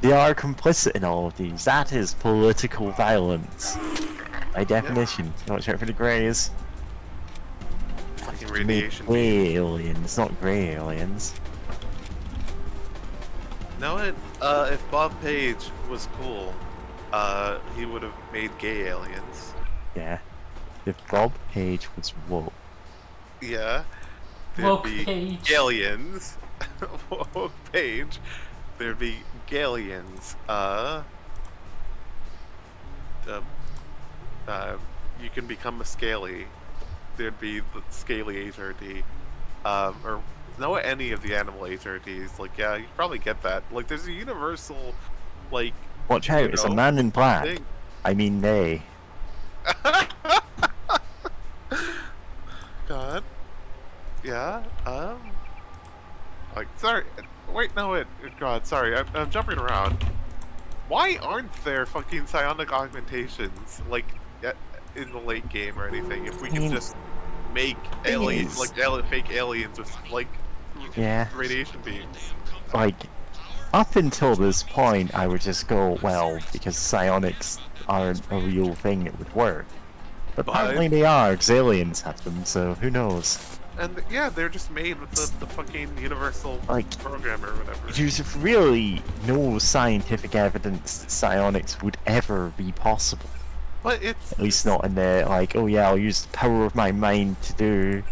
B: they are complicit in all of these. That is political violence, by definition. Watch out for the greys.
F: Fucking radiation.
B: Grey aliens, not grey aliens.
F: Know it? If Bob Page was cool, he would have made gay aliens.
B: Yeah. If Bob Page was woke.
F: Yeah. There'd
A: Woke
F: be
A: Page.
F: Galleons. Woke Page. There'd be Galleons. You can become a Scaly. There'd be the Scaly HRT. Or no, any of the animal HRTs. Like, yeah, you probably get that. Like, there's a universal, like,
B: Watch out,
F: you
B: it's a
F: know,
B: man in black.
F: thing.
B: I mean, they.
F: God. Yeah. Like, sorry. Wait, no, wait. God, sorry. I'm jumping around. Why aren't there fucking psionic augmentations like in the late game or anything? If we can just make aliens, like fake aliens with like
B: Yeah.
F: radiation beams.
B: Like, up until this point, I would just go, well, because psionics aren't a real thing, it would work. But apparently they are, because aliens have them, so who knows?
F: And yeah, they're just made with the fucking universal
B: Like,
F: program or whatever.
B: There's really no scientific evidence that psionics would ever be possible.
F: But it's
B: At least not in the, like, oh yeah, I'll use the power of my mind to do,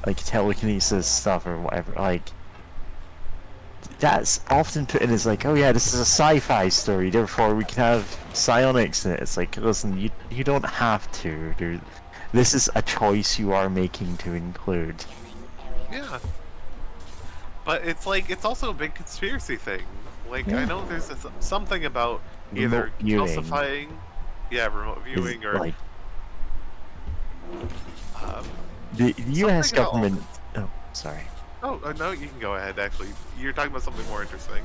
B: like, telekinesis stuff or whatever. Like, that's often put in as like, oh yeah, this is a sci-fi story, therefore we can have psionics in it. It's like, listen, you don't have to. This is a choice you are making to include.
F: Yeah. But it's like, it's also a big conspiracy thing. Like, I know there's something about either
B: Remote viewing
F: calcifying, remote viewing,
B: is,
F: or
B: like,
F: um,
B: the U.S.
F: something
B: government. Oh, sorry.
F: oh, no, you can go ahead, actually. You're talking about something more interesting.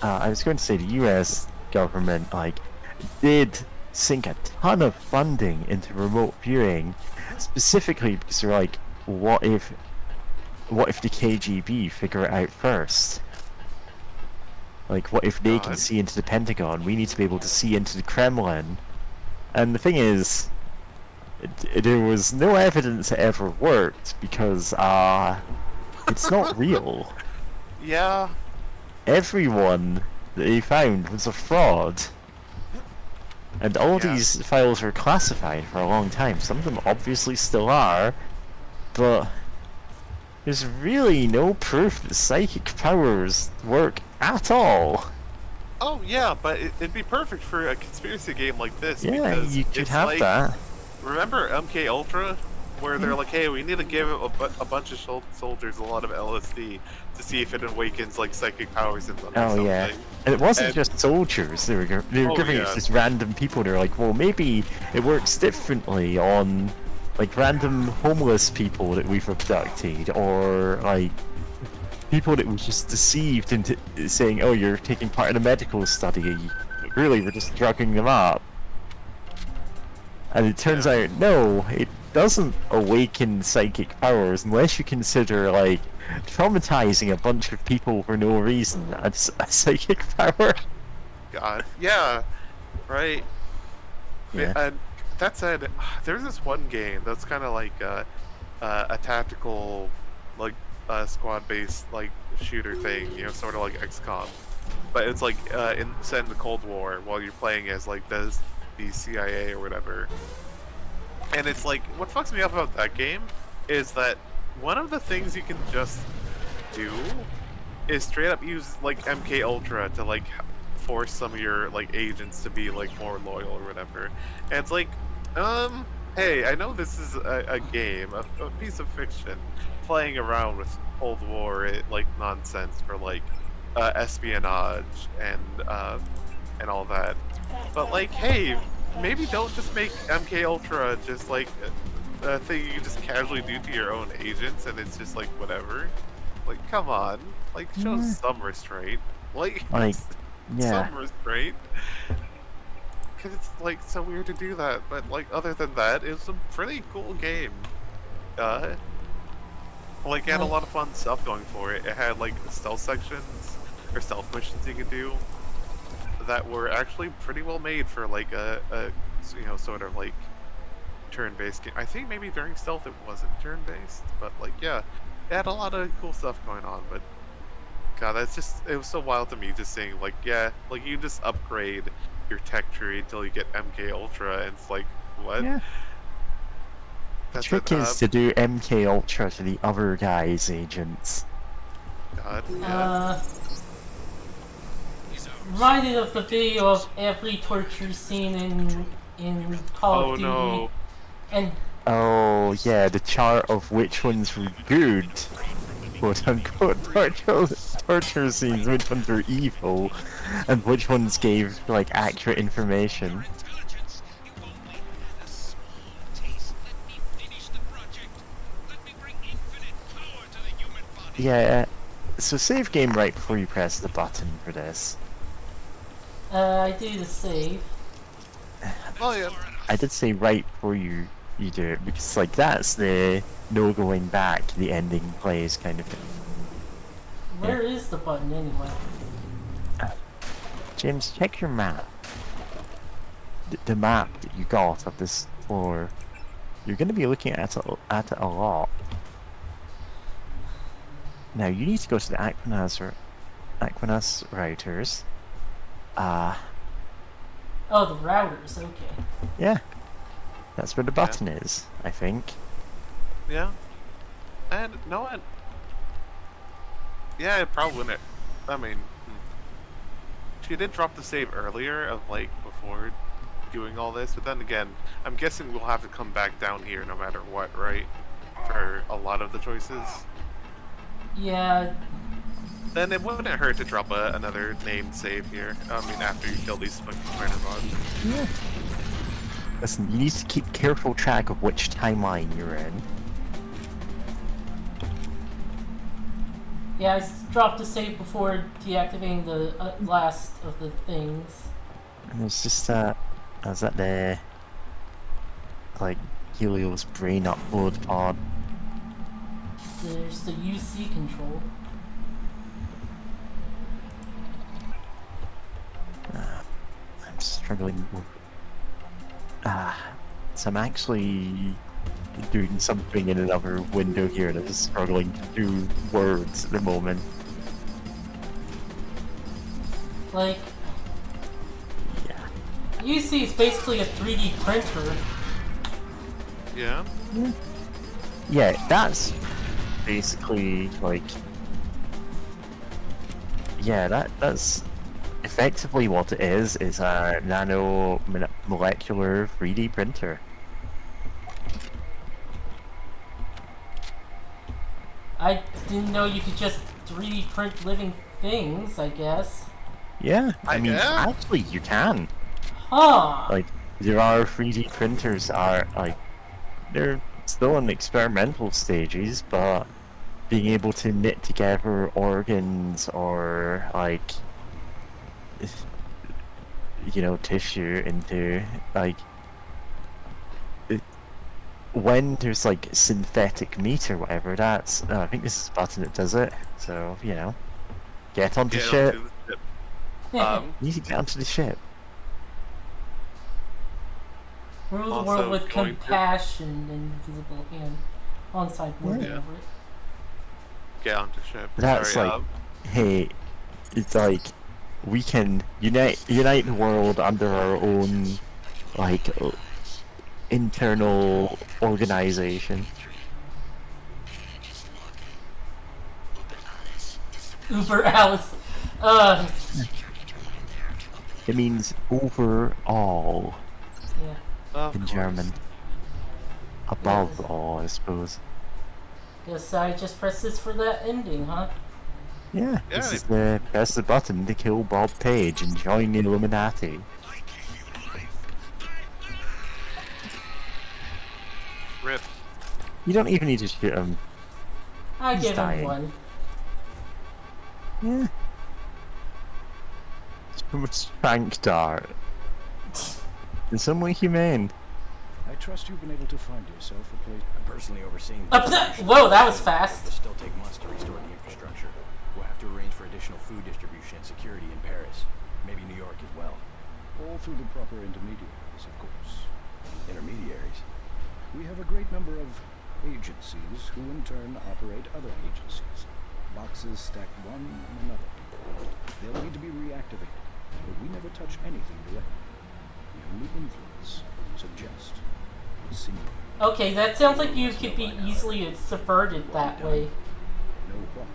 B: I was going to say the U.S. government, like, did sink a ton of funding into remote viewing, specifically because they're like, what if the KGB figure it out first? Like, what if they can
F: God.
B: see into the Pentagon? We need to be able to see into the Kremlin. And the thing is, there was no evidence it ever worked because, it's not real.
F: Yeah.
B: Everyone that they found was a fraud. And all
F: Yeah.
B: these files were classified for a long time. Some of them obviously still are, but there's really no proof that psychic powers work at all.
F: Oh, yeah, but it'd be perfect for a conspiracy game like this.
B: Yeah,
F: because
B: you could
F: it's
B: have
F: like,
B: that.
F: Remember MK Ultra, where they're like, "Hey, we need to give a bunch of soldiers a lot of LSD to see if it awakens like psychic powers in them." Or
B: Oh
F: something.
B: yeah, and it wasn't
F: And-
B: just soldiers. They were
F: Oh,
B: giving it
F: yeah.
B: to just random people. They're like, well, maybe it works differently on like random homeless people that we've abducted, or like people that we just deceived into saying, oh, you're taking part in a medical study. Really, we're just drugging them up. And it turns out, no, it doesn't awaken psychic powers unless you consider, like, traumatizing a bunch of people for no reason as a psychic power.
F: God, yeah, right.
B: Yeah.
F: And that said, there's this one game that's kind of like a tactical, like squad-based like shooter thing, you know, sort of like XCOM, but it's like set in the Cold War while you're playing as like the CIA or whatever. And it's like, what fucks me up about that game is that one of the things you can just do is straight up use like MK Ultra to like force some of your like agents to be like more loyal or whatever. And it's like, hey, I know this is a game, a piece of fiction, playing around with Cold War like nonsense for like espionage and all that. But like, hey, maybe don't just make MK Ultra just like a thing you can just casually do to your own agents, and it's just like whatever. Like, come on, like show
B: Yeah.
F: some restraint. Like,
B: Like, yeah.
F: some restraint. Cause it's like so weird to do that, but like other than that, it's a pretty cool game. Like it had a lot of fun stuff going for it. It had like stealth sections or stealth missions you could do that were actually pretty well made for like a you know, sort of like turn-based game. I think maybe during stealth it wasn't turn-based, but like yeah, it had a lot of cool stuff going on. But God, that's just, it was so wild to me just seeing like, yeah, like you just upgrade your tech tree until you get MK Ultra, and it's like, what?
B: Yeah. The
F: That's
B: trick
F: it,
B: is to do MK Ultra to the other guy's agents.
F: God, yeah.
A: Reminded of the video of every torture scene in Call of Duty.
F: No.
A: And
B: Oh yeah, the chart of which ones were good, quote unquote, torture scenes, which ones were evil, and which ones gave like accurate information.
E: Intelligence. You only had a small taste. Let me finish the project. Let me bring infinite power to the human body.
B: Yeah, so save game right before you press the button for this.
A: I do the save.
F: Oh yeah.
B: I did say right before you do it, because like that's the no going back, the ending plays kind of thing.
A: Where is the button anyway?
B: James, check your map. The map that you got of this floor, you're going to be looking at it a lot. Now you need to go to the Aquinas routers.
A: Oh, the routers. Okay.
B: Yeah, that's where the button is, I think.
F: Yeah. And no one. Yeah, it probably wouldn't. I mean, she did drop the save earlier of like before doing all this, but then again, I'm guessing we'll have to come back down here no matter what, right? For a lot of the choices.
A: Yeah.
F: Then it wouldn't hurt to drop another named save here. I mean, after you kill these fucking murder bots.
B: Yeah. Listen, you need to keep careful track of which timeline you're in.
A: Yeah, I dropped the save before deactivating the last of the things.
B: And it's just I was at the like Helio's brain upload pod.
A: There's the UC control.
B: I'm struggling with... so I'm actually doing something in another window here that is struggling to do words at the moment.
A: Like,
B: Yeah.
A: UC is basically a 3D printer.
F: Yeah.
B: Yeah, that's basically like... Yeah, that's effectively what it is. It's a nano molecular 3D printer.
A: I didn't know you could just 3D print living things, I guess.
B: Yeah, I mean,
F: yeah?
B: actually you can.
A: Huh.
B: Like, there are 3D printers are like, they're still in experimental stages, but being able to knit together organs or like, you know, tissue into like, when there's like synthetic meat or whatever, that's I think this is the button that does it. So you know, get onto the ship.
F: Onto the ship.
B: You need to get onto the ship.
A: Rule the
F: also
A: world with
F: going to-
A: compassion and invisible hand. Alongside word
B: Yeah.
A: over it.
F: Get onto ship.
B: That's
F: Sorry,
B: like, hey, it's like we can unite the world under our own like internal organization.
A: Uber Alice.
B: It means overall
A: Yeah.
F: of
B: in
F: course.
B: German. above all, I suppose.
A: Guess I just pressed this for that ending, huh?
B: Yeah, this
F: Yeah.
B: is the press the button to kill Bob Page and join the Illuminati.
E: I gave you life.
F: Rip.
B: You don't even need to shoot him.
A: I
B: He's
A: give
B: dying.
A: him one.
B: Yeah. So much trank dart. It's somewhat humane.
C: I trust you've been able to find yourself a place.
L: I'm personally overseeing the
A: Whoa, that was fast.
L: It'll still take months to restore the infrastructure. We'll have to arrange for additional food distribution and security in Paris. Maybe New York as well.
C: All through the proper intermediaries, of course.
L: Intermediaries.
C: We have a great number of agencies who in turn operate other agencies. Boxes stacked one on another. They'll need to be reactivated, but we never touch anything directly. We only influence, suggest, insinuate.
A: Okay, that sounds like you could be easily subverted that way.
C: No what?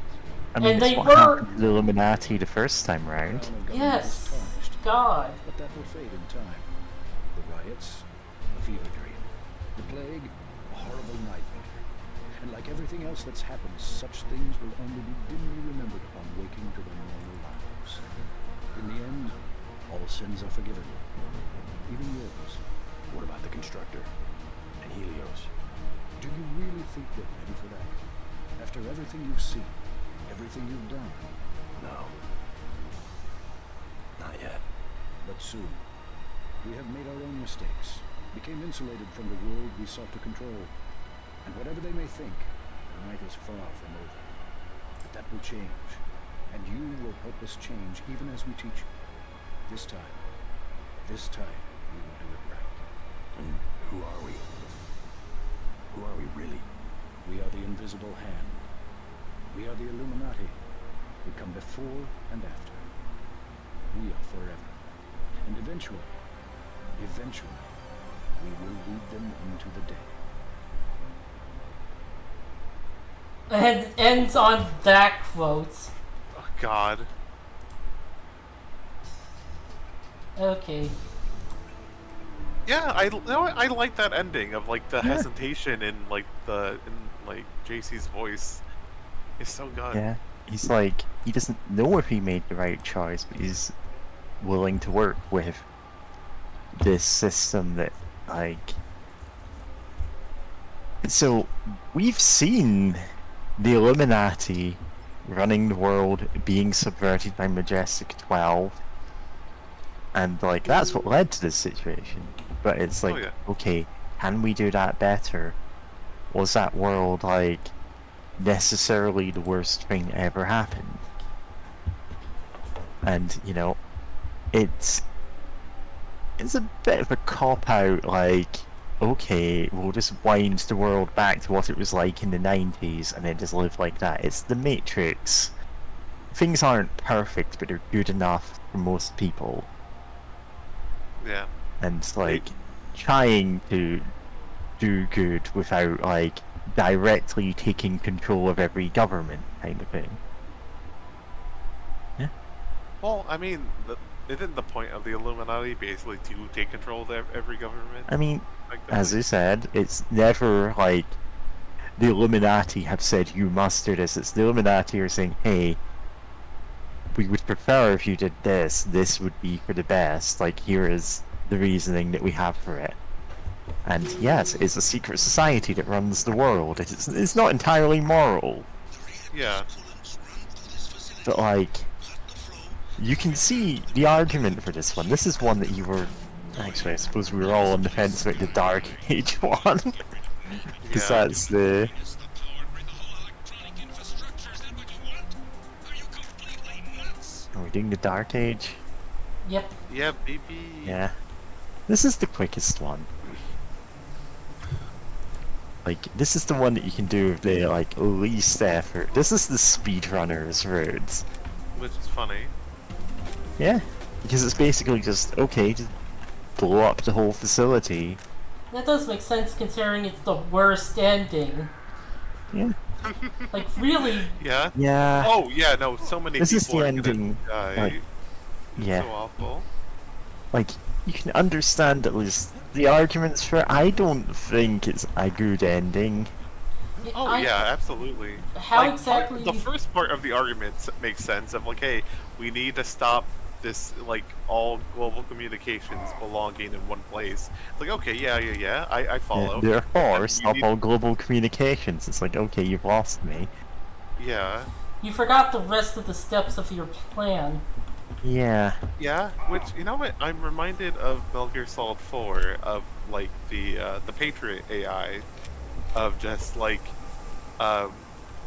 B: I mean,
A: And
B: that's
A: they
B: what
A: were-
B: happened to the Illuminati the first time round.
C: Crown of government
A: Yes.
C: is tarnished,
A: God.
C: but that will fade in time. The riots, a fever dream. The plague, a horrible nightmare. And like everything else that's happened, such things will only be dimly remembered upon waking to their normal lives. In the end, all sins are forgiven. Even yours.
L: What about the constructor? And Helios?
C: Do you really think they're ready for that? After everything you've seen, everything you've done?
L: No. Not yet.
C: But soon. We have made our own mistakes, became insulated from the world we sought to control. And whatever they may think, the night is far from over. But that will change, and you will help us change even as we teach you. This time we will do it right.
L: And who are we? Who are we really?
C: We are the invisible hand. We are the Illuminati. We come before and after. We are forever. And eventually, we will lead them into the day.
A: And ends on that quote.
F: Oh, God.
A: Okay.
F: Yeah, I like that ending of like the hesitation in JC's voice. It's so good.
B: Yeah, he's like, he doesn't know if he made the right choice, but he's willing to work with this system that, like... So, we've seen the Illuminati running the world being subverted by Majestic 12, and, like, that's what led to this situation. But it's like, okay, can we do that better? Was that world, like, necessarily the worst thing that ever happened? And, you know, it's a bit of a cop-out, like, okay, we'll just wind the world back to what it was like in the 90s and then just live like that. It's the Matrix. Things aren't perfect, but they're good enough for most people.
F: Yeah.
B: And, like, trying to do good without, like, directly taking control of every government kind of thing. Yeah.
F: Well, I mean, isn't the point of the Illuminati basically to take control of every government?
B: I mean, as I said, it's never like the Illuminati have said you must do this. It's the Illuminati are saying, hey, we would prefer if you did this. This would be for the best. Like, here is the reasoning that we have for it. And yes, it's a secret society that runs the world. It's not entirely moral.
F: Yeah.
B: But, like, you can see the argument for this one. This is one that you were... Actually, I suppose we were all on the fence about the Dark Age one. Because that's the... Are we doing the Dark Age?
A: Yep.
F: Yeah, baby.
B: Yeah. This is the quickest one. Like, this is the one that you can do with the, like, least effort. This is the speedrunner's route.
F: Which is funny.
B: Yeah. Because it's basically just, okay, just blow up the whole facility.
A: That does make sense considering it's the worst ending.
B: Yeah.
A: Like, really?
F: Yeah?
B: Yeah.
F: Oh, yeah, no, so many
B: This
F: people
B: is the
F: are
B: ending.
F: gonna die.
B: Like,
F: It's
B: yeah.
F: so awful.
B: like, you can understand at least the arguments for it. I don't think it's a good ending.
F: Oh yeah, absolutely.
A: How
F: Like,
A: exactly?
F: the first part of the argument makes sense of like, hey, we need to stop this, like, all global communications belonging in one place. It's like, okay, yeah, I
B: Yeah,
F: follow.
B: therefore,
F: And
B: stop all global communications. It's like, okay, you've lost me.
F: Yeah.
A: You forgot the rest of the steps of your plan.
B: Yeah.
F: Yeah, which, you know what, I'm reminded of Metal Gear Solid 4, of like the Patriot AI, of just like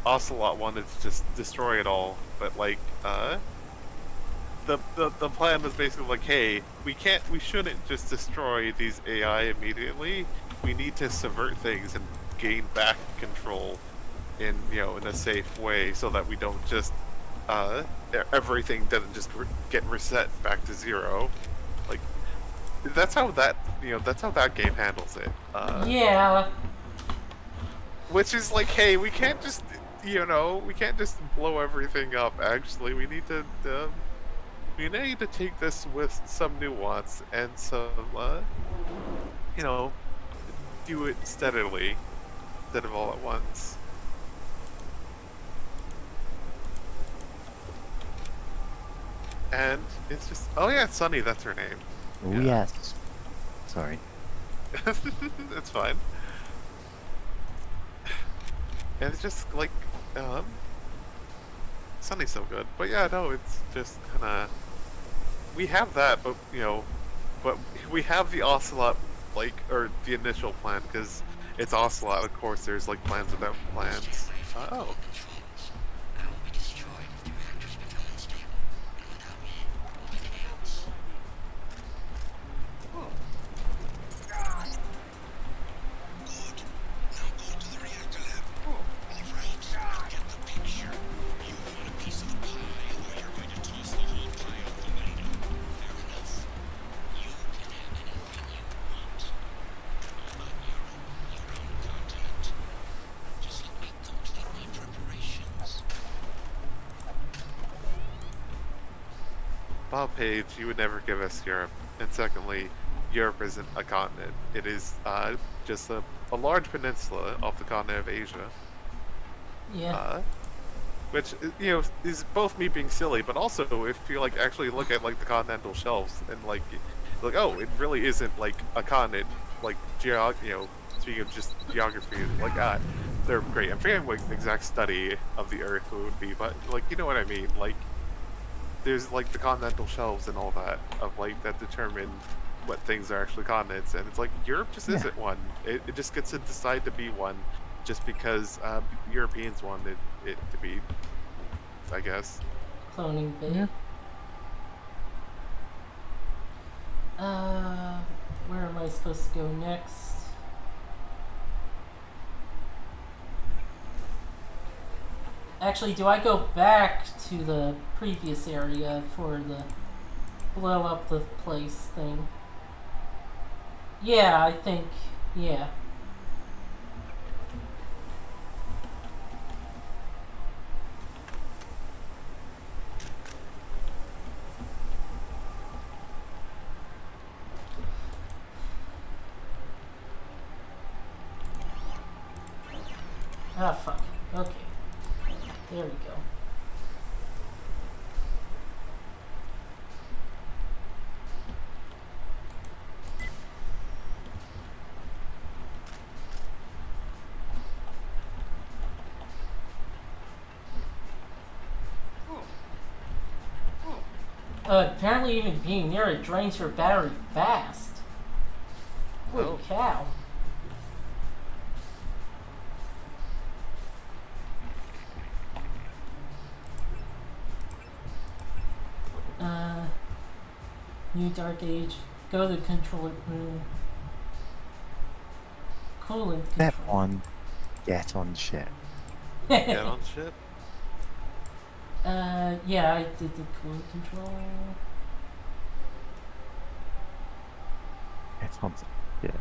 F: Ocelot wanted to just destroy it all, but like the plan was basically like, hey, we shouldn't just destroy these AI immediately. We need to subvert things and gain back control in a safe way, so that we don't just everything doesn't just get reset back to zero. Like, that's how that game handles it.
A: Yeah.
F: Which is like, hey, we can't just blow everything up. Actually, we need to take this with some nuance and some you know do it steadily instead of all at once. And it's just, oh yeah, it's Sunny, that's her name.
B: Oh,
F: Yeah.
B: yes. Sorry.
F: It's fine. And it's just like, Sunny's so good. But yeah, no, it's just kinda, we have that, but but we have the Ocelot, like, or the initial plan, because it's Ocelot, of course there's like plans without plans. Oh.
E: I will be destroyed if the reactors become unstable, and without me, it will be chaos. Good. Now go to the reactor lab. All right, I get the picture. You want a piece of the pie, or you're going to toss the whole pie out the window. Fair enough. You can have anything you want. All on your own continent. Just let me complete my preparations.
F: Bob Page, you would never give us Europe. And secondly, Europe isn't a continent. It is just a large peninsula off the continent of Asia.
A: Yeah.
F: Which, is both me being silly, but also if you like actually look at like the continental shelves and like oh, it really isn't like a continent. Like speaking of just geography, like they're great. I'm forgetting what exact study of the Earth would be, but like you know what I mean. Like there's like the continental shelves and all that of like that determine what things are actually continents, and it's like Europe just isn't one. It just gets to decide to be one just because Europeans wanted it to be, I guess.
A: Cloning bait. Where am I supposed to go next? Actually, do I go back to the previous area for the blow up the place thing? Yeah, I think, yeah. Ah, fuck. Okay. There we go. Apparently even being near it drains your battery fast. Holy cow. New Dark Age. Go to control room. Coolant control.
B: Step 1. Get on ship.
F: Get on ship?
A: Yeah, I did the coolant control.
B: Get on ship.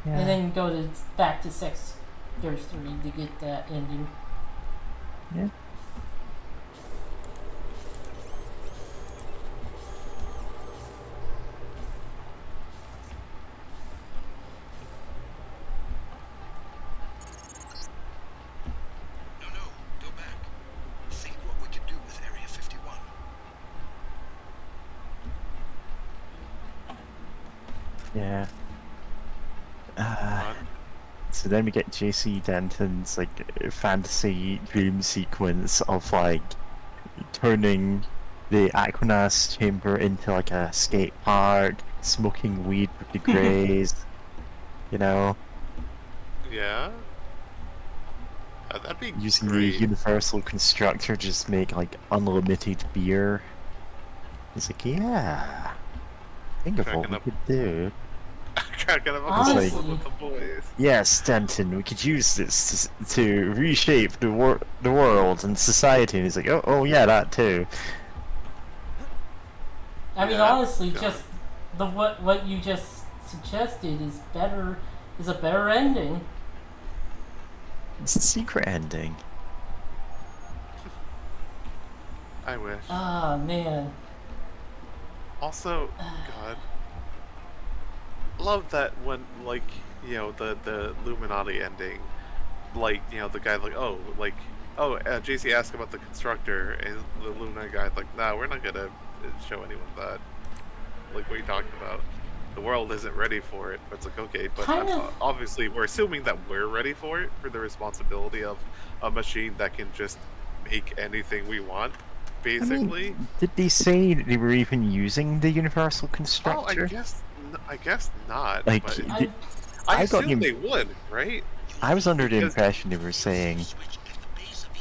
B: Yeah.
A: And then go to back to Sector 3 to get that ending.
B: Yeah. Yeah.
F: God.
B: So then we get JC Denton's like fantasy dream sequence of like turning the Aquinas chamber into like a skate park, smoking weed with the Greys, you know,
F: Yeah. That'd be
B: using
F: great.
B: the Universal Constructor to just make like unlimited beer. It's like, yeah, think of what
F: Cracking
B: we
F: up.
B: could do.
F: Cracking up a
A: Honestly.
F: cold with the boys.
B: Yes, Denton, we could use this to reshape the world and society. And he's like, oh yeah, that too.
A: I mean,
F: Yeah,
A: honestly,
F: God.
A: just what you just suggested is better. Is a better ending.
B: It's a secret ending.
F: I wish.
A: Ah, man.
F: Also, God, love that when, like, you know, the Illuminati ending, like, you know, the guy JC asked about the constructor, and the Illuminati guy's like, nah, we're not gonna show anyone that. Like, what are you talking about? The world isn't ready for it. But it's like, okay, but
A: Kind of.
F: obviously we're assuming that we're ready for it, for the responsibility of a machine that can just make anything we want, basically.
B: I mean, did they say they were even using the Universal
F: Oh,
B: Constructor?
F: I guess not.
B: Like,
F: but
B: I
F: I
B: got
F: assume
B: the-
F: they would, right?
B: I was under the
F: Because-
B: impression they were saying,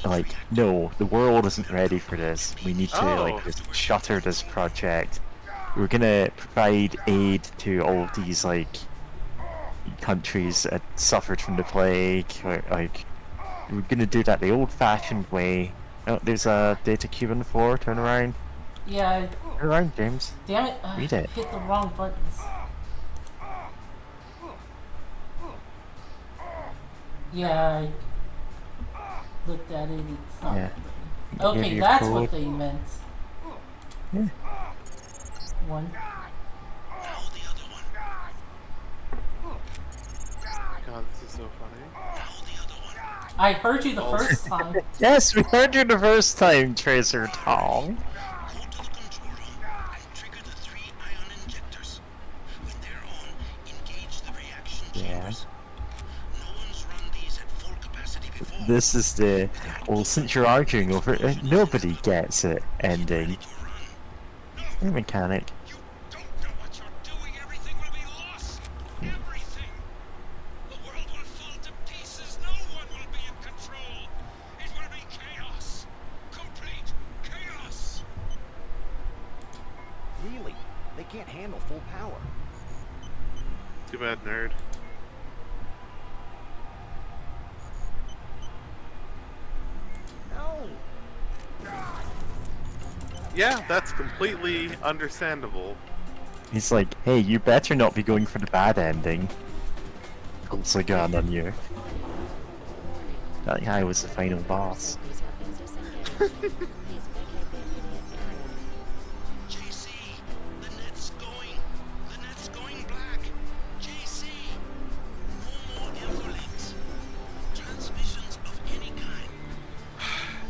B: like, no, the world isn't ready for this. We need to, like,
F: Oh.
B: just shutter this project. We're gonna provide aid to all of these, like, countries that suffered from the plague. Or, like, we're gonna do that the old-fashioned way. Oh, there's a data cube on the floor. Turn around.
A: Yeah.
B: Turn around, James.
A: Damn it.
B: Read it.
A: Hit the wrong buttons. Yeah, I looked at it. It's not.
B: Yeah.
A: Okay,
B: Give your
A: that's
B: code.
A: what they meant.
B: Yeah.
A: One.
E: Now the other one.
F: God, this is so funny.
E: Now the other one.
A: I heard you the first time.
B: Yes, we heard you the first time, Tracer Tom.
E: Go to the control room and trigger the 3 ion injectors. When they're on, engage the reaction
B: Yeah.
E: chambers. No one's run these at full capacity before.
B: This is the, well, since you're arguing over it, nobody gets it ending.
E: Ready to run.
B: Hey, mechanic.
E: You don't know what you're doing. Everything will be lost. Everything. The world will fall to pieces. No one will be in control. It will be chaos. Complete chaos.
I: Really? They can't handle full power.
F: Too bad, nerd.
I: No.
F: Yeah, that's completely understandable.
B: He's like, hey, you better not be going for the bad ending. Pulls a gun on you. That guy was the final boss.
E: JC, the net's going. The net's going black. JC, no more infolinks. Transmissions of any kind.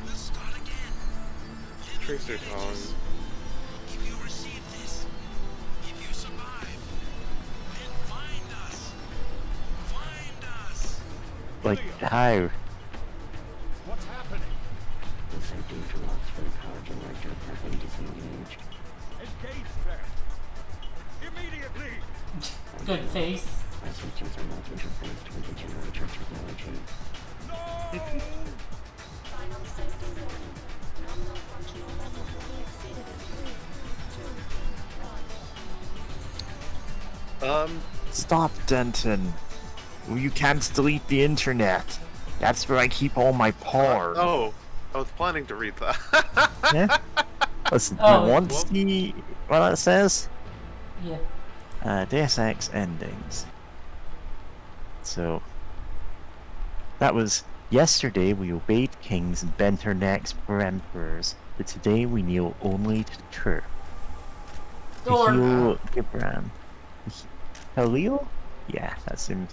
E: We'll start again. Little
F: Tracer
E: villages.
F: Tom.
E: If you receive this, if you survive, then find us. Find us.
B: Like, how?
G: What's happening? Engage them. Immediately.
A: Good face.
G: No!
B: Stop, Denton. You can't delete the internet. That's where I keep all my porn.
F: Oh, I was planning to read that.
B: Yeah? Listen,
A: Oh.
B: you want to see what that says?
A: Yeah.
B: Deus Ex endings. So, that was, yesterday we obeyed kings and bent our necks for emperors, but today we kneel only to the truth.
A: Or-
B: Khalil Gibran. Khalil? Yeah, that's him.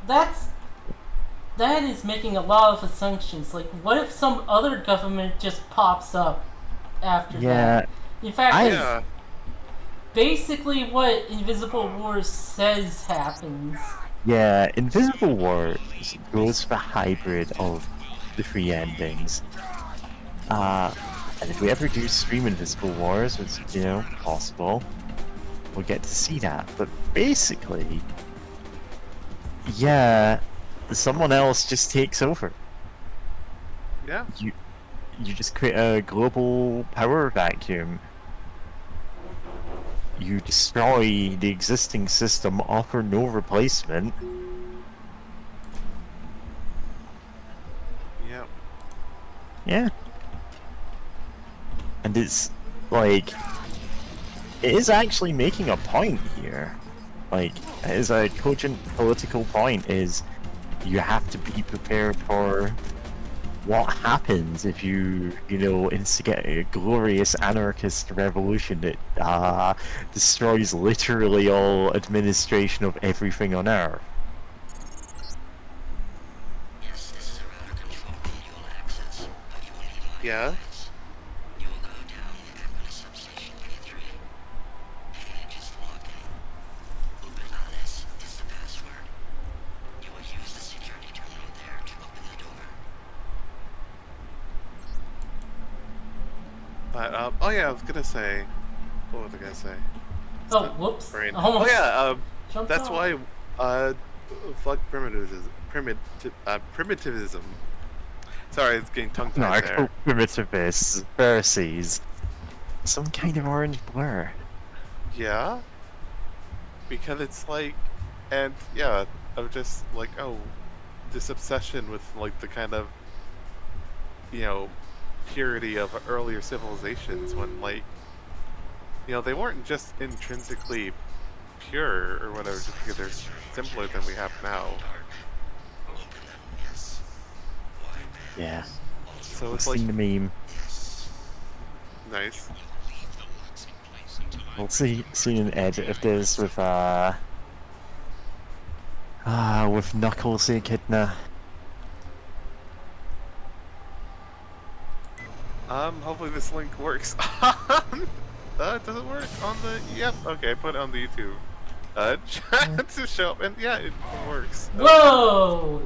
A: That is making a lot of assumptions. Like, what if some other government just pops up after
B: Yeah,
A: that? In fact,
B: I-
F: Yeah.
A: basically what Invisible War says happens.
B: Yeah, Invisible Wars goes for hybrid of the three endings. And if we ever do stream Invisible Wars, which, you know, possible, we'll get to see that. But basically, yeah, someone else just takes over.
F: Yeah.
B: You just create a global power vacuum. You destroy the existing system, offer no replacement.
F: Yeah.
B: Yeah. And it's like, it is actually making a point here. Like, it is a cogent political point, is you have to be prepared for what happens if you know, instigate a glorious anarchist revolution that destroys literally all administration of everything on Earth.
E: Yes, this is a router-controlled dual access, but you will need my
F: Yeah.
E: guidance. You will go down the Equinus substation K3. Pages login. Ubinalis is the password. You will use the security terminal there to open the door.
F: But oh yeah, I was gonna say, what was I gonna say?
A: Oh, whoops.
F: Brain.
A: Almost
F: Oh yeah,
A: jumped
F: that's
A: off.
F: why fuck primitivism. Sorry, it's getting tongue tied there.
B: Primitivists, Pharisees, some kind of orange blur.
F: Yeah, because it's like, and yeah, of just like, oh, this obsession with like the kind of, you know, purity of earlier civilizations, when like, you know, they weren't just intrinsically pure or whatever, just because they're simpler than we have now.
B: Yeah.
F: So
B: I've
F: it's like
B: seen the meme.
F: nice.
B: We'll see an edit of this with Knuckles Echidna.
F: Hopefully this link works. Does it work on the? Yep. Okay, put it on the YouTube. To show up, and yeah, it works.
A: Whoa!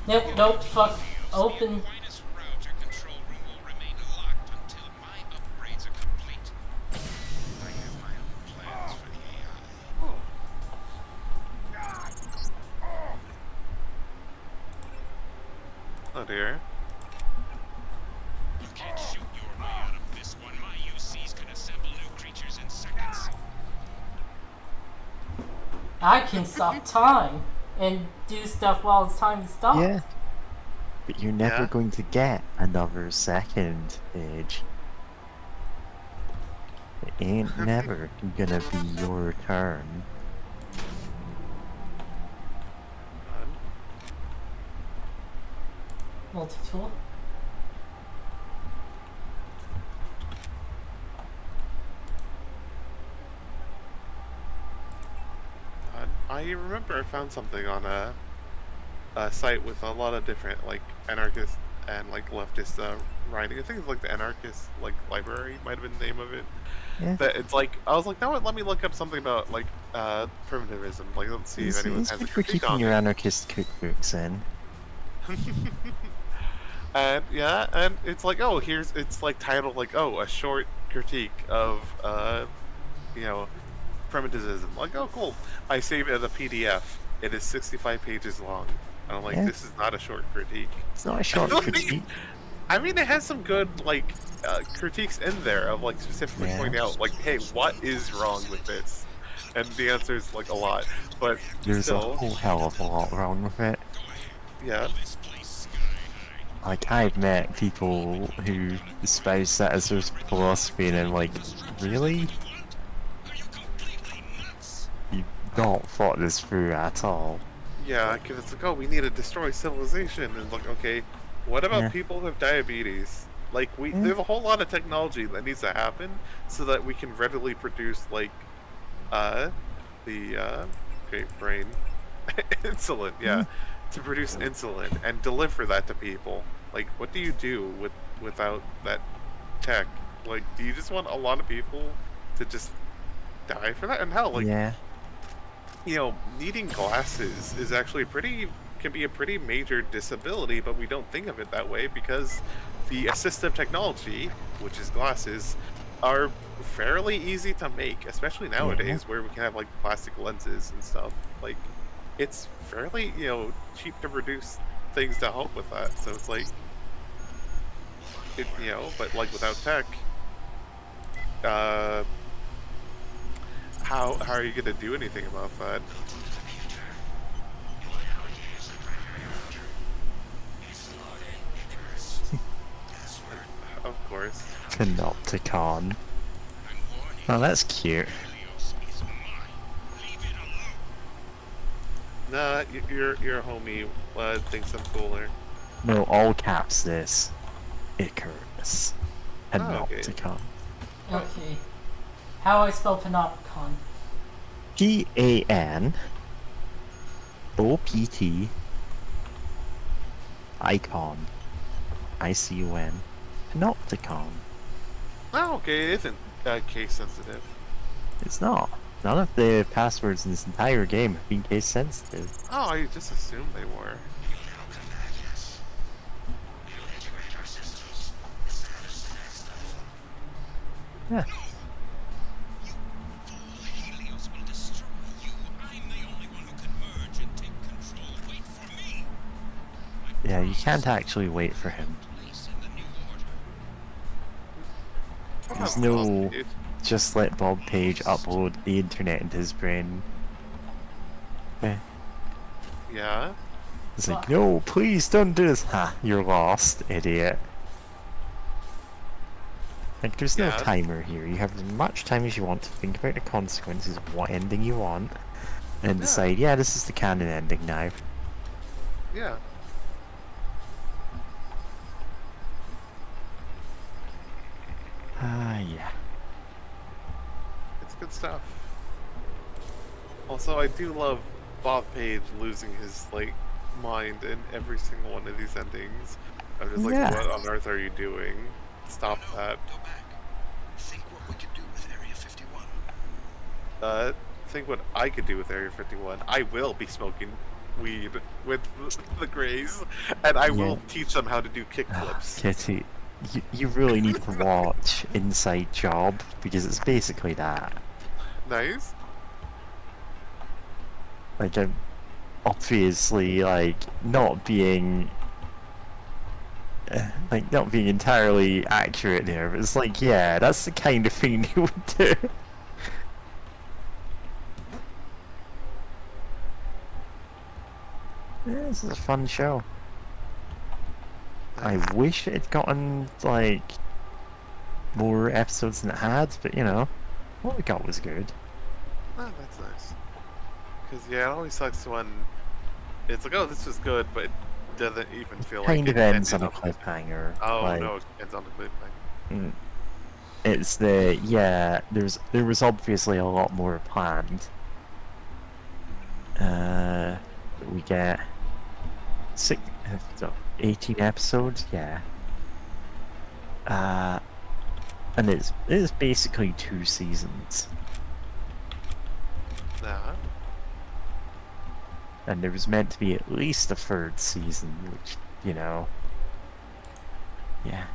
A: Nope, fuck. Open.
F: Oh dear.
G: You can't shoot your way out of this one. My UCs can assemble new creatures in seconds.
A: I can stop time and do stuff while it's time to stop.
B: Yeah. But you're never
F: Yeah.
B: going to get another second, Paige. It ain't never gonna be your turn.
A: Multi-tool.
F: I remember I found something on a site with a lot of different like anarchist and like leftist writing. I think it's like the anarchist like library might have been the name of it.
B: Yeah.
F: That it's like I was like, no, let me look up something about like primitivism. Like let's see if anyone
B: It's
F: has a
B: good for
F: critique
B: keeping
F: on
B: your
F: it.
B: anarchist cookbooks in.
F: And yeah, and it's like, oh, it's like titled like, oh, a short critique of you know, primitivism. Like, oh, cool. I saved it as a PDF. It is 65 pages long. And I'm like,
B: Yeah.
F: this is not a short critique.
B: It's not a short critique.
F: I mean, it has some good like critiques in there of like specifically
B: Yeah.
F: pointing out like, hey, what is wrong with this? And the answer is like a lot, but
B: There's
F: still,
B: a whole hell of a lot wrong with it.
F: yeah.
B: Like, I've met people who espouse that as their philosophy, and I'm like, really? You've not thought this through at all.
F: Yeah, because it's like, oh, we need to destroy civilization. And it's like, okay, what about
B: Yeah.
F: people with diabetes? Like, there's a whole lot of technology that needs to happen so that we can readily produce, like, okay, brain, insulin, yeah, to produce insulin and deliver that to people. Like, what do you do without that tech? Like, do you just want a lot of people to just die for that? And hell, like,
B: Yeah.
F: you know, needing glasses is actually can be a pretty major disability, but we don't think of it that way because the assistive technology, which is glasses, are fairly easy to make, especially nowadays where we can have like plastic lenses and stuff. Like, it's fairly, you know, cheap to produce things to help with that. So it's like, you know, but like without tech, uh, how are you gonna do anything about that? Of course.
B: Panopticon. Oh, that's cute.
F: Nah, your homie thinks I'm cooler.
B: No, all caps this. Icarus.
F: Oh, okay.
B: Panopticon.
A: Okay. How I spell Panopticon?
B: P-A-N-O-P-T Icon. I-C-U-N. Panopticon.
F: Oh, okay, it isn't case sensitive.
B: It's not. None of the passwords in this entire game have been case sensitive.
F: Oh, I just assumed they were.
B: Yeah. Yeah, you can't actually wait for him. There's no just let Bob Page upload the internet into his brain.
F: Yeah?
B: It's like, no, please don't do this. Ha, you're lost, idiot. Like, there's no timer here. You have as much time as you want to think about the consequences of what ending you want, and decide, yeah, this is the canon ending now.
F: Yeah.
B: Yeah.
F: It's good stuff. Also, I do love Bob Page losing his, like, mind in every single one of these endings. I'm just like, what on earth are you doing? Stop that.
E: Go back. Think what we could do with Area 51.
F: Think what I could do with Area 51. I will be smoking weed with the Greys, and I will teach them how to do kickflips.
B: Kitty, you really need to watch Inside Job, because it's basically that.
F: Nice.
B: Like, I'm obviously, like, not being entirely accurate here, but it's like, yeah, that's the kind of thing you would do. Yeah, this is a fun show. I wish it had gotten, like, more episodes than it had, but, you know, what we got was good.
F: Oh, that's nice. Because, yeah, it always sucks when it's like, oh, this was good, but it doesn't even feel like
B: Kind
F: it
B: of ends on a
F: ended
B: cliffhanger.
F: Oh,
B: like,
F: no, it ends on a cliffhanger.
B: It's there was obviously a lot more planned. We get 18 episodes, yeah. And it's basically 2 seasons. And there was meant to be at least a 3rd season, which, you know, yeah.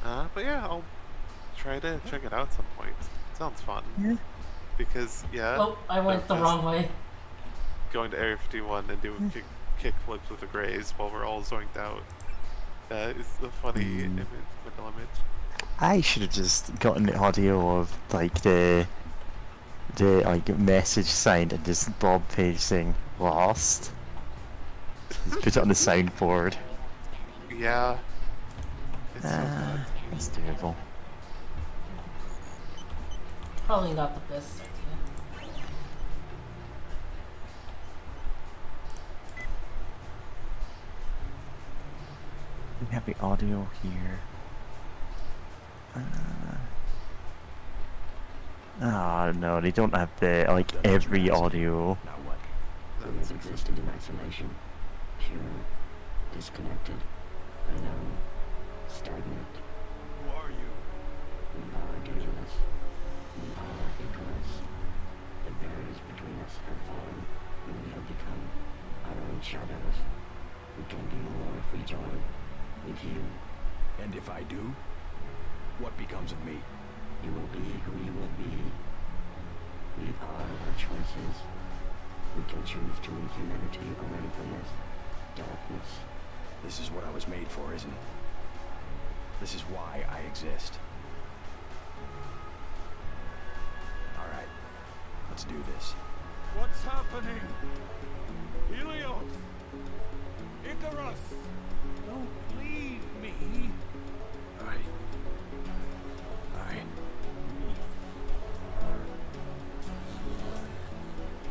F: But yeah, I'll try to check it out at some point. Sounds fun.
B: Yeah.
F: Because, yeah.
A: Oh, I went the wrong way.
F: Going to Area 51 and doing kick flips with the Greys while we're all zonked out. It's a funny image, mental image.
B: I should have just gotten the audio of, like, the like message sign and just Bob Page saying "lost." Just put it on the soundboard.
F: Yeah. It's so good.
B: That's doable.
A: Probably not the best idea.
B: We have the audio here. Oh no, they don't have the, like, every audio.
C: Now what?
J: Humans existed in isolation, pure, disconnected.
E: I know. Stagnant.
G: Who are you?
E: We are dangerous. We are ignorance. The barriers between us have fallen, and we have become our own shadows. We can be more if we join with you.
L: And if I do, what becomes of me?
E: You will be who you will be. We are our choices. We can choose to leave humanity away from this darkness.
L: This is what I was made for, isn't it? This is why I exist. Alright, let's do this.
G: What's happening? Helios! Icarus! Don't leave me!
L: Alright. Alright.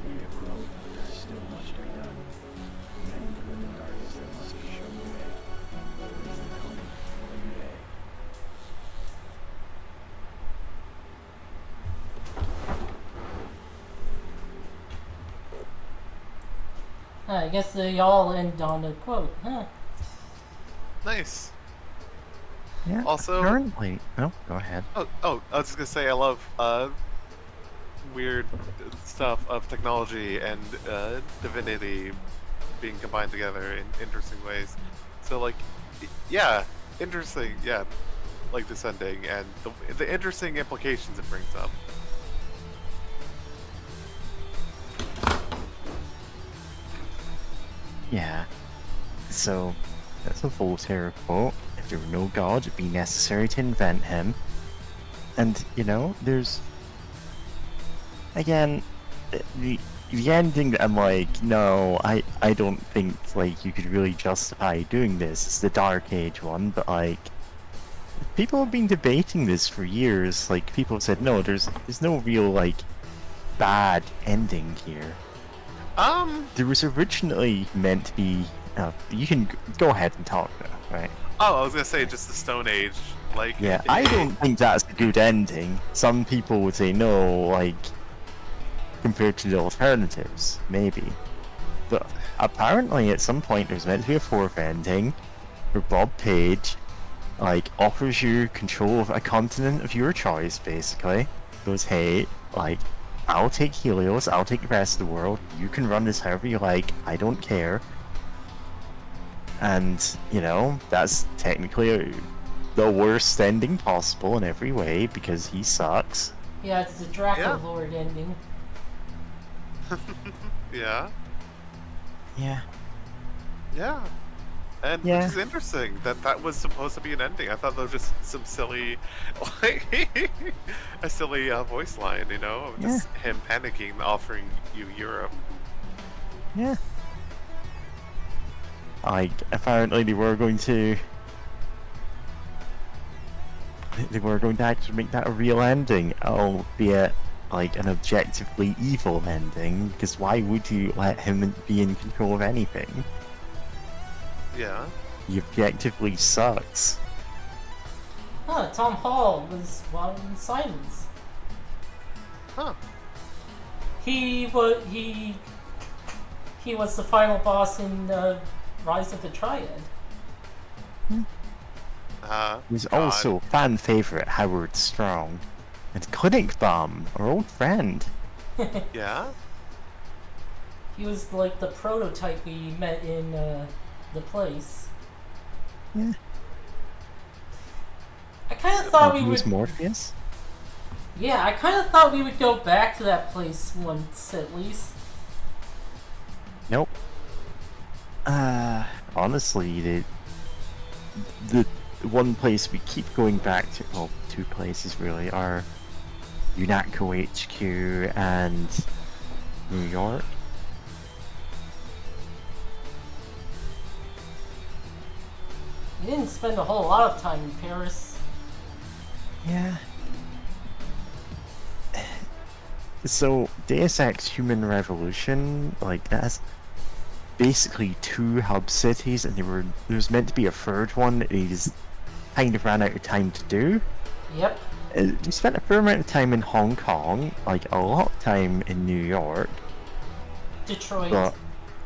C: We have grown, but there's still much to be done. Many live in darkness that must be shown the way. For even coming a new day.
A: I guess they all end on a quote, huh?
F: Nice.
B: Yeah.
F: Also-
B: Currently. No, go ahead.
F: Oh, I was just gonna say I love weird stuff of technology and divinity being combined together in interesting ways. So like, yeah, interesting. Yeah, like this ending and the interesting implications it brings up.
B: Yeah. So, that's a Voltaire quote. If there were no God, it'd be necessary to invent him. And, you know, there's... Again, the ending that I'm like, no, I don't think, like, you could really justify doing this. It's the Dark Age one, but, like... People have been debating this for years. Like, people have said, no, there's no real, like, bad ending here. There was originally meant to be... you can go ahead and talk now, right?
F: Oh, I was gonna say just the Stone Age, like.
B: Yeah, I don't think that's a good ending. Some people would say no, like, compared to the alternatives, maybe. But apparently at some point there's meant to be a fourth ending, where Bob Page, like, offers you control of a continent of your choice, basically. Goes, hey, like, I'll take Helios, I'll take the rest of the world, you can run this however you like, I don't care. And, you know, that's technically the worst ending possible in every way, because he sucks.
A: Yeah, it's the Draco Lord ending.
F: Yeah.
B: Yeah.
F: Yeah. And
B: Yeah.
F: which is interesting that was supposed to be an ending. I thought that was just some silly, like, a silly voice line, you know, of just him panicking, offering you Europe.
B: Yeah. Like, apparently they were going to actually make that a real ending, albeit like an objectively evil ending, because why would you let him be in control of anything?
F: Yeah.
B: He objectively sucks.
A: Huh, Tom Hall was one in silence.
F: Huh.
A: He was the final boss in Rise of the Triad.
B: He's also fan favorite Howard Strong and Clinic Bomb, our old friend.
F: Yeah.
A: He was like the prototype we met in the place.
B: Yeah.
A: I kind of thought we
B: He was
A: would.
B: Morpheus.
A: Yeah, I kind of thought we would go back to that place once at least.
B: Nope. Honestly, the one place we keep going back to, well, two places really, are UNATCO HQ and New York.
A: We didn't spend a whole lot of time in Paris.
B: Yeah. So, Deus Ex Human Revolution, like, that's basically two hub cities, and there was meant to be a third one that they just kind of ran out of time to do.
A: Yep.
B: We spent a fair amount of time in Hong Kong, like a lot of time in New York.
A: Detroit.
B: But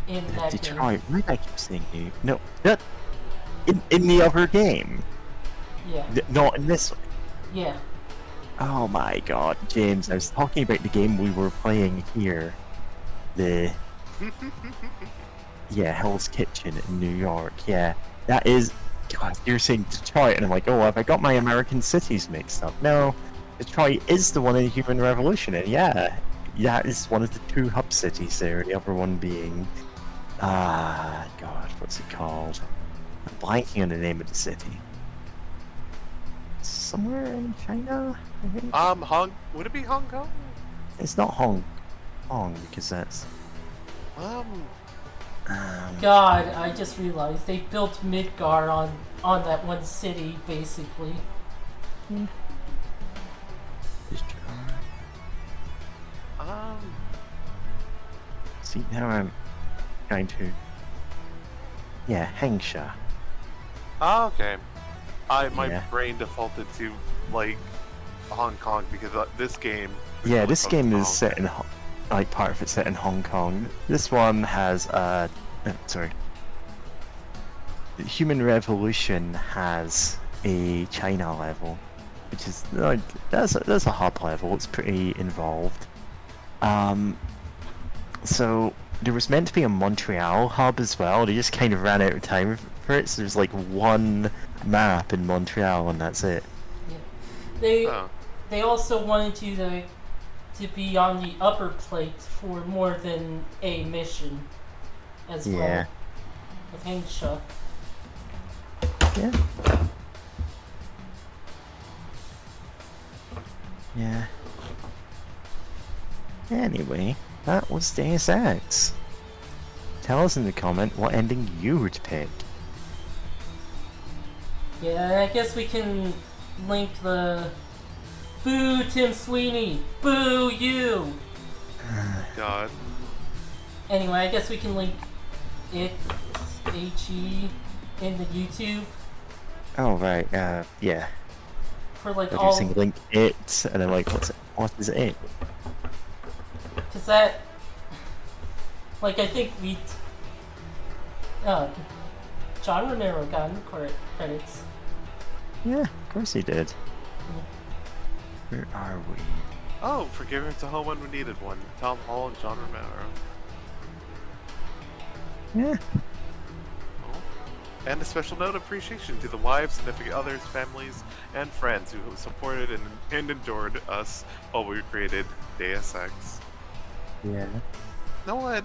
A: In that
B: Detroit, why did I keep saying New? No, In the other game,
A: Yeah.
B: not in this one.
A: Yeah.
B: Oh my god, James! I was talking about the game we were playing here. The Hell's Kitchen in New York. Yeah, that is. God, you're saying Detroit, and I'm like, oh, have I got my American cities mixed up? No, Detroit is the one in Human Revolution, and yeah, that is one of the two hub cities there. The other one being, God, what's it called? I'm blanking on the name of the city. Somewhere in China, I think.
F: Would it be Hong Kong?
B: It's not Hong Kong because that's.
A: God, I just realized they built Midgar on that one city, basically.
B: See, now I'm trying to. Yeah, Hengsha.
F: Oh, okay. My
B: Yeah.
F: brain defaulted to like Hong Kong because this game.
B: Yeah, this
F: from
B: game
F: Hong
B: is set in like part of it's set in Hong Kong. This one has sorry. Human Revolution has a China level, which is like that's a hub level. It's pretty involved. So there was meant to be a Montreal hub as well. They just kind of ran out of time for it. So there's like one map in Montreal, and that's it.
A: Yeah. They also wanted you to be on the upper plate for more than a mission as well. With Hengsha.
B: Yeah. Yeah. Anyway, that was Deus Ex. Tell us in the comment what ending you would pick.
A: Yeah, I guess we can link the Boo Tim Sweeney! Boo you!
F: God.
A: Anyway, I guess we can link it, HE, in the YouTube.
B: Oh right, yeah.
A: For like
B: You're
A: all...
B: saying link it, and I'm like, what is it?
A: Cause that... Like, I think we... John Romero got credits.
B: Yeah, of course he did. Where are we?
F: Oh, for giving it to home when we needed one. Tom Hall and John Romero.
B: Yeah.
F: Oh. And a special note of appreciation to the wives, significant others, families, and friends who supported and endured us while we created Deus Ex.
B: Yeah.
F: You know what?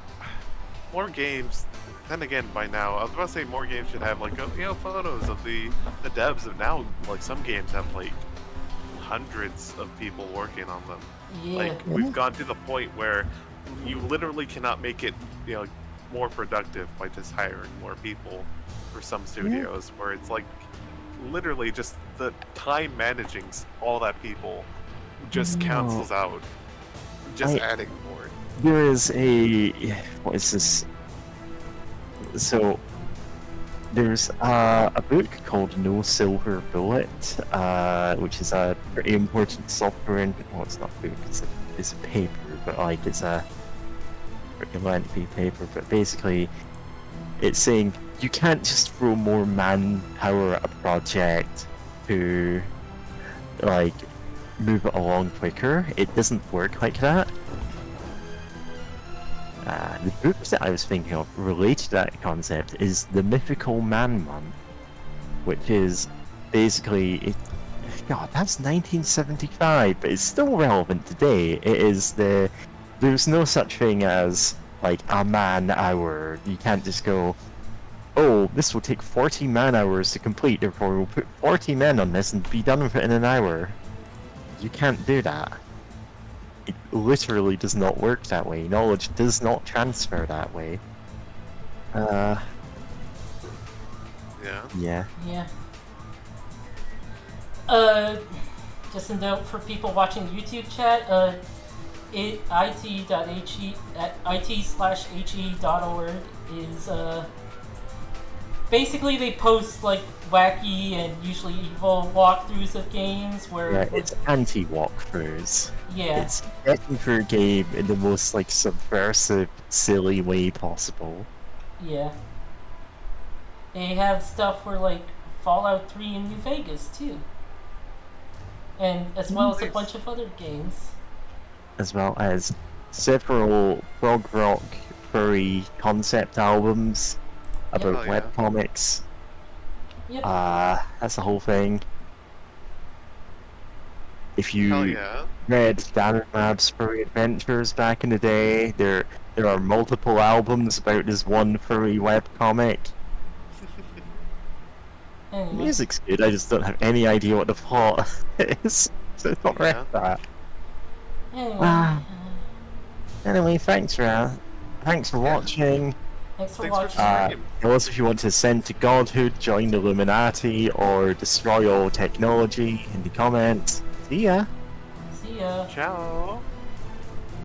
F: More games. Then again, by now, I was about to say more games should have like photos of the devs. Of now, like some games have like hundreds of people working on them.
A: Yeah.
F: Like we've gone to the point where you literally cannot make it more productive by just hiring more people for some studios. Where it's like literally just the time managing all that people just cancels out just adding more.
B: There is what is this? So there's a book called No Silver Bullet, which is a pretty important software. Well, it's not a book; it's a paper, but like it's a pretty lengthy paper. But basically, it's saying you can't just throw more manpower at a project to like move it along quicker. It doesn't work like that. The book that I was thinking of related to that concept is the Mythical Man Month, which is basically God, that's 1975, but it's still relevant today. It is there's no such thing as like a man hour. You can't just go, oh, this will take 40 man hours to complete, therefore we'll put 40 men on this and be done with it in an hour. You can't do that. It literally does not work that way. Knowledge does not transfer that way.
F: Yeah.
B: Yeah.
A: Yeah. Just a note for people watching YouTube chat, it.he.org is, basically they post, like, wacky and usually evil walkthroughs of games where...
B: Yeah, it's anti-walkthroughs.
A: Yeah.
B: It's getting through a game in the most, like, subversive, silly way possible.
A: Yeah. They have stuff for like Fallout 3 in New Vegas too, and as well as a
F: Nice.
A: bunch of other games.
B: As well as several prog rock furry concept albums about
F: Oh, yeah.
B: webcomics.
A: Yep.
B: That's the whole thing. If
F: Hell
B: you
F: yeah.
B: read Dan Mab's Furry Adventures back in the day, there are multiple albums about this one furry webcomic. The
A: Anyway,
B: music's good, I just don't have any idea what the plot is. So I've not read
F: Yeah.
B: that.
A: anyway,
B: Wow. Anyway, thanks for watching.
A: thanks for
F: Thanks for
A: watching.
F: streaming.
B: Tell us if you want to ascend to godhood, join the Illuminati, or destroy all technology in the comments. See ya!
A: See ya.
F: Ciao.